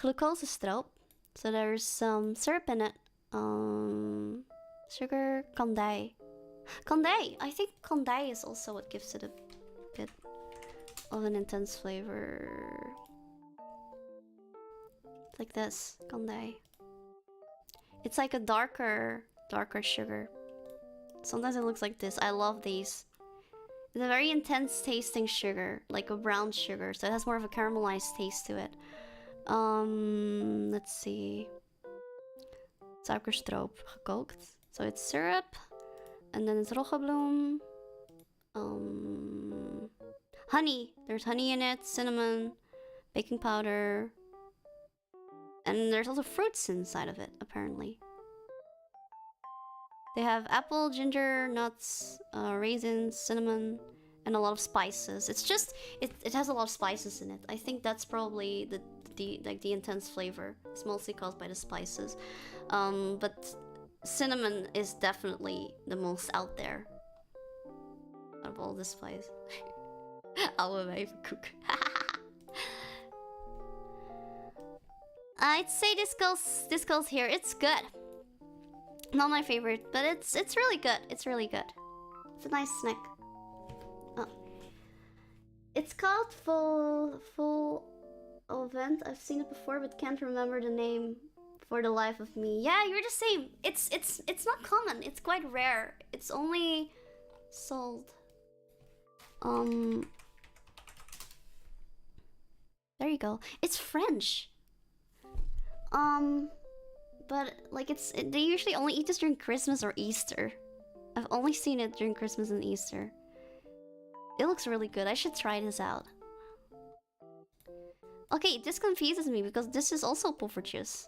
Glucosestroop. So there's some syrup in it. Sugar, kandij. Kandij! I think kandij is also what gives it a bit of an intense flavor. Like this, kandij. It's like a darker sugar. Sometimes it looks like this. I love these. It's a very intense tasting sugar, like a brown sugar, so it has more of a caramelized taste to it. Let's see. Suikerstroop gekookt. So it's syrup, and then it's roggebloem. Honey. There's honey in it, cinnamon, baking powder, and there's also fruits inside of it, apparently. They have apple, ginger, nuts, raisins, cinnamon, and a lot of spices. It's just it has a lot of spices in it. I think that's probably the intense flavor. It's mostly caused by the spices, but cinnamon is definitely the most out there out of all the spice. I'll even cook. I'd say this goes here. It's good. Not my favorite, but it's really good. It's really good. It's a nice snack. Oh. It's called full event. I've seen it before, but can't remember the name for the life of me. Yeah, you're the same. It's not common. It's quite rare. It's only sold. There you go. It's French. But like they usually only eat this during Christmas or Easter. I've only seen it during Christmas and Easter. It looks really good. I should try this out. Okay, this confuses me because this is also poffertjes.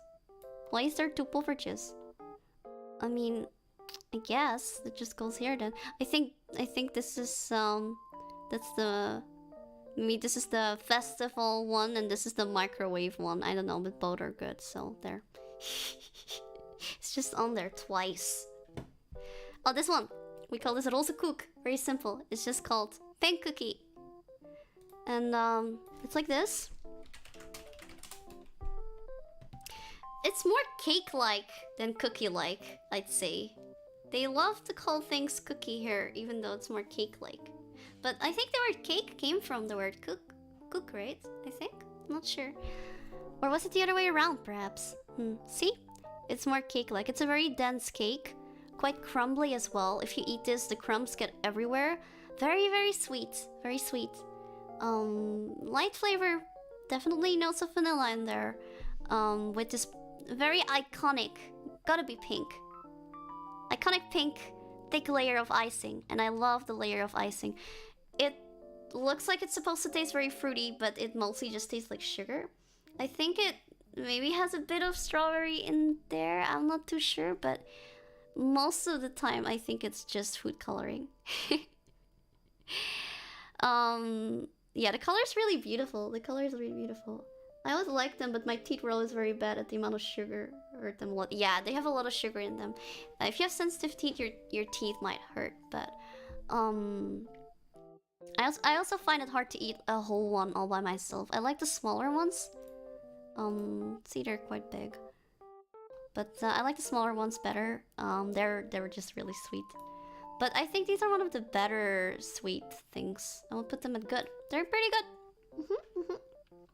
Why is there two poffertjes? I mean, I guess it just goes here then. I think this is that's the this is the festival one and this is the microwave one. I don't know, but both are good, so there. It's just on there twice. Oh, this one. We call this roze koek. Very simple. It's just called Pancakes. And it's like this. It's more cake-like than cookie-like, I'd say. They love to call things cookie here, even though it's more cake-like. But I think the word cake came from the word cook, right? I think? I'm not sure. Or was it the other way around, perhaps? See? It's more cake-like. It's a very dense cake. Quite crumbly as well. If you eat this, the crumbs get everywhere. Very, very sweet. Very sweet. Light flavor. Definitely notes of vanilla in there. With this very iconic, gotta be pink. Iconic pink, thick layer of icing. And I love the layer of icing. It looks like it's supposed to taste very fruity, but it mostly just tastes like sugar. I think it maybe has a bit of strawberry in there. I'm not too sure, but most of the time I think it's just food coloring. Yeah, the color's really beautiful. The color's really beautiful. I always like them, but my teeth were always very bad at the amount of sugar. Hurt them a lot. Yeah, they have a lot of sugar in them. If you have sensitive teeth, your teeth might hurt. But I also find it hard to eat a whole one all by myself. I like the smaller ones. See, they're quite big. But I like the smaller ones better. They were just really sweet. But I think these are one of the better sweet things. I will put them at good. They're pretty good.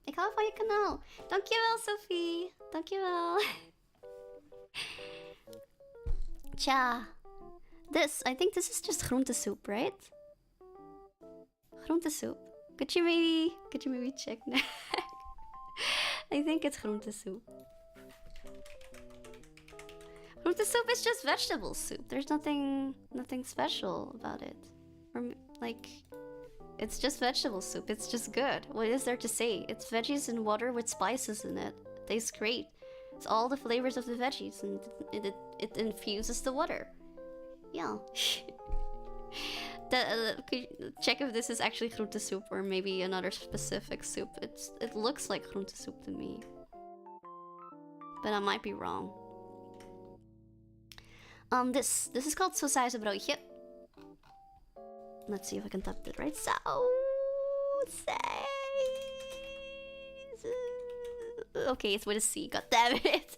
Ik hou van je kanaal. Dankjewel, Sophie. Dankjewel. Chaaa. I think this is just groente soup, right? Groente soup. Could you maybe check now? I think it's groente soup. Groente soup is just vegetable soup. There's nothing special about it. Or like, it's just vegetable soup. It's just good. What is there to say? It's veggies and water with spices in it. It tastes great. It's all the flavors of the veggies, and it infuses the water. Yeah. Could you check if this is actually groente soup or maybe another specific soup. It looks like groente soup to me, but I might be wrong. This is called sausijzenbroodje. Let's see if I can type it right. Okay, it's with a C. God damn it!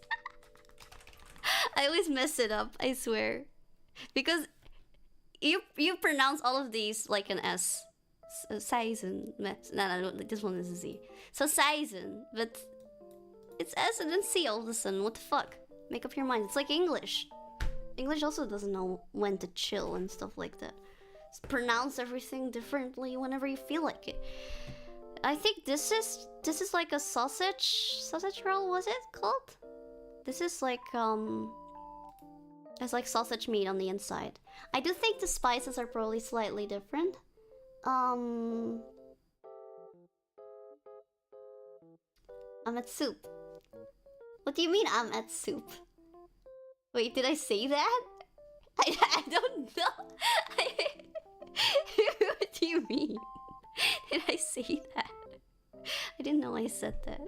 I always mess it up. I swear, because you pronounce all of these like an S. Seizen. No, this one is a Z. So seizen, but it's S and then C all of a sudden. What the fuck? Make up your mind. It's like English. English also doesn't know when to chill and stuff like that. Just pronounce everything differently whenever you feel like it. I think this is like a sausage roll. Was it called? This is like it's like sausage meat on the inside. I do think the spices are probably slightly different. I'm at soup. What do you mean I'm at soup? Wait, did I say that? I don't know. What do you mean? Did I say that? I didn't know I said that.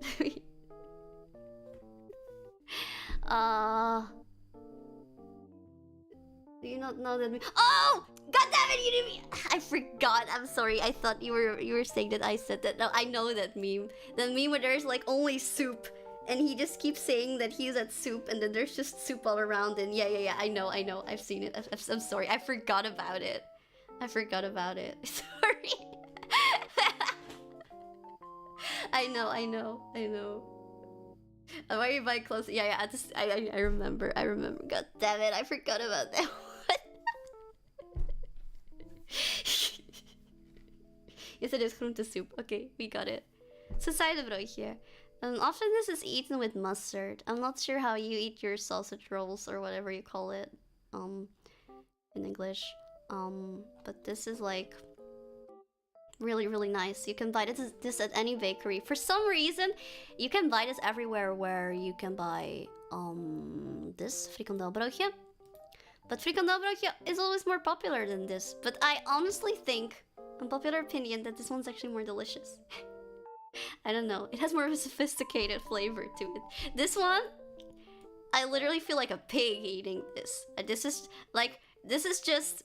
Do you not know that? Oh! God damn it! You didn't. I forgot. I'm sorry. I thought you were saying that I said that. No, I know that meme. The meme where there's like only soup, and he just keeps saying that he's at soup, and then there's just soup all around. And yeah. I know. I've seen it. I'm sorry. I forgot about it. Sorry. I know. Why are you buying clothes? Yeah. I remember. God damn it! I forgot about that one. Yes, it is groente soup. Okay, we got it. Sausijzenbroodje. Often this is eaten with mustard. I'm not sure how you eat your sausage rolls or whatever you call it, in English. But this is like really nice. You can buy this at any bakery. For some reason, you can buy this everywhere where you can buy this frikandelbroodje. But frikandelbroodje is always more popular than this. But I honestly think, unpopular opinion, that this one's actually more delicious. I don't know. It has more of a sophisticated flavor to it. This one, I literally feel like a pig eating this. This is just,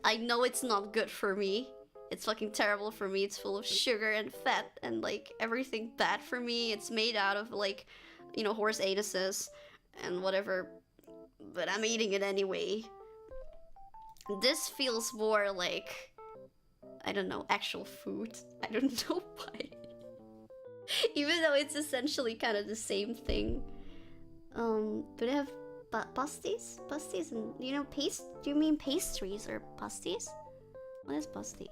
I know it's not good for me. It's fucking terrible for me. It's full of sugar and fat and like everything bad for me. It's made out of like, you know, horse anuses and whatever. But I'm eating it anyway. This feels more like, I don't know, actual food. I don't know why. Even though it's essentially kind of the same thing. Do they have pasties? Pasties and, you know, do you mean pastries or pasties? What is pasties?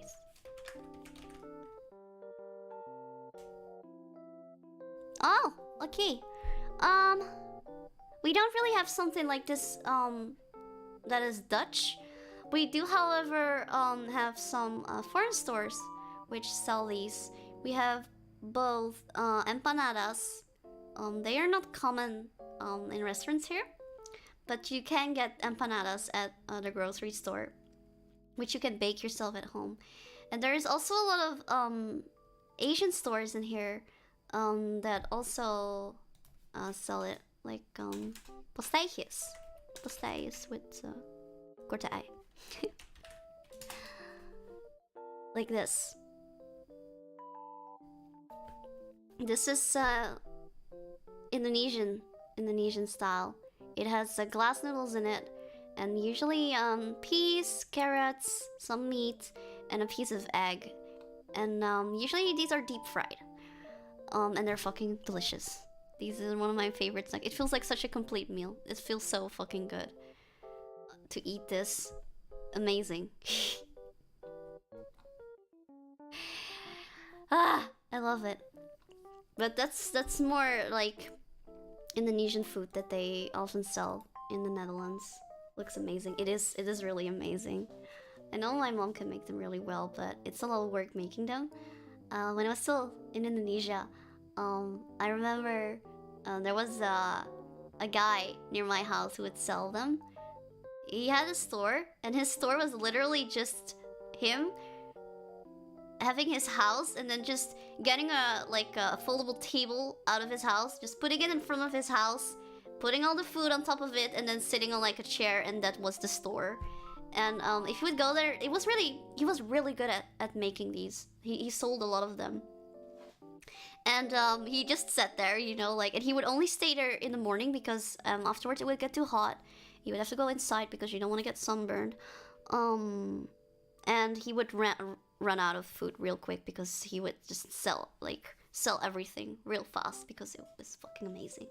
Oh, okay. We don't really have something like this, that is Dutch. We do, however, have some foreign stores which sell these. We have both empanadas. They are not common in restaurants here, but you can get empanadas at the grocery store, which you can bake yourself at home. And there is also a lot of Asian stores in here that also sell it, like pastéis with korte ei. Like this. This is Indonesian style. It has glass noodles in it, and usually peas, carrots, some meat, and a piece of egg. And usually these are deep fried. And they're fucking delicious. These are one of my favorites. Like, it feels like such a complete meal. It feels so fucking good. to eat this. Amazing. Ah, I love it. But that's more like Indonesian food that they often sell in the Netherlands. Looks amazing. It is really amazing. I know my mom can make them really well, but it's a lot of work making them. When I was still in Indonesia, I remember there was a guy near my house who would sell them. He had a store, and his store was literally just him having his house and then just getting a foldable table out of his house, just putting it in front of his house, putting all the food on top of it, and then sitting on like a chair, and that was the store. And if you would go there, he was really good at making these. He sold a lot of them. And he just sat there, you know, like, and he would only stay there in the morning because afterwards it would get too hot. He would have to go inside because you don't want to get sunburned. And he would run out of food real quick because he would just sell everything real fast because it was fucking amazing.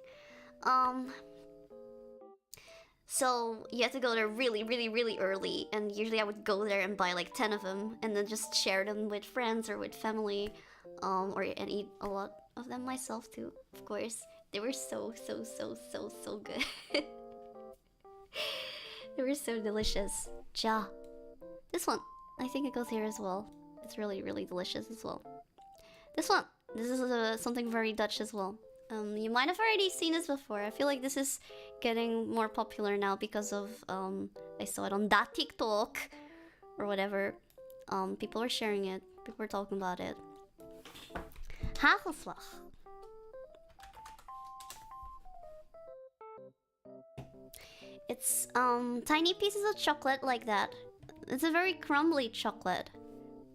So you had to go there really, really, really early, and usually I would go there and buy like 10 of them and then just share them with friends or with family, and eat a lot of them myself too, of course. They were so good. They were so delicious. Chaaa. This one, I think it goes here as well. It's really, really delicious as well. This one, this is something very Dutch as well. You might have already seen this before. I feel like this is getting more popular now because of I saw it on that TikTok or whatever. People were sharing it. People were talking about it. Hagelslag. It's tiny pieces of chocolate like that. It's a very crumbly chocolate.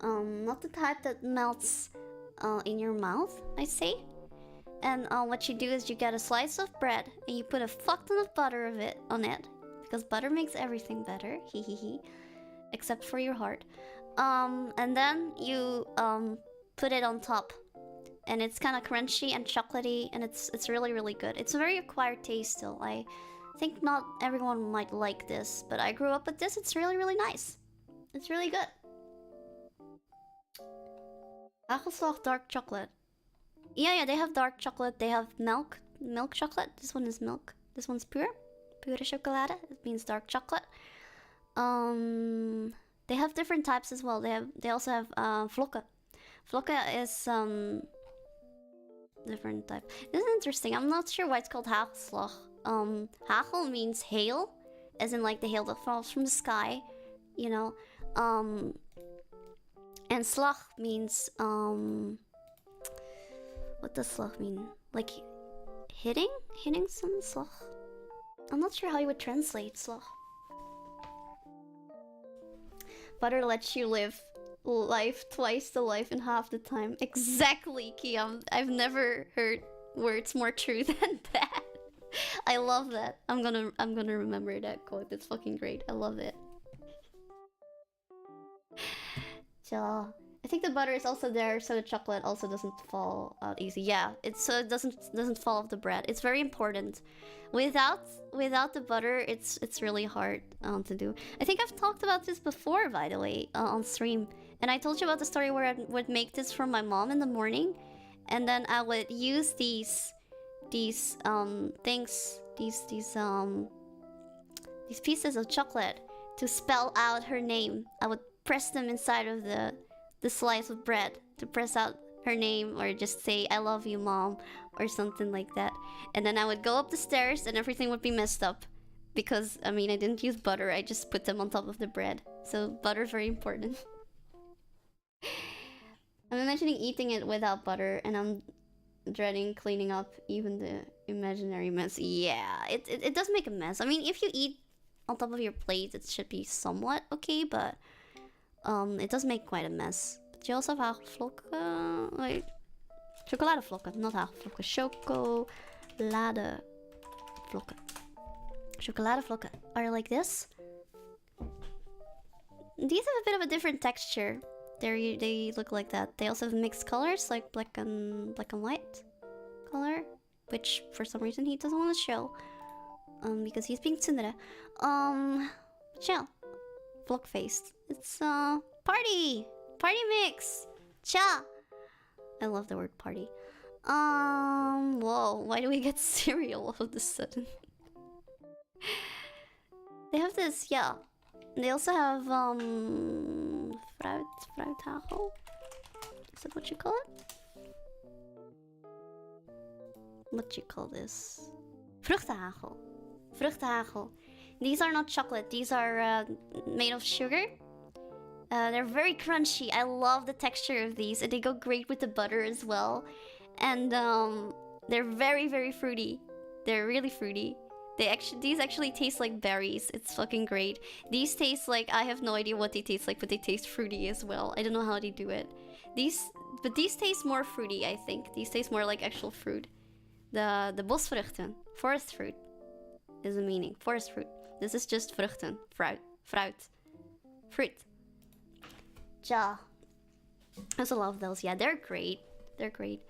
Not the type that melts in your mouth, I say. And what you do is you get a slice of bread and you put a fuck ton of butter on it. Because butter makes everything better. Hee hee hee. Except for your heart. And then you put it on top. And it's kind of crunchy and chocolatey, and it's really, really good. It's a very acquired taste still. I think not everyone might like this, but I grew up with this. It's really, really nice. It's really good. Hagelslag dark chocolate. Yeah, they have dark chocolate. They have milk chocolate. This one is milk. This one's pure chocolate. It means dark chocolate. They have different types as well. They also have vlokken. Vlokken is different type. This is interesting. I'm not sure why it's called hagelslag. Hagel means hail, as in like the hail that falls from the sky, you know. And slag means what does slag mean? Like hitting some slag. I'm not sure how you would translate slag. Butter lets you live life twice the life in half the time. Exactly, Kiam. I've never heard words more true than that. I love that. I'm gonna remember that quote. It's fucking great. I love it. Chaaa. I think the butter is also there so the chocolate also doesn't fall out easy. Yeah, so it doesn't fall off the bread. It's very important. Without the butter, it's really hard to do. I think I've talked about this before, by the way, on stream. And I told you about the story where I would make this for my mom in the morning, and then I would use these things, these pieces of chocolate to spell out her name. I would press them inside of the slice of bread to press out her name, or just say I love you, mom, or something like that. And then I would go up the stairs and everything would be messed up because I mean I didn't use butter, I just put them on top of the bread. So butter's very important. I'm imagining eating it without butter, and I'm dreading cleaning up even the imaginary mess. Yeah, it does make a mess. I mean, if you eat on top of your plate, it should be somewhat okay, but it does make quite a mess. But you also have hagelvlokken, wait, chocoladevlokken, not hagelvlokken, chocoladevlokken. Chocoladevlokken are like this. These have a bit of a different texture. They look like that. They also have mixed colors, like black and white color, which for some reason he doesn't want to show, because he's being tsundere. Chill. Block faced. It's party mix. Cha. I love the word party. Whoa, why do we get cereal all of a sudden? They have this, yeah. They also have fruithagel. Is that what you call it? What do you call this? Vruchtenhagel. Vruchtenhagel. These are not chocolate. These are made of sugar. They're very crunchy. I love the texture of these, and they go great with the butter as well. And they're very, very fruity. They're really fruity. These actually taste like berries. It's fucking great. These taste like, I have no idea what they taste like, but they taste fruity as well. I don't know how they do it. But these taste more fruity, I think. These taste more like actual fruit. The bosvruchten, forest fruit, is the meaning. Forest fruit. This is just vruchten, fruit. Ja. I also love those. Yeah, they're great. They're great.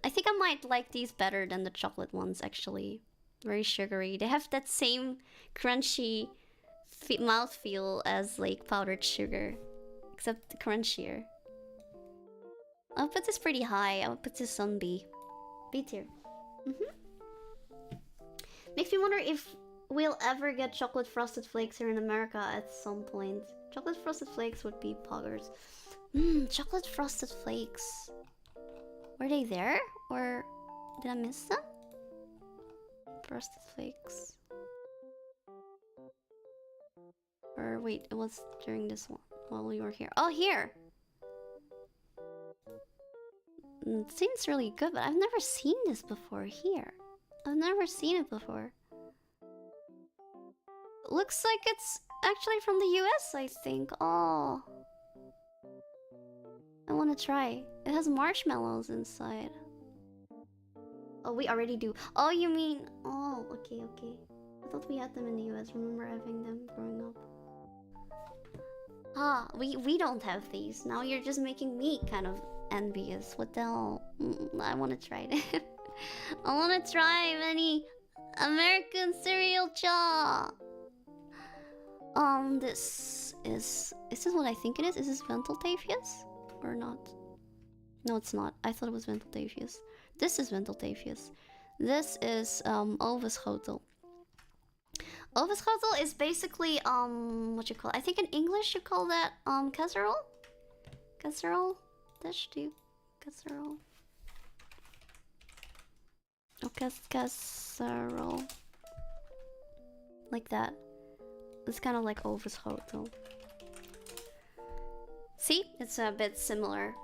I think I might like these better than the chocolate ones, actually. Very sugary. They have that same crunchy mouthfeel as like powdered sugar, except crunchier. I'll put this pretty high. I'll put this on B. B tier. Makes me wonder if we'll ever get chocolate frosted flakes here in America at some point. Chocolate frosted flakes would be poggers. Chocolate frosted flakes. Were they there? Or did I miss them? Frosted flakes. Or wait, it was during this one while we were here. Oh, here! It seems really good, but I've never seen this before here. I've never seen it before. Looks like it's actually from the US, I think. Oh. I want to try. It has marshmallows inside. Oh, we already do. Oh, you mean... Oh, okay. I thought we had them in the US. Remember having them growing up. Ah, we don't have these. Now you're just making me kind of envious. What the hell? I want to try it. I want to try many American cereal Chaaa. This is this what I think it is? Is this Ventiltafius? Or not? No, it's not. I thought it was Ventiltafius. This is Ventiltafius. This is Oveschotel. Oveschotel is basically what you call it? I think in English you call that casserole? Casserole? Dish do casserole. Oh, casserole. Like that. It's kind of like Oveschotel. See? It's a bit similar.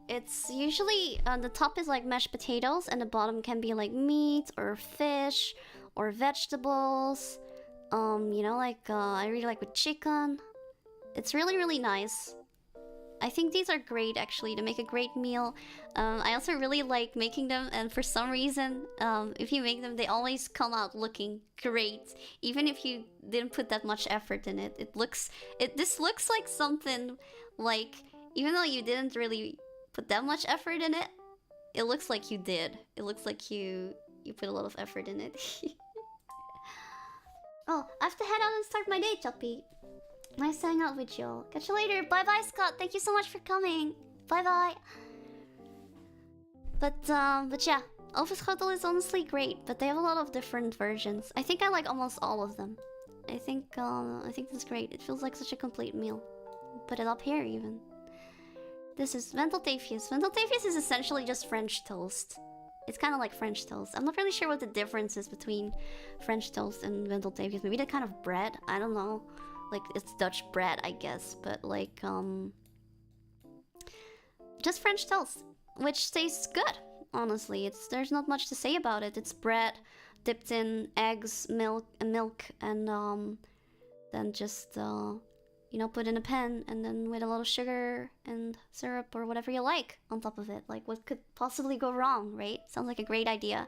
It's usually, the top is like mashed potatoes and the bottom can be like meat or fish or vegetables. You know, like, I really like with chicken. It's really, really nice. I think these are great, actually, to make a great meal. I also really like making them, and for some reason, if you make them, they always come out looking great. Even if you didn't put that much effort in it. This looks like something, like, even though you didn't really put that much effort in it, it looks like you did. It looks like you put a lot of effort in it. Oh, I have to head out and start my day, Chappy. Nice to hang out with y'all. Catch you later. Bye-bye, Scott. Thank you so much for coming. Bye-bye. But yeah, Oveschotel is honestly great, but they have a lot of different versions. I think I like almost all of them. I think this is great. It feels like such a complete meal. Put it up here, even. This is Ventiltafius. Ventiltafius is essentially just French toast. It's kind of like French toast. I'm not really sure what the difference is between French toast and Ventiltafius. Maybe that kind of bread? I don't know. Like, it's Dutch bread, I guess. But, like, just French toast. Which tastes good, honestly. There's not much to say about it. It's bread dipped in eggs, milk, and then just, you know, put in a pan. And then with a lot of sugar and syrup or whatever you like on top of it. Like, what could possibly go wrong, right? Sounds like a great idea.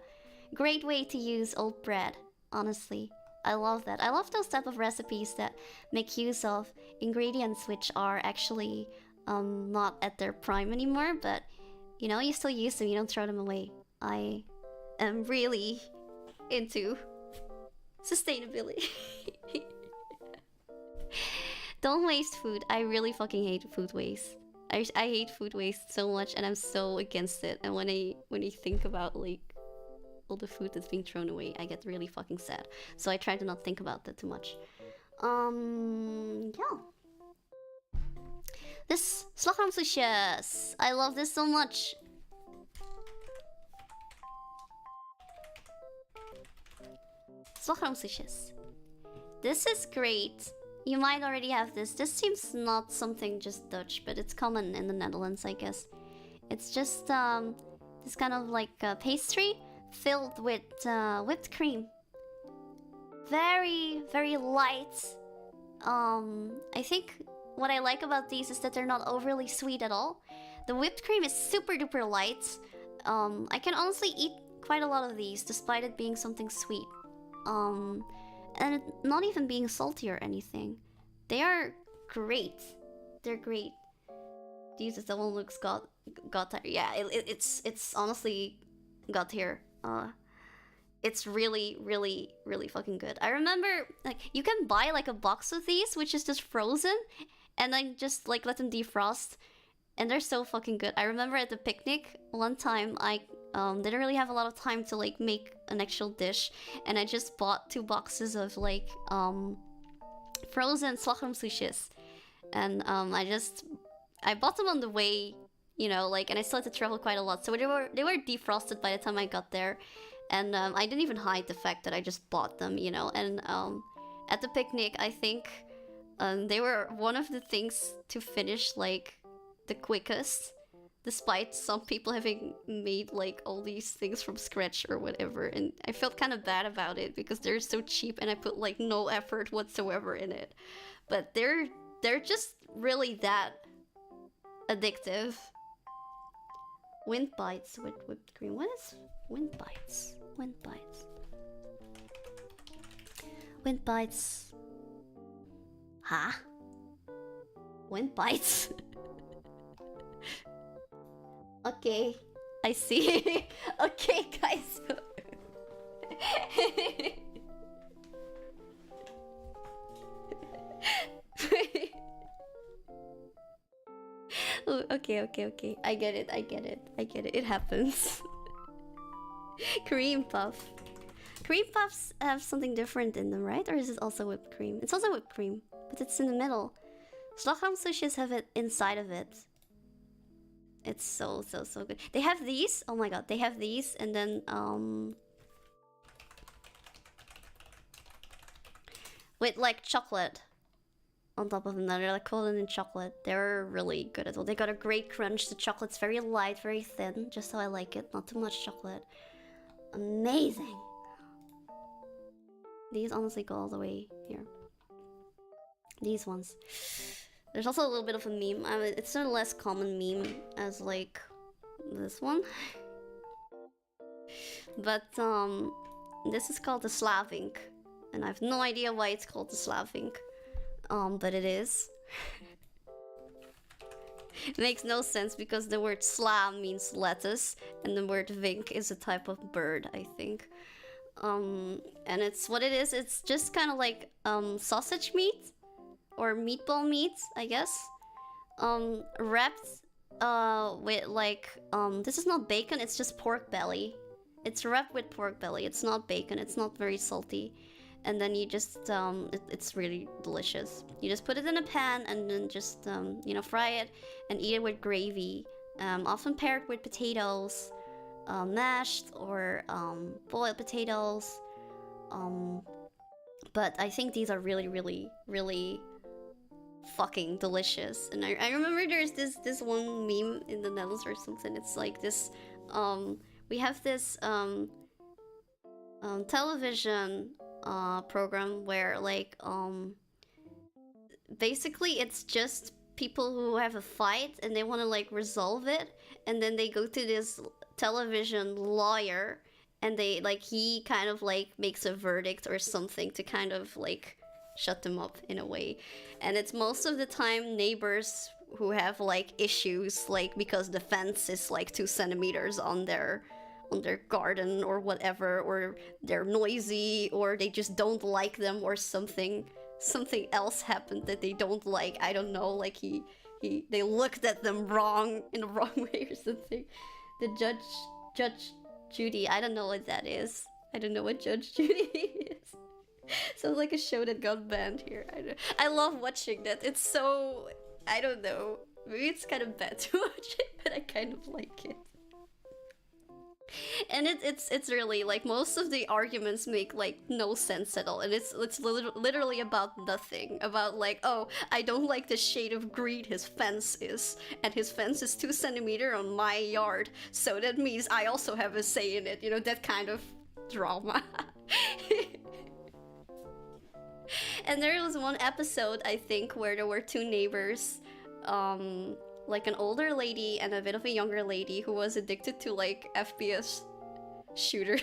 Great way to use old bread, honestly. I love that. I love those type of recipes that make use of ingredients which are actually not at their prime anymore, but you know, you still use them, you don't throw them away. I am really into sustainability. Don't waste food. I really fucking hate food waste. I hate food waste so much, and I'm so against it. And when I think about like all the food that's being thrown away, I get really fucking sad. So I try to not think about that too much. Yeah. This slagroomsoesjes. I love this so much. Slagroomsoesjes. This is great. You might already have this. This seems not something just Dutch, but it's common in the Netherlands, I guess. It's just this kind of like pastry filled with whipped cream. Very, very light. I think what I like about these is that they're not overly sweet at all. The whipped cream is super duper light. I can honestly eat quite a lot of these despite it being something sweet. And it not even being salty or anything. They are great. They're great. These is the one looks got there. Yeah, it's honestly got here. It's really, really, really fucking good. I remember, like, you can buy like a box of these, which is just frozen, and then just like let them defrost, and they're so fucking good. I remember at the picnic one time, I didn't really have a lot of time to like make an actual dish, and I just bought 2 boxes of like frozen slagroomsoesjes, and I bought them on the way, you know, like, and I still had to travel quite a lot, so they were defrosted by the time I got there. And I didn't even hide the fact that I just bought them, you know. And at the picnic, I think they were one of the things to finish, like, the quickest. Despite some people having made, like, all these things from scratch or whatever. And I felt kind of bad about it because they're so cheap and I put, like, no effort whatsoever in it. But they're just really that addictive. Wind bites with whipped cream. What is wind bites? Wind bites. Wind bites. Huh? Wind bites? Okay, I see. Okay, guys. Okay. I get it. It happens. Cream puff. Cream puffs have something different in them, right? Or is it also whipped cream? It's also whipped cream, but it's in the middle. Slagroomsoesjes have it inside of it. It's so good. They have these. Oh my god, they have these, and then with like chocolate on top of them. They're like coated in chocolate. They're really good as well. They got a great crunch. The chocolate's very light, very thin, just how I like it. Not too much chocolate. Amazing. These honestly go all the way here. These ones. There's also a little bit of a meme. It's a less common meme as like this one. But this is called the Slavink. And I have no idea why it's called the Slavink. But it is. It makes no sense because the word sla means lettuce and the word vink is a type of bird, I think. And it's what it is. It's just kind of like sausage meat or meatball meat, I guess. Wrapped with like this is not bacon, it's just pork belly. It's wrapped with pork belly. It's not bacon. It's not very salty. And then you just it's really delicious. You just put it in a pan and then just you know, fry it and eat it with gravy, often paired with potatoes, mashed or boiled potatoes. But I think these are really fucking delicious. And I remember there's this one meme in the Netherlands or something. It's like this we have this television program where like basically it's just people who have a fight and they want to like resolve it, and then they go to this television lawyer and they like he kind of like makes a verdict or something to kind of like shut them up in a way. And it's most of the time neighbors who have like issues, like because the fence is like 2 centimeters on their garden or whatever, or they're noisy or they just don't like them or something. something else happened that they don't like. I don't know, like they looked at them wrong in the wrong way or something. The Judge Judy, I don't know what that is. I don't know what Judge Judy is. Sounds like a show that got banned here. I love watching that. It's so, I don't know. Maybe it's kind of bad to watch it, but I kind of like it. And it's really like most of the arguments make like no sense at all, and it's literally about nothing. About like, oh, I don't like the shade of green his fence is, and his fence is 2 centimeters on my yard, so that means I also have a say in it. You know, that kind of drama. And there was one episode, I think, where there were 2 neighbors, like an older lady and a bit of a younger lady who was addicted to like FPS shooters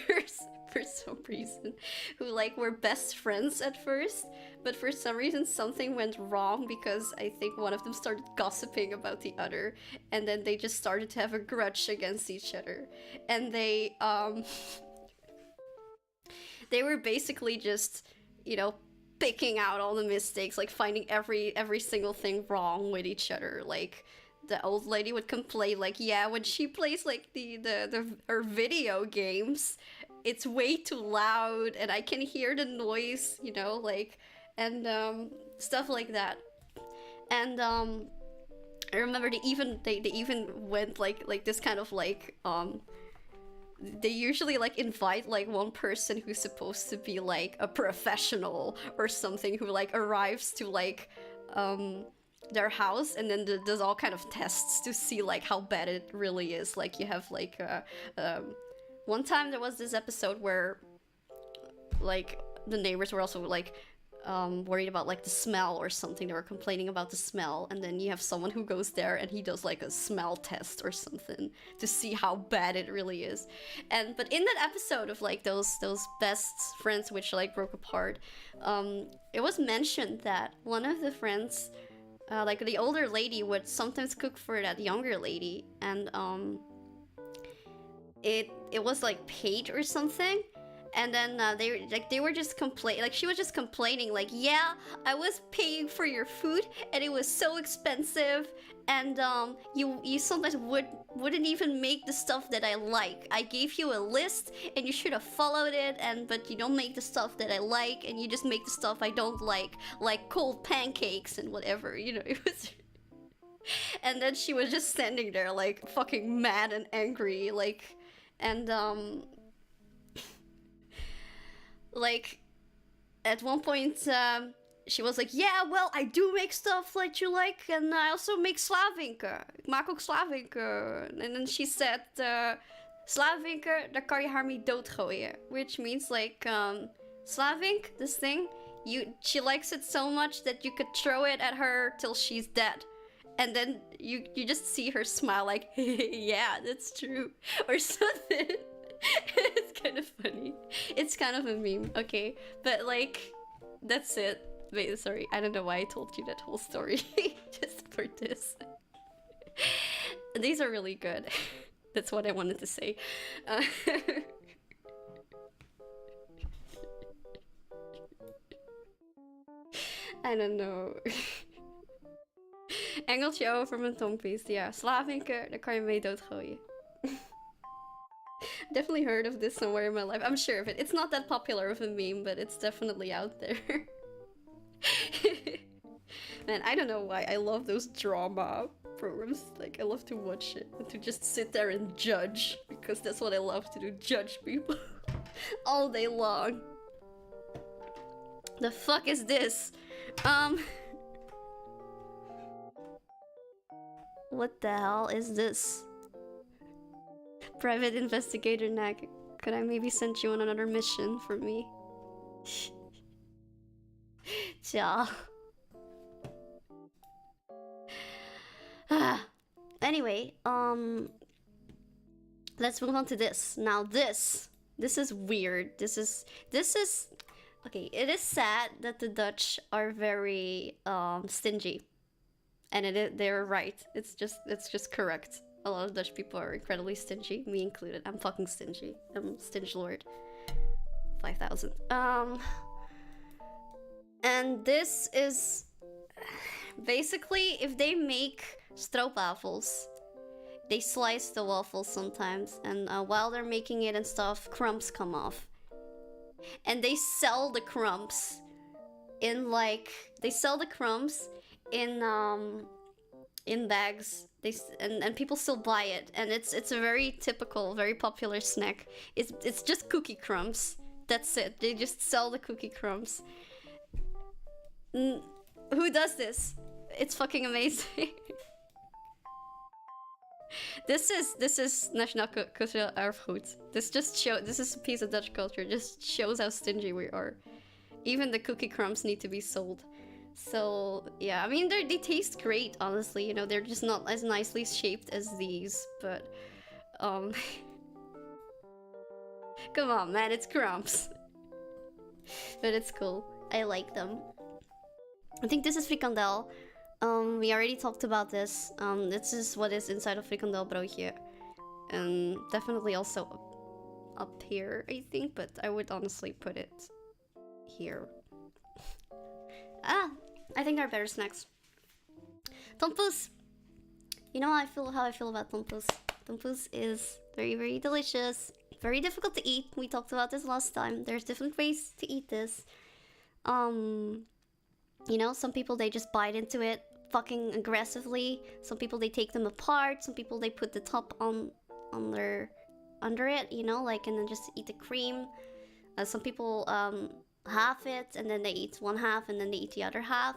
for some reason, who like were best friends at first, but for some reason something went wrong because I think one of them started gossiping about the other, and then they just started to have a grudge against each other, and they were basically just, you know, picking out all the mistakes, like finding every single thing wrong with each other. Like the old lady would complain, like, yeah, when she plays like her video games, it's way too loud and I can hear the noise, you know, like, and stuff like that. And I remember they even went like this kind of like they usually like invite like one person who's supposed to be like a professional or something, who like arrives to like their house, and then does all kind of tests to see like how bad it really is. Like you have like one time there was this episode where like the neighbors were also like worried about like the smell or something. They were complaining about the smell, and then you have someone who goes there and he does like a smell test or something to see how bad it really is. But in that episode of like those best friends which like broke apart, it was mentioned that one of the friends, like the older lady, would sometimes cook for that younger lady, and it was like paid or something. And then they were just complaining, like she was just complaining, like, yeah, I was paying for your food and it was so expensive, and you sometimes wouldn't even make the stuff that I like. I gave you a list and you should have followed it, but you don't make the stuff that I like, and you just make the stuff I don't like cold pancakes and whatever, you know. It was. And then she was just standing there like fucking mad and angry, like, and like, at one point, she was like, yeah, well, I do make stuff that you like, and I also make slavinken. Ik maak ook slavinken. And then she said, slavinken, daar kan je haar mee doodgooien. Which means, like, slavink, this thing, she likes it so much that you could throw it at her till she's dead. And then you just see her smile like, yeah, that's true, or something. It's kind of funny. It's kind of a meme, okay? But like, that's it. Wait, sorry, I don't know why I told you that whole story just for this. These are really good. That's what I wanted to say. I don't know. Engeltje over mijn tongpies. Ja, slavinken, daar kan je mee doodgooien. Definitely heard of this somewhere in my life. I'm sure of it. It's not that popular of a meme, but it's definitely out there. Man, I don't know why I love those drama programs. Like, I love to watch it and to just sit there and judge, because that's what I love to do, judge people all day long. The fuck is this? What the hell is this? Private investigator Nag, could I maybe send you on another mission for me? Chaaa. Anyway, let's move on to this. Now this is weird. This is okay, it is sad that the Dutch are very stingy. And they're right. It's just correct. A lot of Dutch people are incredibly stingy, me included. I'm fucking stingy. I'm stinge lord. 5,000. And this is basically if they make stroopwafels, they slice the waffles sometimes, and while they're making it and stuff, crumbs come off. And they sell the crumbs in like in bags. And people still buy it, and it's a very typical, very popular snack. It's just cookie crumbs. That's it. They just sell the cookie crumbs. Who does this? It's fucking amazing. This is National Cultural Erfgoed. This is a piece of Dutch culture. Just shows how stingy we are. Even the cookie crumbs need to be sold. So yeah, I mean they taste great, honestly. You know, they're just not as nicely shaped as these, but come on, man, it's crumbs. But it's cool. I like them. I think this is frikandel. We already talked about this. This is what is inside of frikandel broodje. And definitely also up here, I think, but I would honestly put it here. I think there are better snacks. Tompoes! You know how I feel about tompoes. Tompoes is very, very delicious. Very difficult to eat. We talked about this last time. There's different ways to eat this. You know, some people, they just bite into it fucking aggressively. Some people, they take them apart. Some people, they put the top under it, you know, like, and then just eat the cream. Some people half it, and then they eat one half, and then they eat the other half.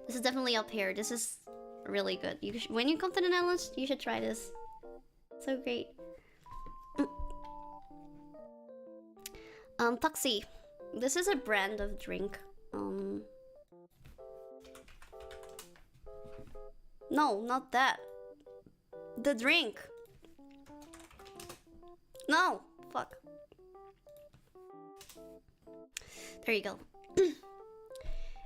This is definitely up here. This is really good. When you come to the Netherlands, you should try this. So great. Taxi. This is a brand of drink. No, not that. The drink. No, fuck. There you go.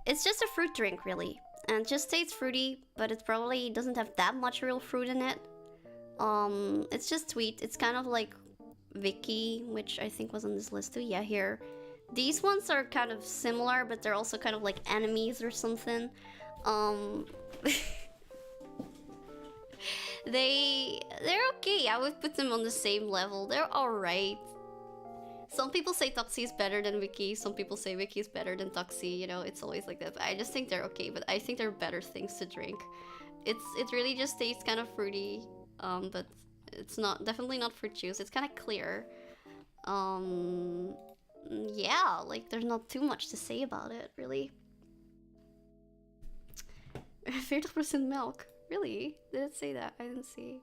It's just a fruit drink, really. And it just tastes fruity, but it probably doesn't have that much real fruit in it. It's just sweet. It's kind of like Vicky, which I think was on this list too. Yeah, here. These ones are kind of similar, but they're also kind of like enemies or something. They're okay. I would put them on the same level. They're alright. Some people say Toxie is better than Vicky. Some people say Vicky is better than Toxie. You know, it's always like that. But I just think they're okay. But I think they're better things to drink. It really just tastes kind of fruity. But it's definitely not fruit juice. It's kind of clear. Yeah, like there's not too much to say about it, really. 40% milk. Really? Did it say that? I didn't see.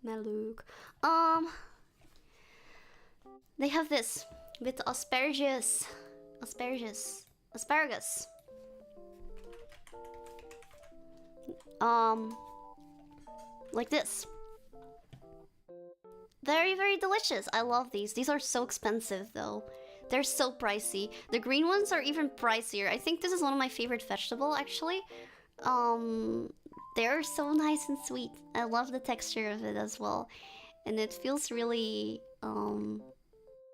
Maluk. They have this with asparagus. Asparagus. Like this. Very, very delicious. I love these. These are so expensive though. They're so pricey. The green ones are even pricier. I think this is one of my favorite vegetables, actually. They're so nice and sweet. I love the texture of it as well. And it feels really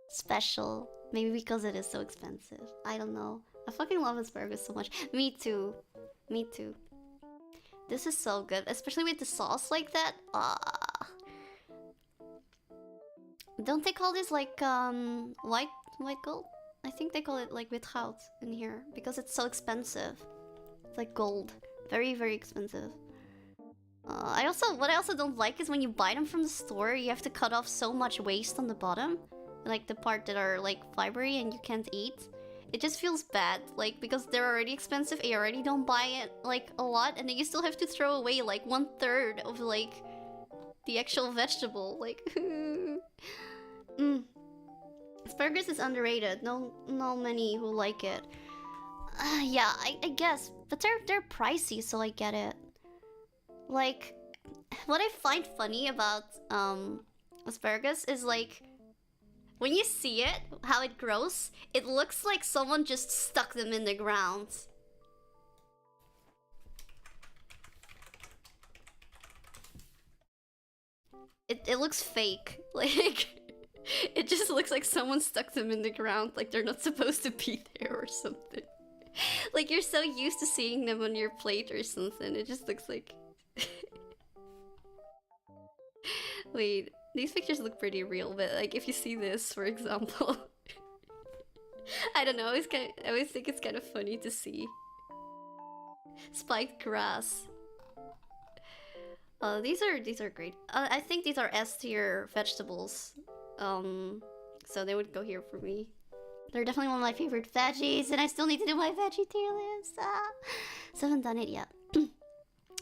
special. Maybe because it is so expensive. I don't know. I fucking love asparagus so much. Me too. Me too. This is so good. Especially with the sauce like that. Don't they call this like white gold? I think they call it like wit goud in here. Because it's so expensive. It's like gold. Very, very expensive. What I also don't like is when you buy them from the store, you have to cut off so much waste on the bottom. Like the part that are like fibery and you can't eat. It just feels bad, like, because they're already expensive, you already don't buy it, like, a lot, and then you still have to throw away, like, 1/3 of, like, the actual vegetable, like, Asparagus is underrated, no many who like it. Yeah, I guess, but they're pricey, so I get it. Like, what I find funny about, asparagus is, like, when you see it, how it grows, it looks like someone just stuck them in the ground. It looks fake. Like, It just looks like someone stuck them in the ground, like they're not supposed to be there or something. Like you're so used to seeing them on your plate or something. It just looks like... Wait, these pictures look pretty real, but like if you see this, for example... I don't know, I always think it's kind of funny to see. Spiked grass. These are great. I think these are S tier vegetables. So they would go here for me. They're definitely one of my favorite veggies, and I still need to do my veggie tier list. So I haven't done it yet.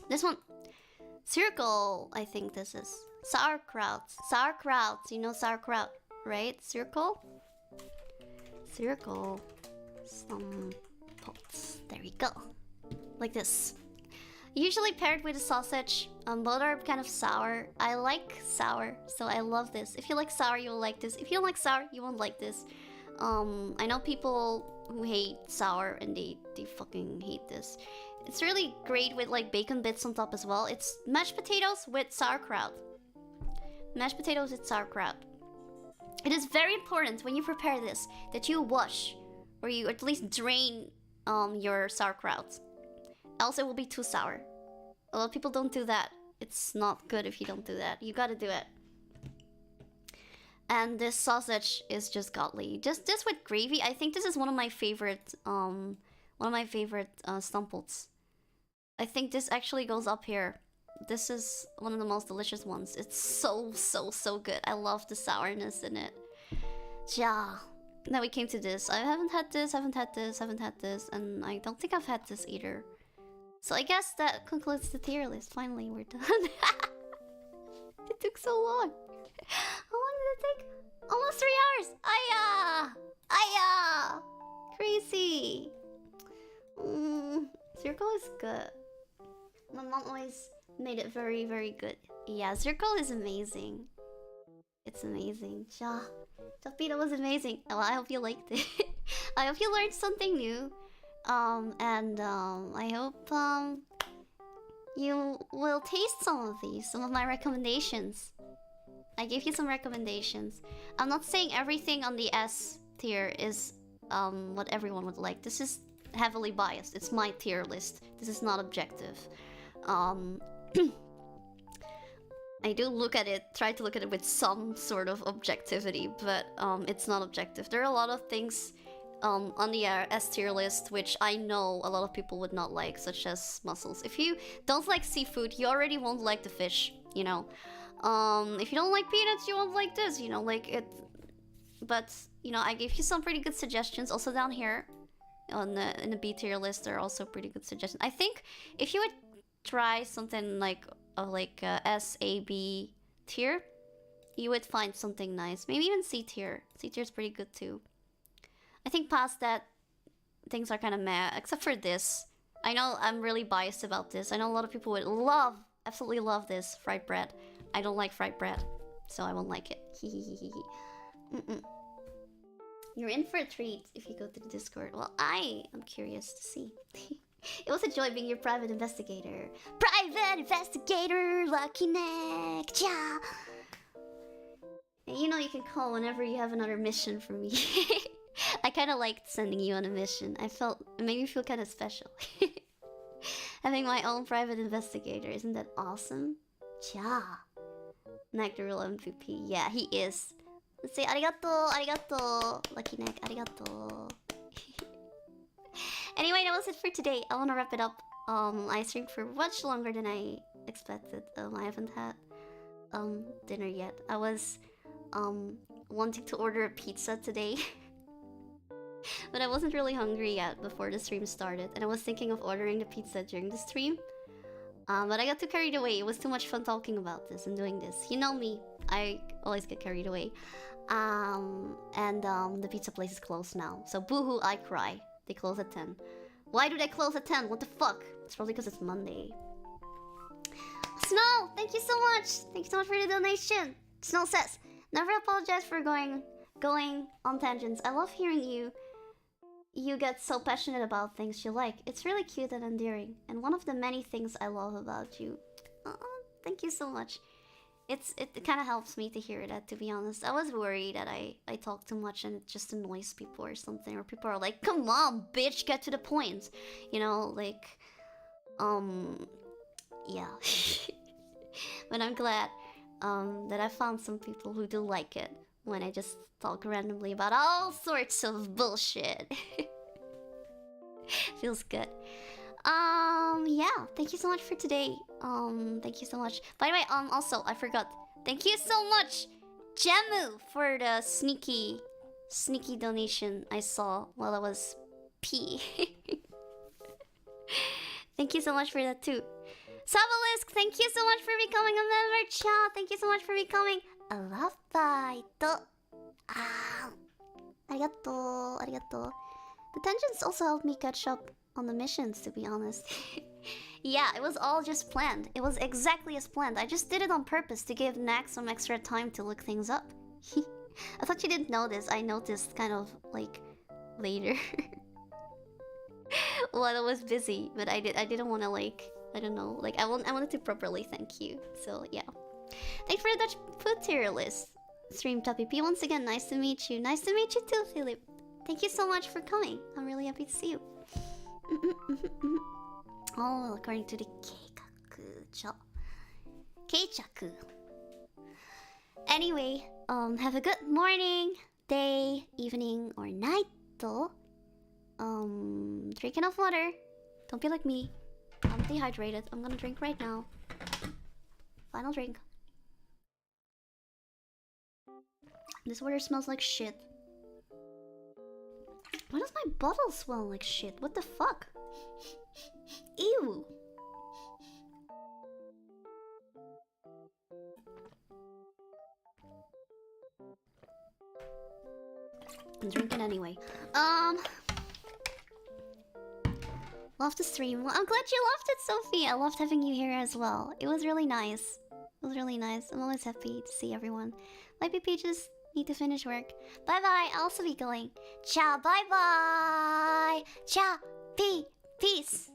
This one, circle. I think this is sauerkraut. Sauerkraut. You know sauerkraut, right? Circle. Circle. Some pots. There we go. Like this. Usually paired with a sausage. Both are kind of sour. I like sour, so I love this. If you like sour, you will like this. If you don't like sour, you won't like this. I know people who hate sour and they fucking hate this. It's really great with like bacon bits on top as well. It's mashed potatoes with sauerkraut. Mashed potatoes with sauerkraut. It is very important when you prepare this that you wash or you at least drain your sauerkraut. Else it will be too sour. A lot of people don't do that. It's not good if you don't do that. You gotta do it. And this sausage is godly. Just this with gravy. I think this is one of my favorite stamppels. I think this actually goes up here. This is one of the most delicious ones. It's so good. I love the sourness in it. Yeah. Now we came to this. I haven't had this, haven't had this, and I don't think I've had this either. So I guess that concludes the tier list. Finally, we're done. It took so long. How long did it take? Almost 3 hours! Aya! Crazy! Circle is good. My mom always made it very good. Yeah, Circle is amazing. It's amazing. Ja. That was amazing. Well, I hope you liked it. I hope you learned something new. I hope you will taste some of these, some of my recommendations. I gave you some recommendations. I'm not saying everything on the S tier is what everyone would like. This is heavily biased. It's my tier list. This is not objective. I do look at it, try to look at it with some sort of objectivity, but it's not objective. There are a lot of things on the S tier list which I know a lot of people would not like, such as mussels. If you don't like seafood, you already won't like the fish, you know. If you don't like peanuts, you won't like this, you know, like it. But you know, I gave you some pretty good suggestions. Also down here on in the B tier list, there are also pretty good suggestions. I think if you would try something like S, A, B tier, you would find something nice. Maybe even C tier. C tier is pretty good too. I think past that, things are kind of meh, except for this. I know I'm really biased about this. I know a lot of people would absolutely love this fried bread. I don't like fried bread, so I won't like it. You're in for a treat if you go to the Discord. Well, I am curious to see. It was a joy being your private investigator. Private investigator, Lucky Neck. Yeah. You know you can call whenever you have another mission for me. I kind of liked sending you on a mission. It made me feel kind of special. Having my own private investigator, isn't that awesome? Yeah. Neck the real MVP. Yeah, he is. Let's say arigato, Lucky Neck, arigato. Anyway, that was it for today. I want to wrap it up. I streamed for much longer than I expected. I haven't had dinner yet. I was wanting to order a pizza today. But I wasn't really hungry yet before the stream started. And I was thinking of ordering the pizza during the stream. But I got too carried away. It was too much fun talking about this and doing this. You know me. I always get carried away. The pizza place is closed now. So boohoo, I cry. They close at 10. Why do they close at 10? What the fuck? It's probably because it's Monday. Snow, thank you so much. Thank you so much for the donation. Snow says, never apologize for going on tangents. I love hearing you get so passionate about things you like. It's really cute and endearing. And one of the many things I love about you. Oh, thank you so much. it kind of helps me to hear that, to be honest. I was worried that I talk too much and it just annoys people or something, or people are like, come on bitch, get to the point, you know, like yeah. But I'm glad that I found some people who do like it when I just talk randomly about all sorts of bullshit. Feels good. Yeah, thank you so much for today. Thank you so much. By the way, also, I forgot. Thank you so much, Jemu, for the sneaky donation I saw while I was pee. Thank you so much for that too. Sabalisk, thank you so much for becoming a member. Chaaa, thank you so much for becoming a love bite. Ah, arigato, arigato. The tensions also helped me catch up on the missions, to be honest. Yeah, it was all just planned. It was exactly as planned. I just did it on purpose to give Nax some extra time to look things up. I thought you didn't know this. I noticed kind of like later. While I was busy, but I didn't want to, like, I don't know, like I wanted to properly thank you. So yeah. Thanks for the Dutch food tier list. Stream Chapipi, once again, nice to meet you. Nice to meet you too, Philip. Thank you so much for coming. I'm really happy to see you. Oh, according to the Keichaku. Anyway, have a good morning, day, evening, or night. Drink enough water. Don't be like me. I'm dehydrated. I'm gonna drink right now. Final drink. This water smells like shit. Why does my bottle smell like shit? What the fuck? Ew. I'm drinking anyway. Love the stream. Well, I'm glad you loved it, Sophie. I loved having you here as well. It was really nice. It was really nice. I'm always happy to see everyone. My peaches need to finish work. Bye bye. I'll also be going. Ciao. Bye bye. Ciao. Peace.